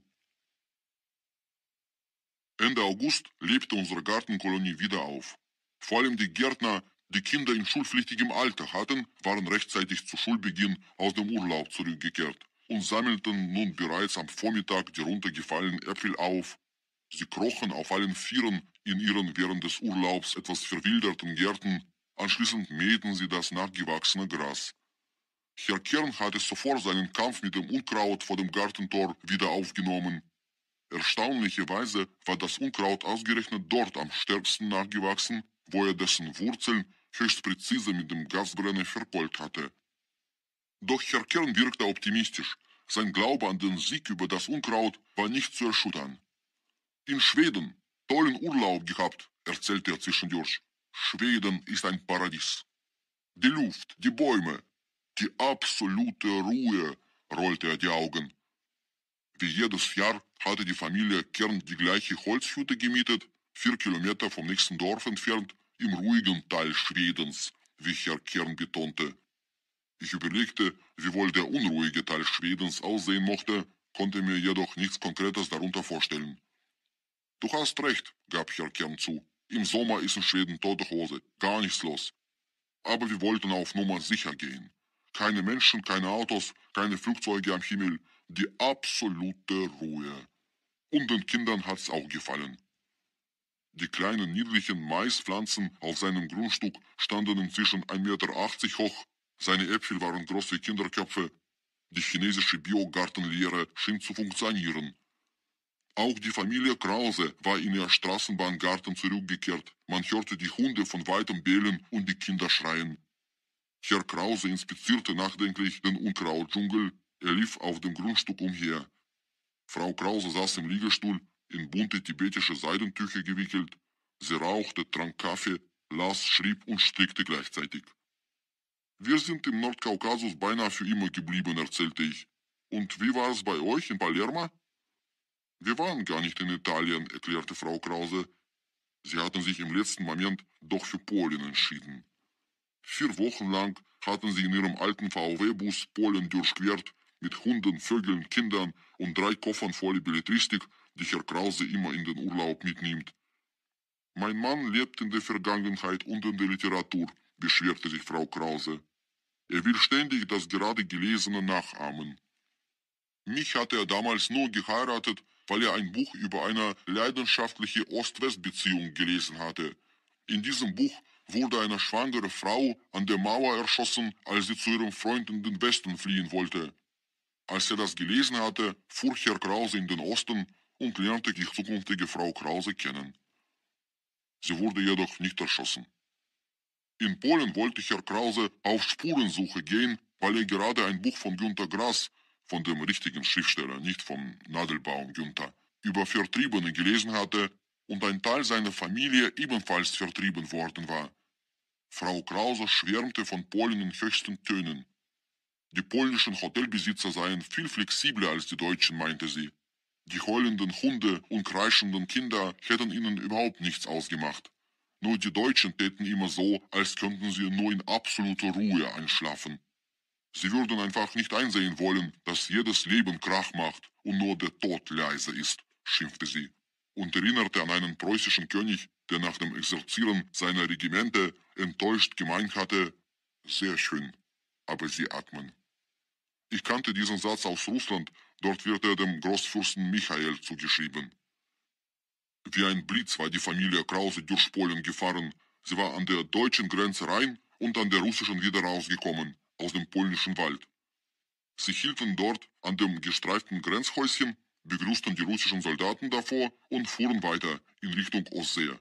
Ende August lebte unsere Gartenkolonie wieder auf. Vor allem die Gärtner, die Kinder in schulpflichtigem Alter hatten, waren rechtzeitig zu Schulbeginn aus dem Urlaub zurückgekehrt und sammelten nun bereits am Vormittag die runtergefallenen Äpfel auf. Sie krochen auf allen Vieren in ihren während des Urlaubs etwas verwilderten Gärten, anschließend mähten sie das nachgewachsene Gras. Herr Kern hatte sofort seinen Kampf mit dem Unkraut vor dem Gartentor wieder aufgenommen. Erstaunlicherweise war das Unkraut ausgerechnet dort am stärksten nachgewachsen, wo er dessen Wurzeln höchst präzise mit dem Gasbrenner verpollt hatte. Doch Herr Kern wirkte optimistisch. Sein Glaube an den Sieg über das Unkraut war nicht zu erschüttern. In Schweden, tollen Urlaub gehabt, erzählte er zwischendurch. Schweden ist ein Paradies. Die Luft, die Bäume, die absolute Ruhe, rollte er die Augen. Wie jedes Jahr hatte die Familie Kern die gleiche Holzhütte gemietet, 4 Kilometer vom nächsten Dorf entfernt, im ruhigen Teil Schwedens, wie Herr Kern betonte. Ich überlegte, wie wohl der unruhige Teil Schwedens aussehen mochte, konnte mir jedoch nichts Konkretes darunter vorstellen. Du hast recht, gab Herr Kern zu. Im Sommer ist in Schweden tote Hose, gar nichts los. Aber wir wollten auf Nummer sicher gehen. Keine Menschen, keine Autos, keine Flugzeuge am Himmel, die absolute Ruhe. Und den Kindern hat's auch gefallen. Die kleinen niedlichen Maispflanzen auf seinem Grundstück standen inzwischen 1,80 Meter hoch, seine Äpfel waren groß wie Kinderköpfe, die chinesische Biogartenlehre schien zu funktionieren. Auch die Familie Krause war in ihr Straßenbahngarten zurückgekehrt. Man hörte die Hunde von weitem bellen und die Kinder schreien. Herr Krause inspizierte nachdenklich den Unkrautdschungel. Er lief auf dem Grundstück umher. Frau Krause saß im Liegestuhl, in bunte tibetische Seidentücher gewickelt. Sie rauchte, trank Kaffee, las, schrieb und strickte gleichzeitig. Wir sind im Nordkaukasus beinahe für immer geblieben, erzählte ich. Und wie war es bei euch in Palermo? Wir waren gar nicht in Italien, erklärte Frau Krause. Sie hatten sich im letzten Moment doch für Polen entschieden. 4 Wochen lang hatten sie in ihrem alten VW-Bus Polen durchquert, mit Hunden, Vögeln, Kindern und 3 Koffern voller Belletristik, die Herr Krause immer in den Urlaub mitnimmt. Mein Mann lebt in der Vergangenheit und in der Literatur, beschwerte sich Frau Krause. Er will ständig das gerade Gelesene nachahmen. Mich hatte er damals nur geheiratet, weil er ein Buch über eine leidenschaftliche Ost-West-Beziehung gelesen hatte. In diesem Buch wurde eine schwangere Frau an der Mauer erschossen, als sie zu ihrem Freund in den Westen fliehen wollte. Als er das gelesen hatte, fuhr Herr Krause in den Osten und lernte die zukünftige Frau Krause kennen. Sie wurde jedoch nicht erschossen. In Polen wollte Herr Krause auf Spurensuche gehen, weil er gerade ein Buch von Günter Grass, von dem richtigen Schriftsteller, nicht vom Nadelbaum Günther, über Vertriebene gelesen hatte und ein Teil seiner Familie ebenfalls vertrieben worden war. Frau Krause schwärmte von Polen in höchsten Tönen. Die polnischen Hotelbesitzer seien viel flexibler als die Deutschen, meinte sie. Die heulenden Hunde und kreischenden Kinder hätten ihnen überhaupt nichts ausgemacht. Nur die Deutschen täten immer so, als könnten sie nur in absoluter Ruhe einschlafen. Sie würden einfach nicht einsehen wollen, dass jedes Leben Krach macht und nur der Tod leise ist, schimpfte sie und erinnerte an einen preußischen König, der nach dem Exerzieren seiner Regimente enttäuscht gemeint hatte, sehr schön, aber sie atmen. Ich kannte diesen Satz aus Russland, dort wird er dem Großfürsten Michael zugeschrieben. Wie ein Blitz war die Familie Krause durch Polen gefahren. Sie war an der deutschen Grenze rein und an der russischen wieder rausgekommen, aus dem polnischen Wald. Sie hielten dort an dem gestreiften Grenzhäuschen, begrüßten die russischen Soldaten davor und fuhren weiter in Richtung Ostsee.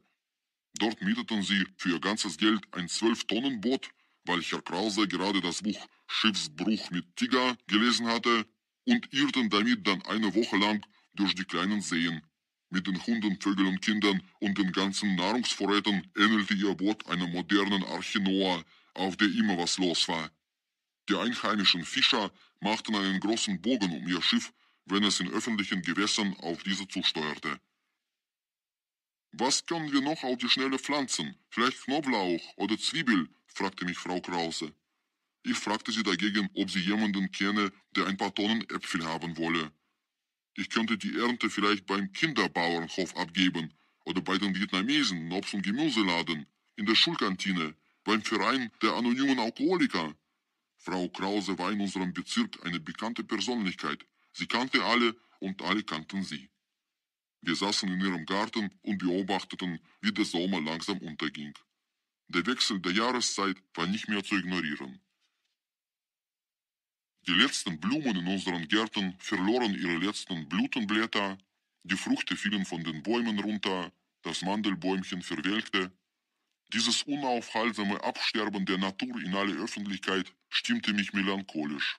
Dort mieteten sie für ihr ganzes Geld ein 12-Tonnen-Boot, weil Herr Krause gerade das Buch Schiffsbruch mit Tiger gelesen hatte und irrten damit dann eine Woche lang durch die kleinen Seen. Mit den Hunden, Vögeln und Kindern und den ganzen Nahrungsvorräten ähnelte ihr Boot einer modernen Arche Noah, auf der immer was los war. Die einheimischen Fischer machten einen großen Bogen um ihr Schiff, wenn es in öffentlichen Gewässern auf diese zusteuerte. »Was können wir noch auf die Schnelle pflanzen? Vielleicht Knoblauch oder Zwiebel?« fragte mich Frau Krause. Ich fragte sie dagegen, ob sie jemanden kenne, der ein paar Tonnen Äpfel haben wolle. Ich könnte die Ernte vielleicht beim Kinderbauernhof abgeben oder bei den Vietnamesen in Obst- und Gemüseladen, in der Schulkantine, beim Verein der anonymen Alkoholiker. Frau Krause war in unserem Bezirk eine bekannte Persönlichkeit. Sie kannte alle und alle kannten sie. Wir saßen in ihrem Garten und beobachteten, wie der Sommer langsam unterging. Der Wechsel der Jahreszeit war nicht mehr zu ignorieren. Die letzten Blumen in unseren Gärten verloren ihre letzten Blütenblätter, die Früchte fielen von den Bäumen runter, das Mandelbäumchen verwelkte. Dieses unaufhaltsame Absterben der Natur in aller Öffentlichkeit stimmte mich melancholisch.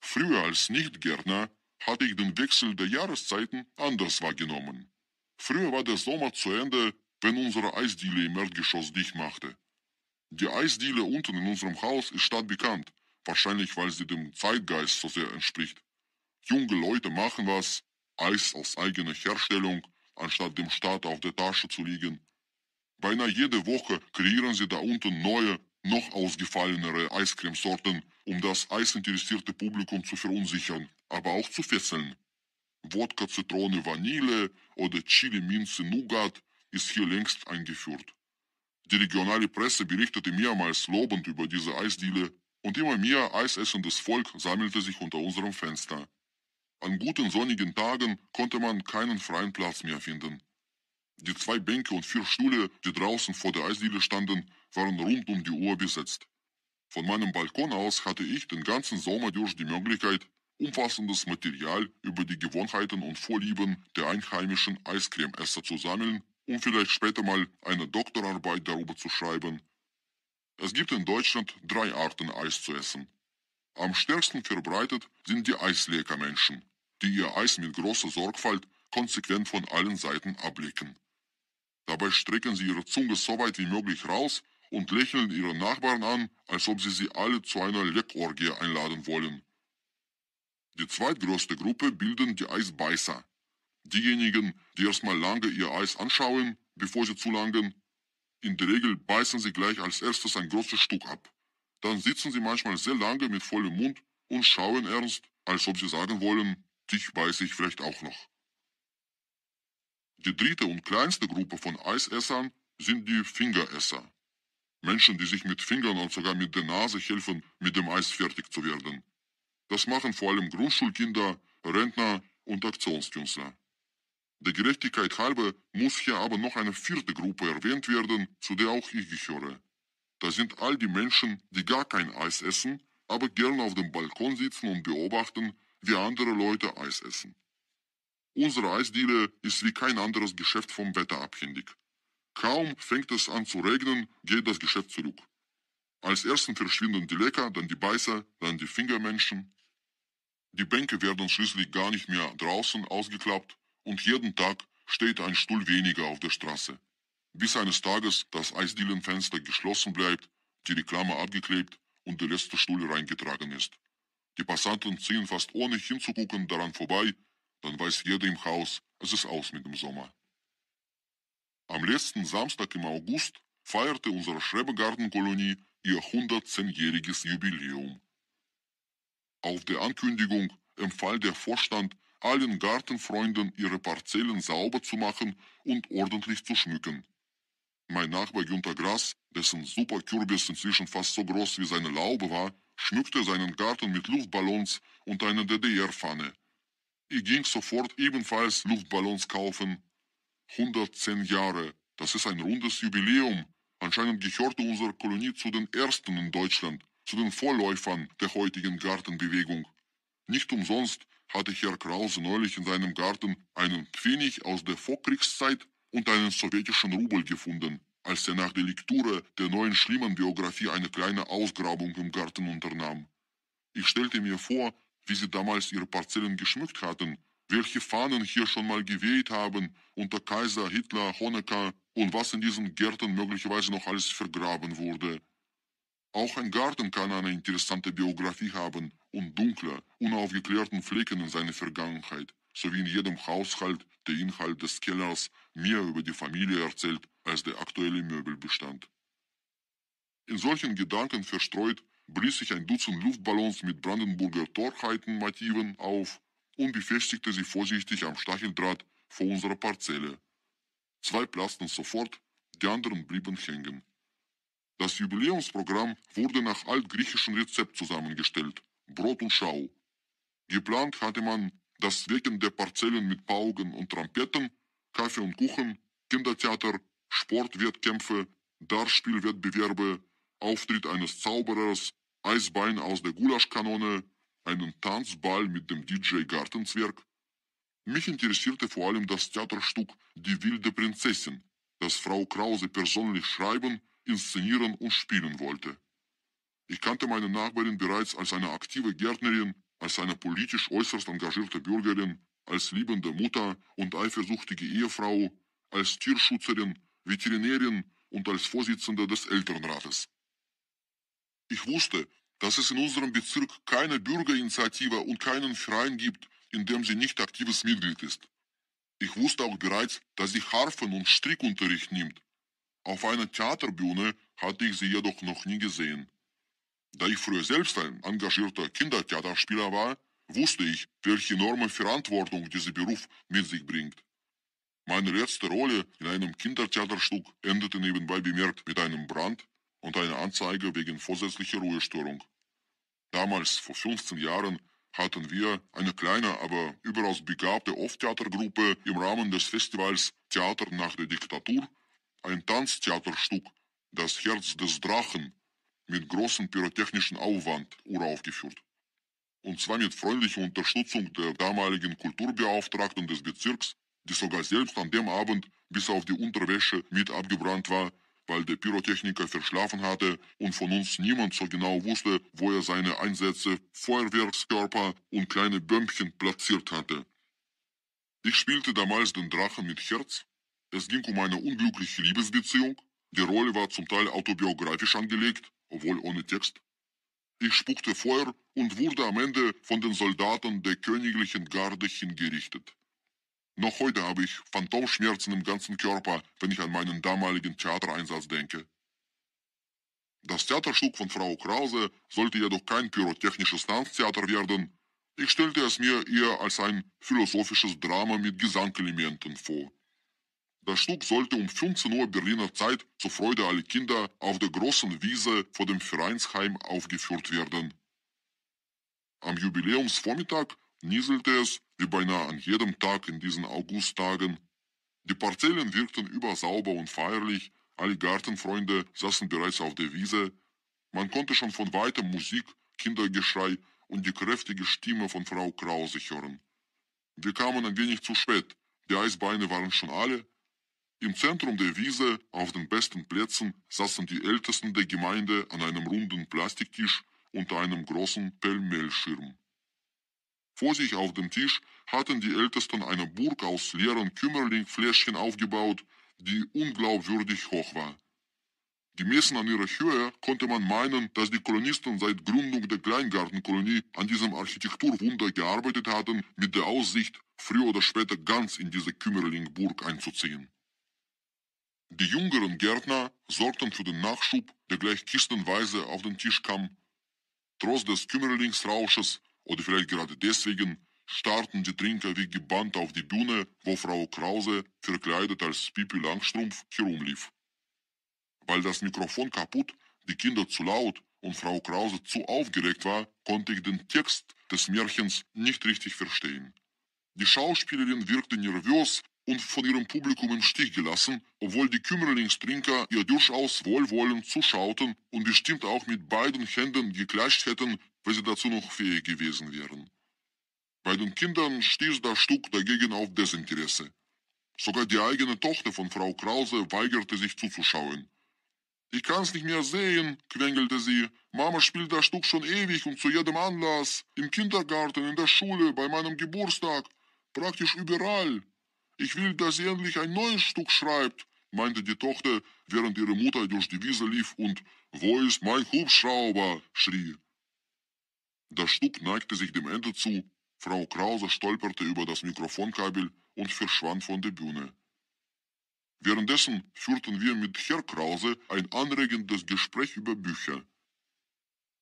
Früher als Nichtgärtner hatte ich den Wechsel der Jahreszeiten anders wahrgenommen. Früher war der Sommer zu Ende, wenn unsere Eisdiele im Erdgeschoss dicht machte. Die Eisdiele unten in unserem Haus ist stadtbekannt, wahrscheinlich weil sie dem Zeitgeist so sehr entspricht. Junge Leute machen was, Eis aus eigener Herstellung, anstatt dem Staat auf der Tasche zu liegen. Beinahe jede Woche kreieren sie da unten neue, noch ausgefallenere Eiscremesorten, um das eisinteressierte Publikum zu verunsichern, aber auch zu fesseln. Wodka, Zitrone, Vanille oder Chili, Minze, Nougat ist hier längst eingeführt. Die regionale Presse berichtete mehrmals lobend über diese Eisdiele und immer mehr eisessendes Volk sammelte sich unter unserem Fenster. An guten sonnigen Tagen konnte man keinen freien Platz mehr finden. Die 2 Bänke und 4 Stühle, die draußen vor der Eisdiele standen, waren rund um die Uhr besetzt. Von meinem Balkon aus hatte ich den ganzen Sommer durch die Möglichkeit, umfassendes Material über die Gewohnheiten und Vorlieben der einheimischen Eiscremeesser zu sammeln, um vielleicht später mal eine Doktorarbeit darüber zu schreiben. Es gibt in Deutschland 3 Arten Eis zu essen. Am stärksten verbreitet sind die Eisleckermenschen, die ihr Eis mit großer Sorgfalt konsequent von allen Seiten ablecken. Dabei strecken sie ihre Zunge so weit wie möglich raus und lächeln ihre Nachbarn an, als ob sie alle zu einer Leckorgie einladen wollen. Die zweitgrößte Gruppe bilden die Eisbeißer. Diejenigen, die erstmal lange ihr Eis anschauen, bevor sie zulangen. In der Regel beißen sie gleich als erstes ein großes Stück ab. Dann sitzen sie manchmal sehr lange mit vollem Mund und schauen ernst, als ob sie sagen wollen, dich beiße ich vielleicht auch noch. Die dritte und kleinste Gruppe von Eisessern sind die Fingeresser. Menschen, die sich mit Fingern und sogar mit der Nase helfen, mit dem Eis fertig zu werden. Das machen vor allem Grundschulkinder, Rentner und Aktionskünstler. Der Gerechtigkeit halber muss hier aber noch eine 4. Gruppe erwähnt werden, zu der auch ich gehöre. Das sind all die Menschen, die gar kein Eis essen, aber gern auf dem Balkon sitzen und beobachten, wie andere Leute Eis essen. Unsere Eisdiele ist wie kein anderes Geschäft vom Wetter abhängig. Kaum fängt es an zu regnen, geht das Geschäft zurück. Als ersten verschwinden die Lecker, dann die Beißer, dann die Fingermenschen. Die Bänke werden schließlich gar nicht mehr draußen ausgeklappt und jeden Tag steht ein Stuhl weniger auf der Straße. Bis eines Tages das Eisdielenfenster geschlossen bleibt, die Reklame abgeklebt und der letzte Stuhl reingetragen ist. Die Passanten ziehen fast ohne hinzugucken daran vorbei, dann weiß jeder im Haus, es ist aus mit dem Sommer. Am letzten Samstag im August feierte unsere Schrebergartenkolonie ihr 110-jähriges Jubiläum. Auf der Ankündigung empfahl der Vorstand allen Gartenfreunden, ihre Parzellen sauber zu machen und ordentlich zu schmücken. Mein Nachbar Günther Grass, dessen Superkürbis inzwischen fast so groß wie seine Laube war, schmückte seinen Garten mit Luftballons und einer DDR-Pfanne. Ich ging sofort ebenfalls Luftballons kaufen. 110 Jahre, das ist ein rundes Jubiläum. Anscheinend gehörte unsere Kolonie zu den ersten in Deutschland, zu den Vorläufern der heutigen Gartenbewegung. Nicht umsonst hatte Herr Krause neulich in seinem Garten einen Pfennig aus der Vorkriegszeit und einen sowjetischen Rubel gefunden, als er nach der Lektüre der neuen Schliemann-Biografie eine kleine Ausgrabung im Garten unternahm. Ich stellte mir vor, wie sie damals ihre Parzellen geschmückt hatten, welche Fahnen hier schon mal geweht haben unter Kaiser, Hitler, Honecker und was in diesen Gärten möglicherweise noch alles vergraben wurde. Auch ein Garten kann eine interessante Biografie haben und dunkle, unaufgeklärten Flecken in seiner Vergangenheit, so wie in jedem Haushalt der Inhalt des Kellers mehr über die Familie erzählt als der aktuelle Möbelbestand. In solchen Gedanken verstreut blies ich ein Dutzend Luftballons mit Brandenburger Torheiten-Motiven auf und befestigte sie vorsichtig am Stacheldraht vor unserer Parzelle. 2 platzten sofort, die anderen blieben hängen. Das Jubiläumsprogramm wurde nach altgriechischem Rezept zusammengestellt, Brot und Schau. Geplant hatte man das Wecken der Parzellen mit Pauken und Trompeten, Kaffee und Kuchen, Kindertheater, Sportwettkämpfe, Dartspielwettbewerbe, Auftritt eines Zauberers, Eisbein aus der Gulaschkanone, einen Tanzball mit dem DJ Gartenzwerg. Mich interessierte vor allem das Theaterstück Die wilde Prinzessin, das Frau Krause persönlich schreiben, inszenieren und spielen wollte. Ich kannte meine Nachbarin bereits als eine aktive Gärtnerin, als eine politisch äußerst engagierte Bürgerin, als liebende Mutter und eifersüchtige Ehefrau, als Tierschützerin, Veterinärin und als Vorsitzende des Elternrates. Ich wusste, dass es in unserem Bezirk keine Bürgerinitiative und keinen Verein gibt, in dem sie nicht aktives Mitglied ist. Ich wusste auch bereits, dass sie Harfen- und Strickunterricht nimmt. Auf einer Theaterbühne hatte ich sie jedoch noch nie gesehen. Da ich früher selbst ein engagierter Kindertheaterspieler war, wusste ich, welche enorme Verantwortung dieser Beruf mit sich bringt. Meine letzte Rolle in einem Kindertheaterstück endete nebenbei bemerkt mit einem Brand und einer Anzeige wegen vorsätzlicher Ruhestörung. Damals, vor 15 Jahren, hatten wir eine kleine, aber überaus begabte Off-Theatergruppe im Rahmen des Festivals Theater nach der Diktatur ein Tanztheaterstück, das Herz des Drachen, mit großem pyrotechnischen Aufwand uraufgeführt. Und zwar mit freundlicher Unterstützung der damaligen Kulturbeauftragten des Bezirks, die sogar selbst an dem Abend bis auf die Unterwäsche mit abgebrannt war, weil der Pyrotechniker verschlafen hatte und von uns niemand so genau wusste, wo er seine Einsätze, Feuerwerkskörper und kleine Bömmchen platziert hatte. Ich spielte damals den Drachen mit Herz. Es ging um eine unglückliche Liebesbeziehung. Die Rolle war zum Teil autobiografisch angelegt, obwohl ohne Text. Ich spuckte Feuer und wurde am Ende von den Soldaten der königlichen Garde hingerichtet. Noch heute habe ich Phantomschmerzen im ganzen Körper, wenn ich an meinen damaligen Theatereinsatz denke. Das Theaterstück von Frau Krause sollte jedoch kein pyrotechnisches Tanztheater werden. Ich stellte es mir eher als ein philosophisches Drama mit Gesangelementen vor. Das Stück sollte um 15 Uhr Berliner Zeit zur Freude aller Kinder auf der großen Wiese vor dem Vereinsheim aufgeführt werden. Am Jubiläumsvormittag nieselte es, wie beinahe an jedem Tag in diesen Augusttagen. Die Parzellen wirkten übersauber und feierlich, alle Gartenfreunde saßen bereits auf der Wiese. Man konnte schon von weitem Musik, Kindergeschrei und die kräftige Stimme von Frau Krause hören. Wir kamen ein wenig zu spät, die Eisbeine waren schon alle. Im Zentrum der Wiese, auf den besten Plätzen, saßen die Ältesten der Gemeinde an einem runden Plastiktisch unter einem großen Pellmellschirm. Vor sich auf dem Tisch hatten die Ältesten eine Burg aus leeren Kümmerlingfläschchen aufgebaut, die unglaubwürdig hoch war. Gemessen an ihrer Höhe konnte man meinen, dass die Kolonisten seit Gründung der Kleingartenkolonie an diesem Architekturwunder gearbeitet hatten, mit der Aussicht, früher oder später ganz in diese Kümmerlingburg einzuziehen. Die jüngeren Gärtner sorgten für den Nachschub, der gleich kistenweise auf den Tisch kam. Trotz des Kümmerlingsrausches, oder vielleicht gerade deswegen, starrten die Trinker wie gebannt auf die Bühne, wo Frau Krause, verkleidet als Pipi Langstrumpf, herumlief. Weil das Mikrofon kaputt, die Kinder zu laut und Frau Krause zu aufgeregt war, konnte ich den Text des Märchens nicht richtig verstehen. Die Schauspielerin wirkte nervös und von ihrem Publikum im Stich gelassen, obwohl die Kümmerlingstrinker ihr durchaus wohlwollend zuschauten und bestimmt auch mit beiden Händen geklatscht hätten, wenn sie dazu noch fähig gewesen wären. Bei den Kindern stieß das Stück dagegen auf Desinteresse. Sogar die eigene Tochter von Frau Krause weigerte sich zuzuschauen. »Ich kann's nicht mehr sehen«, quengelte sie. »Mama spielt das Stück schon ewig und zu jedem Anlass. Im Kindergarten, in der Schule, bei meinem Geburtstag. Praktisch überall. Ich will, dass sie endlich ein neues Stück schreibt«, meinte die Tochter, während ihre Mutter durch die Wiese lief und »Wo ist mein Hubschrauber?« schrie. Das Stück neigte sich dem Ende zu. Frau Krause stolperte über das Mikrofonkabel und verschwand von der Bühne. Währenddessen führten wir mit Herr Krause ein anregendes Gespräch über Bücher.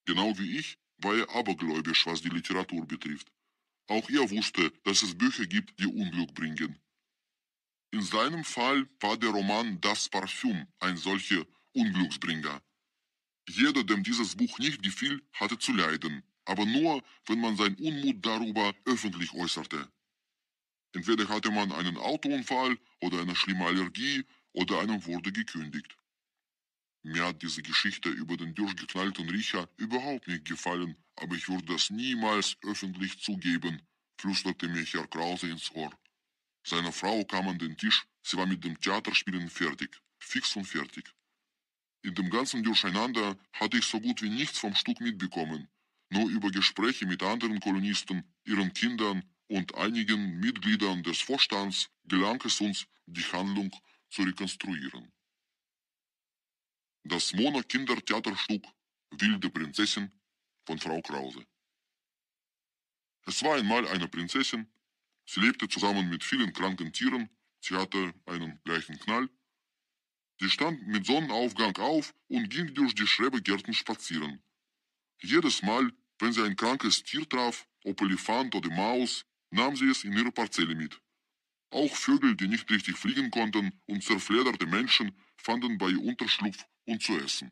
Genau wie ich war er abergläubisch, was die Literatur betrifft. Auch er wusste, dass es Bücher gibt, die Unglück bringen. In seinem Fall war der Roman Das Parfüm ein solcher Unglücksbringer. Jeder, dem dieses Buch nicht gefiel, hatte zu leiden, aber nur, wenn man seinen Unmut darüber öffentlich äußerte. Entweder hatte man einen Autounfall oder eine schlimme Allergie oder einem wurde gekündigt. Mir hat diese Geschichte über den durchgeknallten Riecher überhaupt nicht gefallen, aber ich würde das niemals öffentlich zugeben, flüsterte mir Herr Krause ins Ohr. Seine Frau kam an den Tisch, sie war mit dem Theaterspielen fertig, fix und fertig. In dem ganzen Durcheinander hatte ich so gut wie nichts vom Stück mitbekommen, nur über Gespräche mit anderen Kolonisten, ihren Kindern und einigen Mitgliedern des Vorstands gelang es uns, die Handlung zu rekonstruieren. Das Mono-Kindertheaterstück Wilde Prinzessin von Frau Krause. Es war einmal eine Prinzessin, sie lebte zusammen mit vielen kranken Tieren, sie hatte einen gleichen Knall. Sie stand mit Sonnenaufgang auf und ging durch die Schrebergärten spazieren. Jedes Mal, wenn sie ein krankes Tier traf, ob Elefant oder Maus, nahm sie es in ihre Parzelle mit. Auch Vögel, die nicht richtig fliegen konnten, und zerfledderte Menschen fanden bei ihr Unterschlupf und zu essen.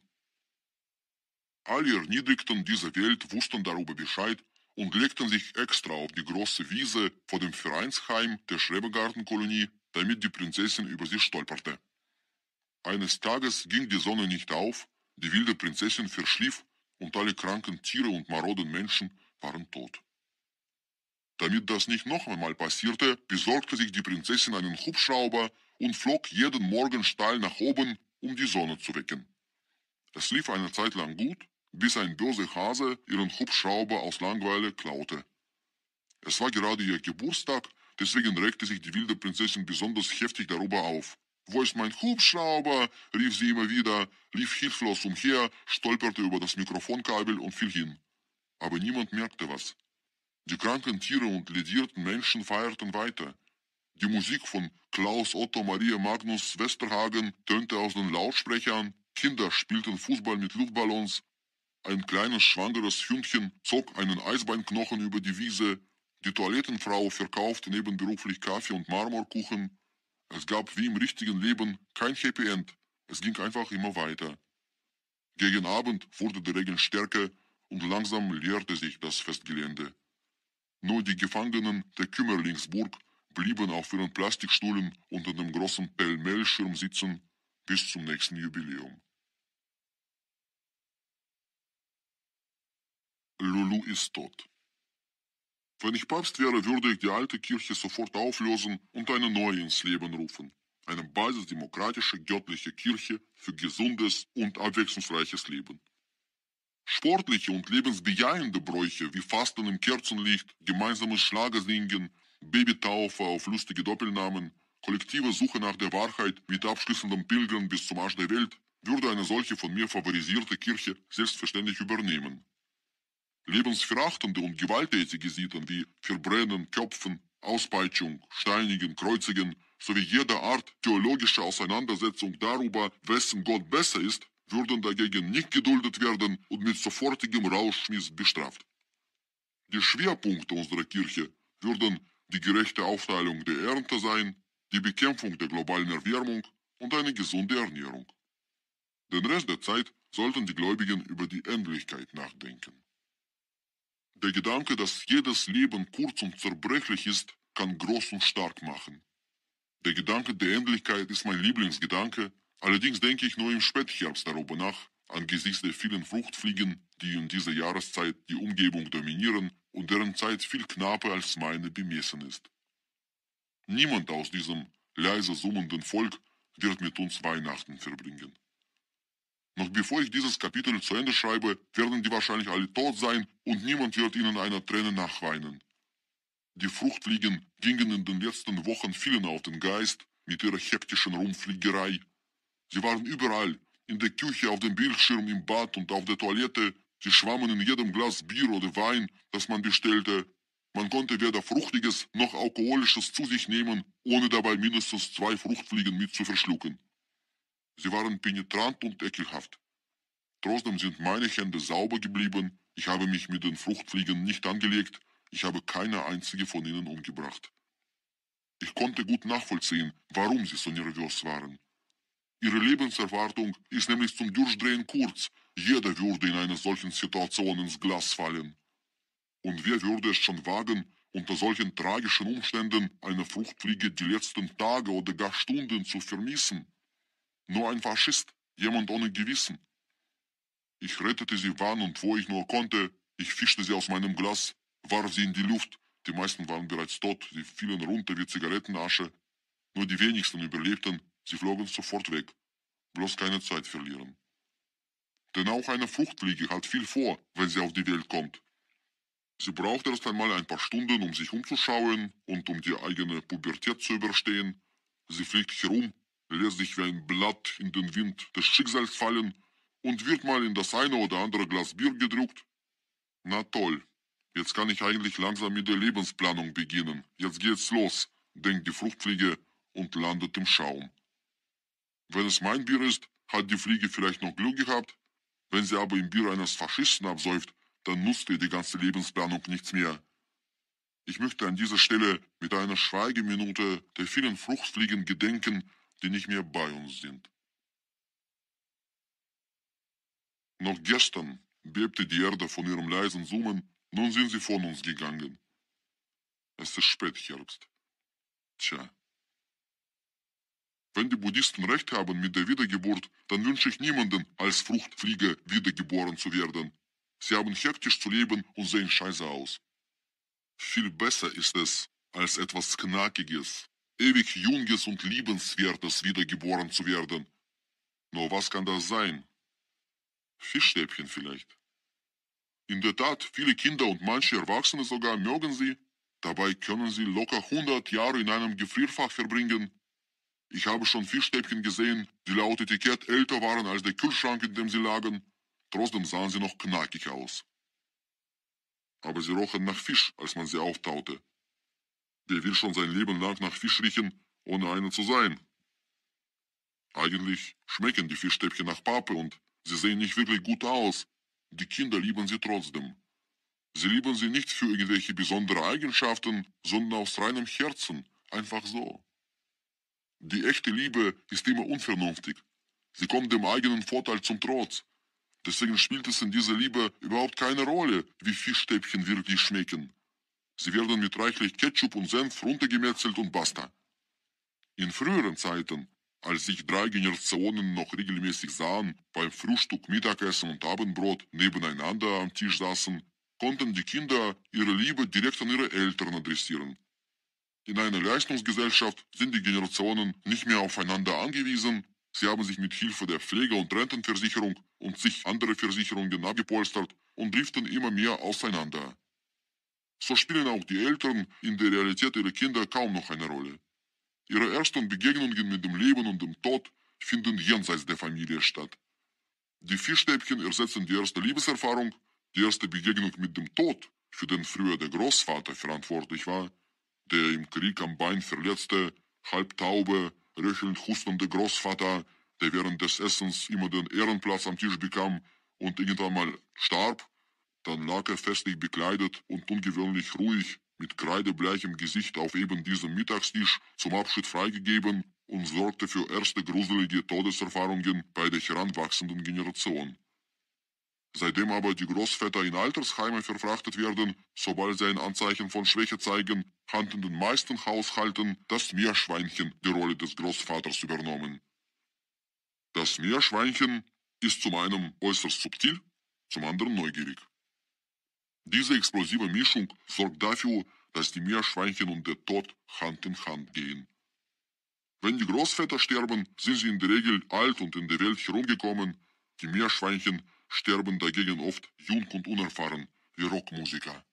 Alle Erniedrigten dieser Welt wussten darüber Bescheid und legten sich extra auf die große Wiese vor dem Vereinsheim der Schrebergartenkolonie, damit die Prinzessin über sie stolperte. Eines Tages ging die Sonne nicht auf, die wilde Prinzessin verschlief und alle kranken Tiere und maroden Menschen waren tot. Damit das nicht noch einmal passierte, besorgte sich die Prinzessin einen Hubschrauber und flog jeden Morgen steil nach oben, um die Sonne zu wecken. Es lief eine Zeit lang gut, bis ein böser Hase ihren Hubschrauber aus Langeweile klaute. Es war gerade ihr Geburtstag, deswegen regte sich die wilde Prinzessin besonders heftig darüber auf. »Wo ist mein Hubschrauber?« rief sie immer wieder, lief hilflos umher, stolperte über das Mikrofonkabel und fiel hin. Aber niemand merkte was. Die kranken Tiere und ledierten Menschen feierten weiter. Die Musik von Klaus Otto Maria Magnus Westerhagen tönte aus den Lautsprechern, Kinder spielten Fußball mit Luftballons, ein kleines schwangeres Hündchen zog einen Eisbeinknochen über die Wiese, die Toilettenfrau verkaufte nebenberuflich Kaffee und Marmorkuchen. Es gab wie im richtigen Leben kein Happy End, es ging einfach immer weiter. Gegen Abend wurde der Regen stärker und langsam leerte sich das Festgelände. Nur die Gefangenen der Kümmerlingsburg blieben auf ihren Plastikstühlen unter dem großen Pellmellschirm sitzen bis zum nächsten Jubiläum. Lulu ist tot. Wenn ich Papst wäre, würde ich die alte Kirche sofort auflösen und eine neue ins Leben rufen. Eine basisdemokratische, göttliche Kirche für gesundes und abwechslungsreiches Leben. Sportliche und lebensbejahende Bräuche wie Fasten im Kerzenlicht, gemeinsames Schlagersingen, Babytaufe auf lustige Doppelnamen, kollektive Suche nach der Wahrheit mit abschließendem Pilgern bis zum Arsch der Welt, würde eine solche von mir favorisierte Kirche selbstverständlich übernehmen. Lebensverachtende und gewalttätige Sitten wie Verbrennen, Köpfen, Auspeitschung, Steinigen, Kreuzigen sowie jede Art theologische Auseinandersetzung darüber, wessen Gott besser ist, würden dagegen nicht geduldet werden und mit sofortigem Rausschmiss bestraft. Die Schwerpunkte unserer Kirche würden die gerechte Aufteilung der Ernte sein, die Bekämpfung der globalen Erwärmung und eine gesunde Ernährung. Den Rest der Zeit sollten die Gläubigen über die Endlichkeit nachdenken. Der Gedanke, dass jedes Leben kurz und zerbrechlich ist, kann groß und stark machen. Der Gedanke der Endlichkeit ist mein Lieblingsgedanke, allerdings denke ich nur im Spätherbst darüber nach, angesichts der vielen Fruchtfliegen, die in dieser Jahreszeit die Umgebung dominieren und deren Zeit viel knapper als meine bemessen ist. Niemand aus diesem leise summenden Volk wird mit uns Weihnachten verbringen. Noch bevor ich dieses Kapitel zu Ende schreibe, werden die wahrscheinlich alle tot sein und niemand wird ihnen einer Träne nachweinen. Die Fruchtfliegen gingen in den letzten Wochen vielen auf den Geist mit ihrer hektischen Rumfliegerei. Sie waren überall, in der Küche, auf dem Bildschirm, im Bad und auf der Toilette. Sie schwammen in jedem Glas Bier oder Wein, das man bestellte. Man konnte weder Fruchtiges noch Alkoholisches zu sich nehmen, ohne dabei mindestens 2 Fruchtfliegen mit zu verschlucken. Sie waren penetrant und ekelhaft. Trotzdem sind meine Hände sauber geblieben. Ich habe mich mit den Fruchtfliegen nicht angelegt. Ich habe keine einzige von ihnen umgebracht. Ich konnte gut nachvollziehen, warum sie so nervös waren. Ihre Lebenserwartung ist nämlich zum Durchdrehen kurz. Jeder würde in einer solchen Situation ins Glas fallen. Und wer würde es schon wagen, unter solchen tragischen Umständen eine Fruchtfliege die letzten Tage oder gar Stunden zu vermissen? Nur ein Faschist, jemand ohne Gewissen. Ich rettete sie wann und wo ich nur konnte. Ich fischte sie aus meinem Glas, warf sie in die Luft. Die meisten waren bereits tot, sie fielen runter wie Zigarettenasche. Nur die wenigsten überlebten, sie flogen sofort weg. Bloß keine Zeit verlieren. Denn auch eine Fruchtfliege hat viel vor, wenn sie auf die Welt kommt. Sie braucht erst einmal ein paar Stunden, um sich umzuschauen und um die eigene Pubertät zu überstehen. Sie fliegt herum, lässt sich wie ein Blatt in den Wind des Schicksals fallen und wird mal in das eine oder andere Glas Bier gedrückt. Na toll, jetzt kann ich eigentlich langsam mit der Lebensplanung beginnen. Jetzt geht's los, denkt die Fruchtfliege und landet im Schaum. Wenn es mein Bier ist, hat die Fliege vielleicht noch Glück gehabt. Wenn sie aber im Bier eines Faschisten absäuft, dann nutzt ihr die ganze Lebensplanung nichts mehr. Ich möchte an dieser Stelle mit einer Schweigeminute der vielen Fruchtfliegen gedenken, die nicht mehr bei uns sind. Noch gestern bebte die Erde von ihrem leisen Summen, nun sind sie von uns gegangen. Es ist Spätherbst. Tja. Wenn die Buddhisten recht haben mit der Wiedergeburt, dann wünsche ich niemanden, als Fruchtfliege wiedergeboren zu werden. Sie haben hektisch zu leben und sehen scheiße aus. Viel besser ist es, als etwas Knackiges, ewig Junges und Liebenswertes wiedergeboren zu werden. Nur was kann das sein? Fischstäbchen vielleicht. In der Tat, viele Kinder und manche Erwachsene sogar mögen sie. Dabei können sie locker 100 Jahre in einem Gefrierfach verbringen. Ich habe schon Fischstäbchen gesehen, die laut Etikett älter waren als der Kühlschrank, in dem sie lagen. Trotzdem sahen sie noch knackig aus. Aber sie rochen nach Fisch, als man sie auftaute. Wer will schon sein Leben lang nach Fisch riechen, ohne einer zu sein? Eigentlich schmecken die Fischstäbchen nach Pappe und sie sehen nicht wirklich gut aus. Die Kinder lieben sie trotzdem. Sie lieben sie nicht für irgendwelche besondere Eigenschaften, sondern aus reinem Herzen, einfach so. Die echte Liebe ist immer unvernünftig. Sie kommt dem eigenen Vorteil zum Trotz. Deswegen spielt es in dieser Liebe überhaupt keine Rolle, wie Fischstäbchen wirklich schmecken. Sie werden mit reichlich Ketchup und Senf runtergemetzelt und basta. In früheren Zeiten, als sich 3 Generationen noch regelmäßig sahen, beim Frühstück, Mittagessen und Abendbrot nebeneinander am Tisch saßen, konnten die Kinder ihre Liebe direkt an ihre Eltern adressieren. In einer Leistungsgesellschaft sind die Generationen nicht mehr aufeinander angewiesen. Sie haben sich mit Hilfe der Pflege- und Rentenversicherung und sich andere Versicherungen abgepolstert und driften immer mehr auseinander. So spielen auch die Eltern in der Realität ihrer Kinder kaum noch eine Rolle. Ihre ersten Begegnungen mit dem Leben und dem Tod finden jenseits der Familie statt. Die Fischstäbchen ersetzen die erste Liebeserfahrung, die erste Begegnung mit dem Tod, für den früher der Großvater verantwortlich war, der im Krieg am Bein verletzte, halbtaube, röchelnd hustende Großvater, der während des Essens immer den Ehrenplatz am Tisch bekam und irgendwann mal starb. Dann lag er festlich bekleidet und ungewöhnlich ruhig, mit kreidebleichem Gesicht auf eben diesem Mittagstisch zum Abschied freigegeben und sorgte für erste gruselige Todeserfahrungen bei der heranwachsenden Generation. Seitdem aber die Großväter in Altersheime verfrachtet werden, sobald sie ein Anzeichen von Schwäche zeigen, hat in den meisten Haushalten das Meerschweinchen die Rolle des Großvaters übernommen. Das Meerschweinchen ist zum einen äußerst subtil, zum anderen neugierig. Diese explosive Mischung sorgt dafür, dass die Meerschweinchen und der Tod Hand in Hand gehen. Wenn die Großväter sterben, sind sie in der Regel alt und in der Welt herumgekommen. Die Meerschweinchen sterben dagegen oft jung und unerfahren, wie Rockmusiker.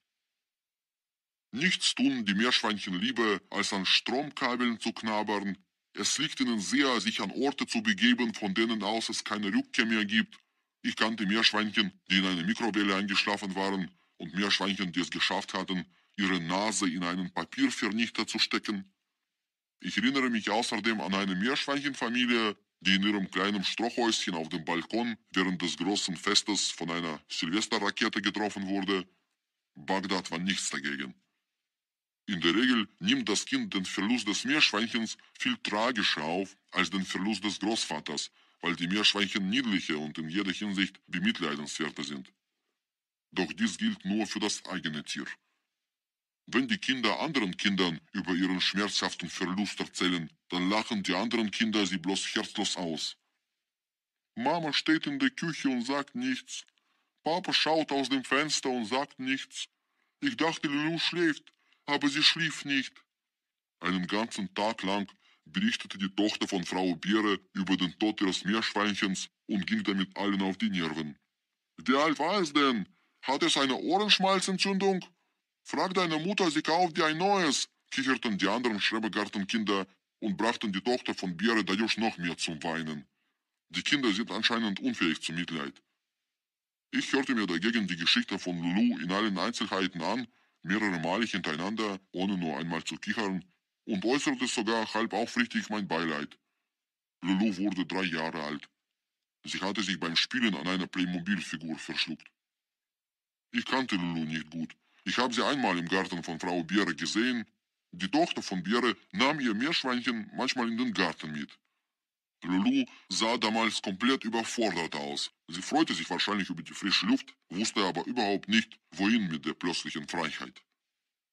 Nichts tun die Meerschweinchen lieber, als an Stromkabeln zu knabbern. Es liegt ihnen sehr, sich an Orte zu begeben, von denen aus es keine Rückkehr mehr gibt. Ich kannte Meerschweinchen, die in eine Mikrowelle eingeschlafen waren, und Meerschweinchen, die es geschafft hatten, ihre Nase in einen Papiervernichter zu stecken. Ich erinnere mich außerdem an eine Meerschweinchenfamilie, die in ihrem kleinen Strohhäuschen auf dem Balkon während des großen Festes von einer Silvesterrakete getroffen wurde. Bagdad war nichts dagegen. In der Regel nimmt das Kind den Verlust des Meerschweinchens viel tragischer auf als den Verlust des Großvaters, weil die Meerschweinchen niedliche und in jeder Hinsicht bemitleidenswerter sind. Doch dies gilt nur für das eigene Tier. Wenn die Kinder anderen Kindern über ihren schmerzhaften Verlust erzählen, dann lachen die anderen Kinder sie bloß herzlos aus. Mama steht in der Küche und sagt nichts. Papa schaut aus dem Fenster und sagt nichts. Ich dachte, Lulu schläft, aber sie schlief nicht. Einen ganzen Tag lang berichtete die Tochter von Frau Beere über den Tod ihres Meerschweinchens und ging damit allen auf die Nerven. Wie alt war es denn? Hat es eine Ohrenschmalzentzündung? Frag deine Mutter, sie kauft dir ein neues, kicherten die anderen Schrebergartenkinder und brachten die Tochter von Beere dadurch noch mehr zum Weinen. Die Kinder sind anscheinend unfähig zu Mitleid. Ich hörte mir dagegen die Geschichte von Lulu in allen Einzelheiten an, mehrere Male hintereinander, ohne nur einmal zu kichern, und äußerte sogar halb aufrichtig mein Beileid. Lulu wurde 3 Jahre alt. Sie hatte sich beim Spielen an einer Playmobil-Figur verschluckt. Ich kannte Lulu nicht gut. Ich habe sie einmal im Garten von Frau Beere gesehen. Die Tochter von Beere nahm ihr Meerschweinchen manchmal in den Garten mit. Lulu sah damals komplett überfordert aus. Sie freute sich wahrscheinlich über die frische Luft, wusste aber überhaupt nicht, wohin mit der plötzlichen Freiheit.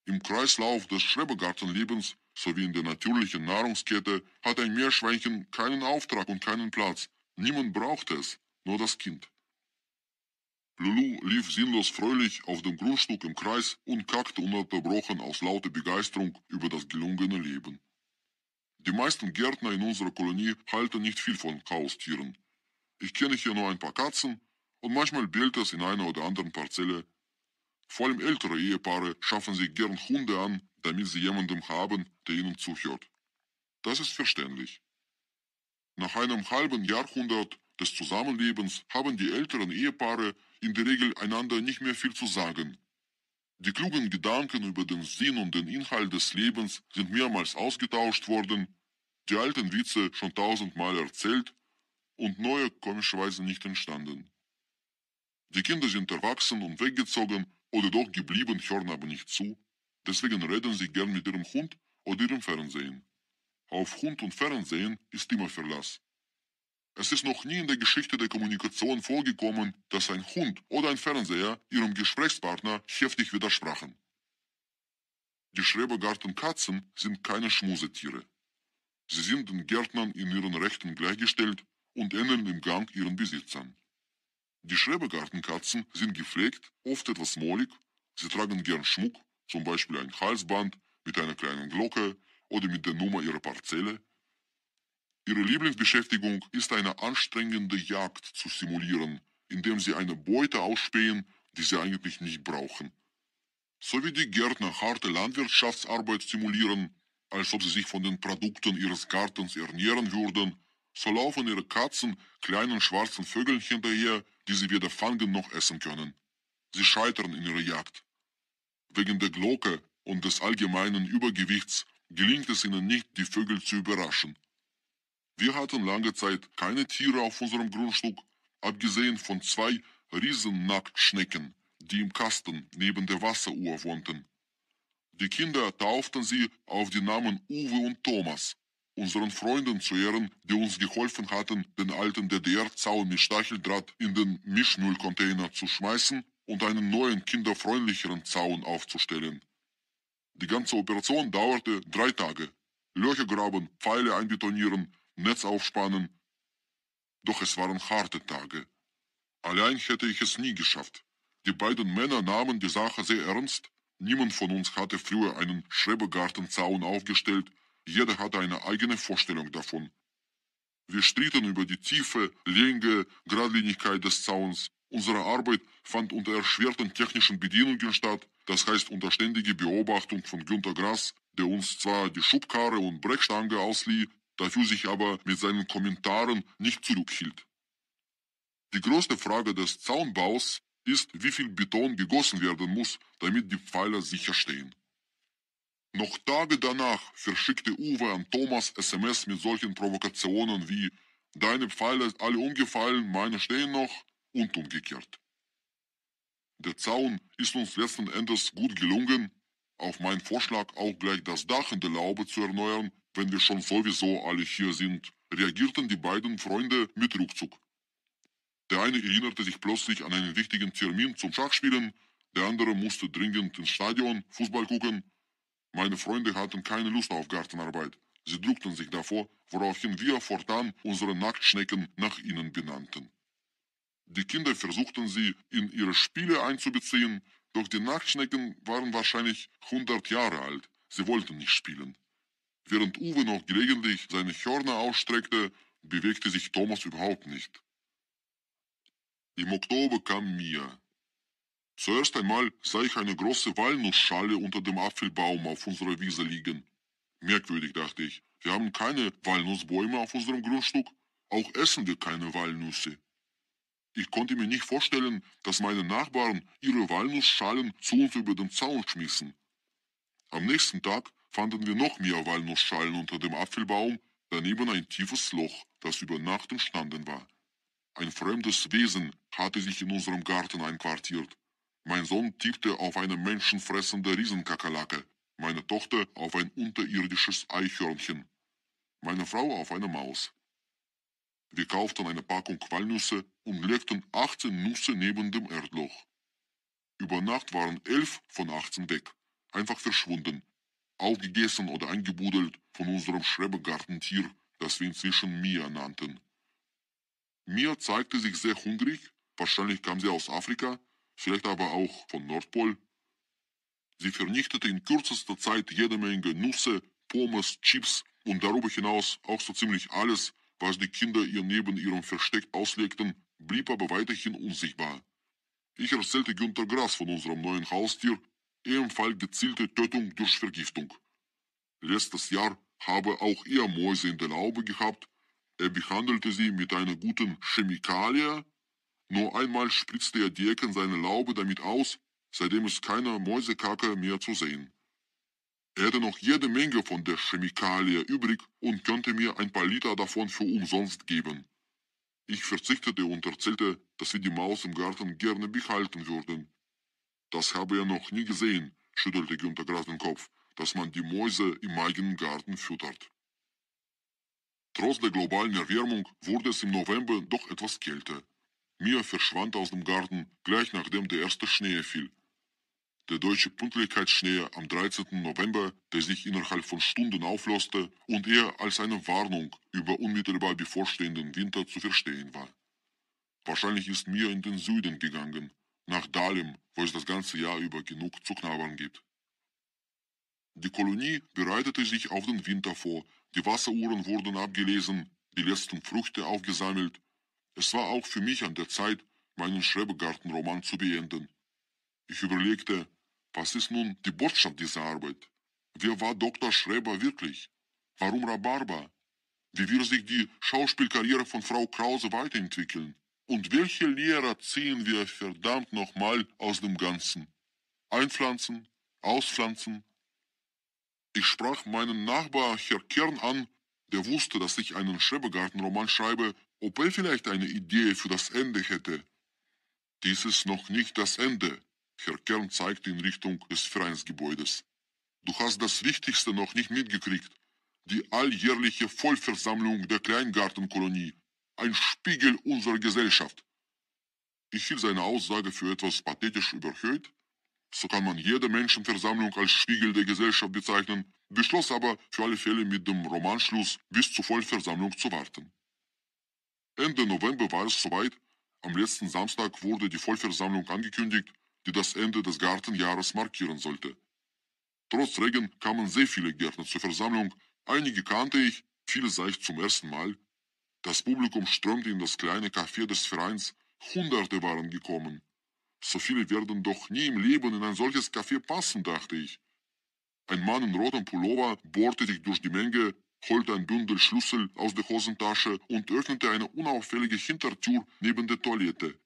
Im Kreislauf des Schrebergartenlebens sowie in der natürlichen Nahrungskette hat ein Meerschweinchen keinen Auftrag und keinen Platz. Niemand braucht es, nur das Kind. Lulu lief sinnlos fröhlich auf dem Grundstück im Kreis und kackte ununterbrochen aus lauter Begeisterung über das gelungene Leben. Die meisten Gärtner in unserer Kolonie halten nicht viel von Haustieren. Ich kenne hier nur ein paar Katzen und manchmal bellt es in einer oder anderen Parzelle. Vor allem ältere Ehepaare schaffen sich gern Hunde an, damit sie jemanden haben, der ihnen zuhört. Das ist verständlich. Nach einem halben Jahrhundert des Zusammenlebens haben die älteren Ehepaare in der Regel einander nicht mehr viel zu sagen. Die klugen Gedanken über den Sinn und den Inhalt des Lebens sind mehrmals ausgetauscht worden, die alten Witze schon 1000-mal erzählt und neue komischerweise nicht entstanden. Die Kinder sind erwachsen und weggezogen oder doch geblieben, hören aber nicht zu, deswegen reden sie gern mit ihrem Hund oder ihrem Fernsehen. Auf Hund und Fernsehen ist immer Verlass. Es ist noch nie in der Geschichte der Kommunikation vorgekommen, dass ein Hund oder ein Fernseher ihrem Gesprächspartner heftig widersprachen. Die Schrebergartenkatzen sind keine Schmusetiere. Sie sind den Gärtnern in ihren Rechten gleichgestellt und ähneln im Gang ihren Besitzern. Die Schrebergartenkatzen sind gepflegt, oft etwas mollig, sie tragen gern Schmuck, zum Beispiel ein Halsband mit einer kleinen Glocke oder mit der Nummer ihrer Parzelle. Ihre Lieblingsbeschäftigung ist eine anstrengende Jagd zu simulieren, indem sie eine Beute ausspähen, die sie eigentlich nicht brauchen. So wie die Gärtner harte Landwirtschaftsarbeit simulieren, als ob sie sich von den Produkten ihres Gartens ernähren würden, so laufen ihre Katzen kleinen schwarzen Vögeln hinterher, die sie weder fangen noch essen können. Sie scheitern in ihrer Jagd. Wegen der Glocke und des allgemeinen Übergewichts gelingt es ihnen nicht, die Vögel zu überraschen. Wir hatten lange Zeit keine Tiere auf unserem Grundstück, abgesehen von 2 Riesennacktschnecken, die im Kasten neben der Wasseruhr wohnten. Die Kinder tauften sie auf die Namen Uwe und Thomas, unseren Freunden zu Ehren, die uns geholfen hatten, den alten DDR-Zaun mit Stacheldraht in den Mischmüllcontainer zu schmeißen und einen neuen, kinderfreundlicheren Zaun aufzustellen. Die ganze Operation dauerte 3 Tage. Löcher graben, Pfeile einbetonieren, Netz aufspannen. Doch es waren harte Tage. Allein hätte ich es nie geschafft. Die beiden Männer nahmen die Sache sehr ernst. Niemand von uns hatte früher einen Schrebergartenzaun aufgestellt Jeder hatte eine eigene Vorstellung davon. Wir stritten über die Tiefe, Länge, Geradlinigkeit des Zauns. Unsere Arbeit fand unter erschwerten technischen Bedienungen statt, das heißt unter ständiger Beobachtung von Günter Grass, der uns zwar die Schubkarre und Brechstange auslieh, dafür sich aber mit seinen Kommentaren nicht zurückhielt. Die größte Frage des Zaunbaus ist, wie viel Beton gegossen werden muss, damit die Pfeiler sicher stehen. Noch Tage danach verschickte Uwe an Thomas SMS mit solchen Provokationen wie »Deine Pfeile alle umgefallen, meine stehen noch« und umgekehrt. Der Zaun ist uns letzten Endes gut gelungen, auf meinen Vorschlag auch gleich das Dach in der Laube zu erneuern, wenn wir schon sowieso alle hier sind, reagierten die beiden Freunde mit Rückzug. Der eine erinnerte sich plötzlich an einen wichtigen Termin zum Schachspielen, der andere musste dringend ins Stadion Fußball gucken. Meine Freunde hatten keine Lust auf Gartenarbeit. Sie drückten sich davor, woraufhin wir fortan unsere Nacktschnecken nach ihnen benannten. Die Kinder versuchten sie in ihre Spiele einzubeziehen, doch die Nacktschnecken waren wahrscheinlich 100 Jahre alt. Sie wollten nicht spielen. Während Uwe noch gelegentlich seine Hörner ausstreckte, bewegte sich Thomas überhaupt nicht. Im Oktober kam Mia. Zuerst einmal sah ich eine große Walnussschale unter dem Apfelbaum auf unserer Wiese liegen. Merkwürdig, dachte ich. Wir haben keine Walnussbäume auf unserem Grundstück. Auch essen wir keine Walnüsse. Ich konnte mir nicht vorstellen, dass meine Nachbarn ihre Walnussschalen zu uns über den Zaun schmissen. Am nächsten Tag fanden wir noch mehr Walnussschalen unter dem Apfelbaum, daneben ein tiefes Loch, das über Nacht entstanden war. Ein fremdes Wesen hatte sich in unserem Garten einquartiert. Mein Sohn tippte auf eine menschenfressende Riesenkakerlake, meine Tochter auf ein unterirdisches Eichhörnchen, meine Frau auf eine Maus. Wir kauften eine Packung Walnüsse und legten 18 Nüsse neben dem Erdloch. Über Nacht waren 11 von 18 weg, einfach verschwunden, aufgegessen oder eingebuddelt von unserem Schrebergartentier, das wir inzwischen Mia nannten. Mia zeigte sich sehr hungrig, wahrscheinlich kam sie aus Afrika, vielleicht aber auch von Nordpol. Sie vernichtete in kürzester Zeit jede Menge Nüsse, Pommes, Chips und darüber hinaus auch so ziemlich alles, was die Kinder ihr neben ihrem Versteck auslegten, blieb aber weiterhin unsichtbar. Ich erzählte Günter Grass von unserem neuen Haustier, ebenfalls gezielte Tötung durch Vergiftung. Letztes Jahr habe auch er Mäuse in der Laube gehabt. Er behandelte sie mit einer guten Chemikalie. Nur einmal spritzte er die Ecken seiner Laube damit aus, seitdem ist keine Mäusekacke mehr zu sehen. Er hätte noch jede Menge von der Chemikalie übrig und könnte mir ein paar Liter davon für umsonst geben. Ich verzichtete und erzählte, dass wir die Maus im Garten gerne behalten würden. Das habe er noch nie gesehen, schüttelte Günter Grass den Kopf, dass man die Mäuse im eigenen Garten füttert. Trotz der globalen Erwärmung wurde es im November doch etwas kälter. Mia verschwand aus dem Garten, gleich nachdem der erste Schnee fiel. Der deutsche Pünktlichkeitsschnee am 13. November, der sich innerhalb von Stunden auflöste und eher als eine Warnung über unmittelbar bevorstehenden Winter zu verstehen war. Wahrscheinlich ist Mia in den Süden gegangen, nach Dahlem, wo es das ganze Jahr über genug zu knabbern gibt. Die Kolonie bereitete sich auf den Winter vor, die Wasseruhren wurden abgelesen, die letzten Früchte aufgesammelt. Es war auch für mich an der Zeit, meinen Schrebergartenroman zu beenden. Ich überlegte, was ist nun die Botschaft dieser Arbeit? Wer war Dr. Schreber wirklich? Warum Rhabarber? Wie wird sich die Schauspielkarriere von Frau Krause weiterentwickeln? Und welche Lehrer ziehen wir verdammt nochmal aus dem Ganzen? Einpflanzen? Auspflanzen? Ich sprach meinen Nachbar Herr Kern an, der wusste, dass ich einen Schrebergartenroman schreibe, ob er vielleicht eine Idee für das Ende hätte. Dies ist noch nicht das Ende. Herr Kern zeigte in Richtung des Vereinsgebäudes. Du hast das Wichtigste noch nicht mitgekriegt. Die alljährliche Vollversammlung der Kleingartenkolonie. Ein Spiegel unserer Gesellschaft. Ich hielt seine Aussage für etwas pathetisch überhöht. So kann man jede Menschenversammlung als Spiegel der Gesellschaft bezeichnen, beschloss aber für alle Fälle mit dem Romanschluss bis zur Vollversammlung zu warten. Ende November war es soweit. Am letzten Samstag wurde die Vollversammlung angekündigt, die das Ende des Gartenjahres markieren sollte. Trotz Regen kamen sehr viele Gärtner zur Versammlung, Einige kannte ich, viele sah ich zum ersten Mal. Das Publikum strömte in das kleine Café des Vereins, Hunderte waren gekommen. So viele werden doch nie im Leben in ein solches Café passen, dachte ich. Ein Mann in rotem Pullover bohrte sich durch die Menge, holte ein Bündel Schlüssel aus der Hosentasche und öffnete eine unauffällige Hintertür neben der Toilette.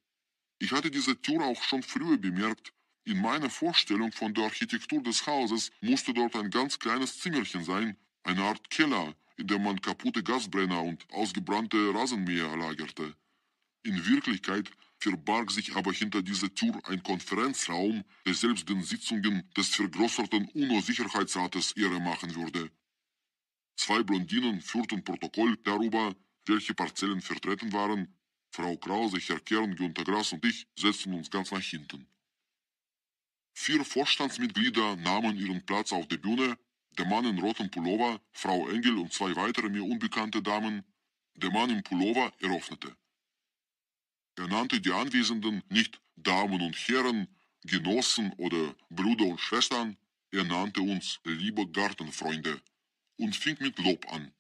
Ich hatte diese Tür auch schon früher bemerkt. In meiner Vorstellung von der Architektur des Hauses musste dort ein ganz kleines Zimmerchen sein, eine Art Keller, in dem man kaputte Gasbrenner und ausgebrannte Rasenmäher lagerte. In Wirklichkeit verbarg sich aber hinter dieser Tür ein Konferenzraum, der selbst den Sitzungen des vergrößerten UNO-Sicherheitsrates Ehre machen würde. Zwei Blondinen führten Protokoll darüber, welche Parzellen vertreten waren. Frau Krause, Herr Kern, Günter Grass und ich setzten uns ganz nach hinten. 4 Vorstandsmitglieder nahmen ihren Platz auf der Bühne, der Mann in rotem Pullover, Frau Engel und 2 weitere mir unbekannte Damen. Der Mann im Pullover eröffnete. Er nannte die Anwesenden nicht Damen und Herren, Genossen oder Brüder und Schwestern, er nannte uns liebe Gartenfreunde und fing mit Lob an.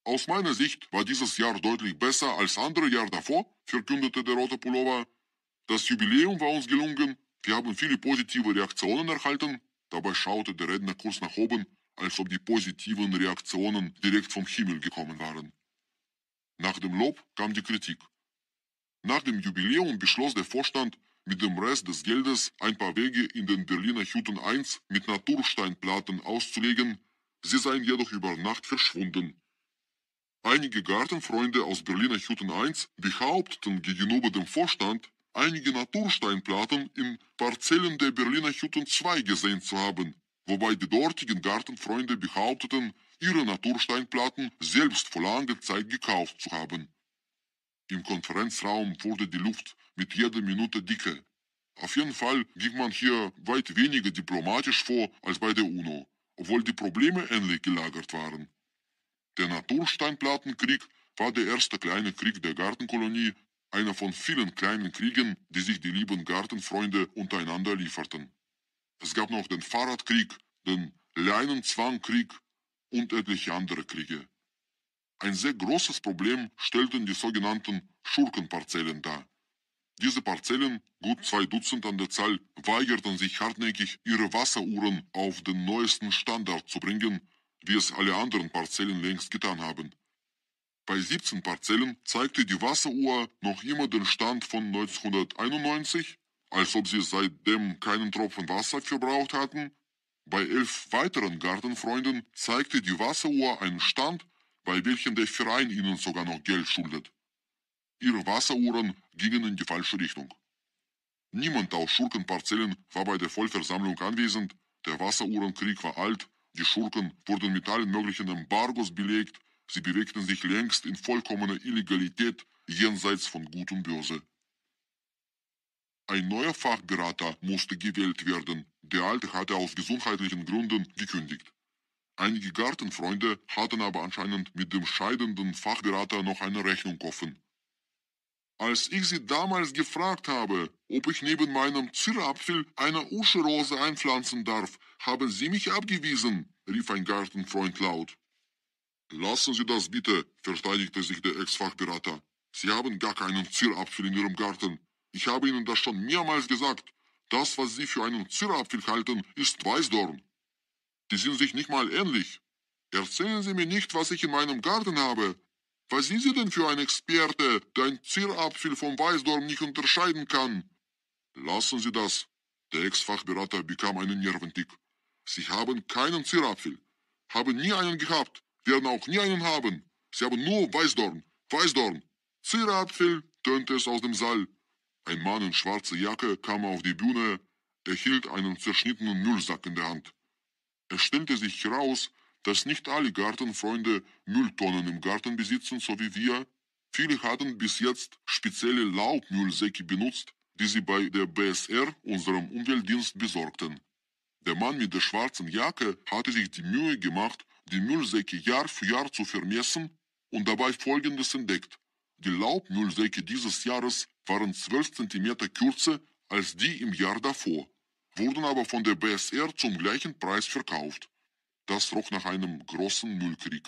Aus meiner Sicht war dieses Jahr deutlich besser als andere Jahre davor, verkündete der rote Pullover. Das Jubiläum war uns gelungen, wir haben viele positive Reaktionen erhalten. Dabei schaute der Redner kurz nach oben, als ob die positiven Reaktionen direkt vom Himmel gekommen waren. Nach dem Lob kam die Kritik. Nach dem Jubiläum beschloss der Vorstand, mit dem Rest des Geldes ein paar Wege in den Berliner Hütten 1 mit Natursteinplatten auszulegen. Sie seien jedoch über Nacht verschwunden. Einige Gartenfreunde aus Berliner Hütten 1 behaupteten gegenüber dem Vorstand, einige Natursteinplatten in Parzellen der Berliner Hütten 2 gesehen zu haben, wobei die dortigen Gartenfreunde behaupteten, ihre Natursteinplatten selbst vor langer Zeit gekauft zu haben. Im Konferenzraum wurde die Luft mit jeder Minute dicker. Auf jeden Fall ging man hier weit weniger diplomatisch vor als bei der UNO, obwohl die Probleme ähnlich gelagert waren. Der Natursteinplattenkrieg war der erste kleine Krieg der Gartenkolonie, einer von vielen kleinen Kriegen, die sich die lieben Gartenfreunde untereinander lieferten. Es gab noch den Fahrradkrieg, den Leinenzwangkrieg und etliche andere Kriege. Ein sehr großes Problem stellten die sogenannten Schurkenparzellen dar. Diese Parzellen, gut 2 Dutzend an der Zahl, weigerten sich hartnäckig, ihre Wasseruhren auf den neuesten Standard zu bringen, wie es alle anderen Parzellen längst getan haben. Bei 17 Parzellen zeigte die Wasseruhr noch immer den Stand von 1991, als ob sie seitdem keinen Tropfen Wasser verbraucht hatten. Bei 11 weiteren Gartenfreunden zeigte die Wasseruhr einen Stand, bei welchem der Verein ihnen sogar noch Geld schuldet. Ihre Wasseruhren gingen in die falsche Richtung. Niemand aus Schurkenparzellen war bei der Vollversammlung anwesend, der Wasseruhrenkrieg war alt, die Schurken wurden mit allen möglichen Embargos belegt, sie bewegten sich längst in vollkommener Illegalität jenseits von Gut und Böse. Ein neuer Fachberater musste gewählt werden, der alte hatte aus gesundheitlichen Gründen gekündigt. Einige Gartenfreunde hatten aber anscheinend mit dem scheidenden Fachberater noch eine Rechnung offen. Als ich sie damals gefragt habe, ob ich neben meinem Zierapfel eine Uscherose einpflanzen darf, haben sie mich abgewiesen, rief ein Gartenfreund laut. Lassen Sie das bitte, verteidigte sich der Ex-Fachberater. Sie haben gar keinen Zierapfel in Ihrem Garten. Ich habe Ihnen das schon mehrmals gesagt. Das, was Sie für einen Zierapfel halten, ist Weißdorn. Die sind sich nicht mal ähnlich. Erzählen Sie mir nicht, was ich in meinem Garten habe. Was sind Sie denn für ein Experte, der ein Zierapfel vom Weißdorn nicht unterscheiden kann? Lassen Sie das. Der Ex-Fachberater bekam einen Nerventick. Sie haben keinen Zierapfel, haben nie einen gehabt, werden auch nie einen haben. Sie haben nur Weißdorn, Weißdorn. Zierapfel, tönte es aus dem Saal. Ein Mann in schwarzer Jacke kam auf die Bühne, er hielt einen zerschnittenen Müllsack in der Hand. Es stellte sich heraus, dass nicht alle Gartenfreunde Mülltonnen im Garten besitzen, so wie wir. Viele hatten bis jetzt spezielle Laubmüllsäcke benutzt, die sie bei der BSR, unserem Umweltdienst, besorgten. Der Mann mit der schwarzen Jacke hatte sich die Mühe gemacht, die Müllsäcke Jahr für Jahr zu vermessen und dabei Folgendes entdeckt. Die Laubmüllsäcke dieses Jahres waren 12 Zentimeter kürzer als die im Jahr davor, wurden aber von der BSR zum gleichen Preis verkauft. Das roch nach einem großen Müllkrieg.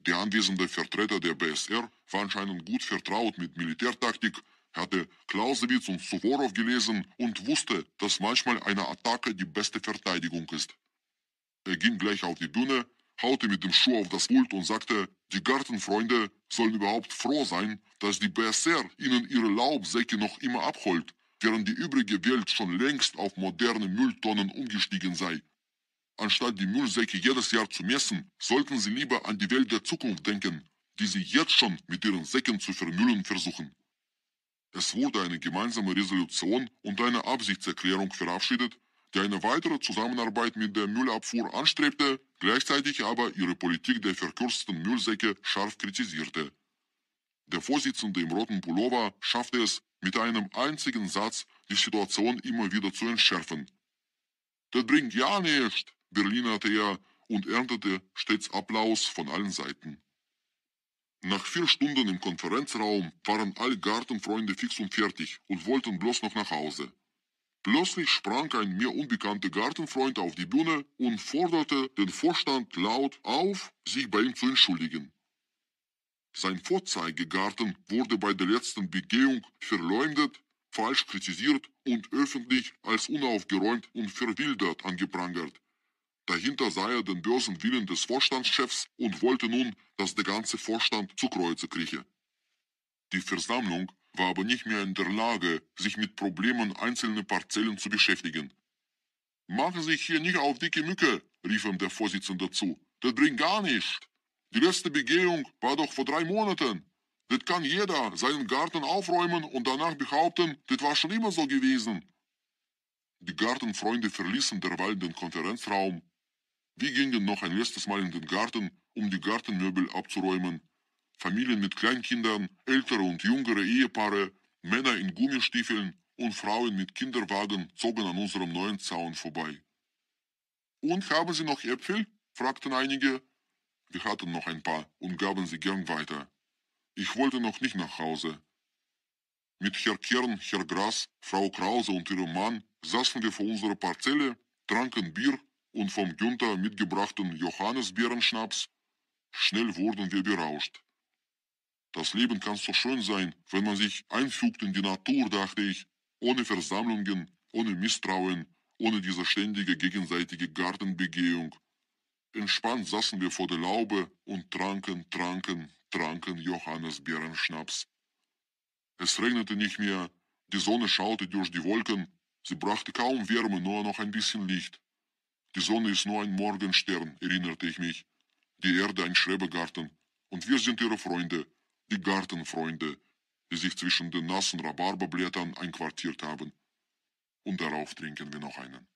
Der anwesende Vertreter der BSR war anscheinend gut vertraut mit Militärtaktik, hatte Clausewitz und Suworow gelesen und wusste, dass manchmal eine Attacke die beste Verteidigung ist. Er ging gleich auf die Bühne, haute mit dem Schuh auf das Pult und sagte, die Gartenfreunde sollen überhaupt froh sein, dass die BSR ihnen ihre Laubsäcke noch immer abholt, während die übrige Welt schon längst auf moderne Mülltonnen umgestiegen sei. Anstatt die Müllsäcke jedes Jahr zu messen, sollten sie lieber an die Welt der Zukunft denken, die sie jetzt schon mit ihren Säcken zu vermüllen versuchen. Es wurde eine gemeinsame Resolution und eine Absichtserklärung verabschiedet, die eine weitere Zusammenarbeit mit der Müllabfuhr anstrebte, gleichzeitig aber ihre Politik der verkürzten Müllsäcke scharf kritisierte. Der Vorsitzende im roten Pullover schaffte es, mit einem einzigen Satz die Situation immer wieder zu entschärfen. Das bringt ja nichts, berlinerte er und erntete stets Applaus von allen Seiten. Nach 4 Stunden im Konferenzraum waren alle Gartenfreunde fix und fertig und wollten bloß noch nach Hause. Plötzlich sprang ein mir unbekannter Gartenfreund auf die Bühne und forderte den Vorstand laut auf, sich bei ihm zu entschuldigen. Sein Vorzeigegarten wurde bei der letzten Begehung verleumdet, falsch kritisiert und öffentlich als unaufgeräumt und verwildert angeprangert. Dahinter sah er den bösen Willen des Vorstandschefs und wollte nun, dass der ganze Vorstand zu Kreuze krieche. Die Versammlung war aber nicht mehr in der Lage, sich mit Problemen einzelner Parzellen zu beschäftigen. »Machen Sie sich hier nicht auf dicke Mücke«, rief ihm der Vorsitzende zu. »Das bringt gar nichts. Die letzte Begehung war doch vor 3 Monaten. Das kann jeder seinen Garten aufräumen und danach behaupten, das war schon immer so gewesen.« Die Gartenfreunde verließen derweil den Konferenzraum. Wir gingen noch ein letztes Mal in den Garten, um die Gartenmöbel abzuräumen. Familien mit Kleinkindern, ältere und jüngere Ehepaare, Männer in Gummistiefeln und Frauen mit Kinderwagen zogen an unserem neuen Zaun vorbei. »Und haben Sie noch Äpfel?« fragten einige. Wir hatten noch ein paar und gaben sie gern weiter. Ich wollte noch nicht nach Hause. Mit Herr Kern, Herr Grass, Frau Krause und ihrem Mann saßen wir vor unserer Parzelle, tranken Bier und vom Günther mitgebrachten Johannisbeerenschnaps. Schnell wurden wir berauscht. Das Leben kann so schön sein, wenn man sich einfügt in die Natur, dachte ich, ohne Versammlungen, ohne Misstrauen, ohne diese ständige gegenseitige Gartenbegehung. Entspannt saßen wir vor der Laube und tranken Johannisbeerenschnaps. Es regnete nicht mehr, die Sonne schaute durch die Wolken, sie brachte kaum Wärme, nur noch ein bisschen Licht. Die Sonne ist nur ein Morgenstern, erinnerte ich mich, die Erde ein Schrebergarten, und wir sind ihre Freunde, die Gartenfreunde, die sich zwischen den nassen Rhabarberblättern einquartiert haben. Und darauf trinken wir noch einen.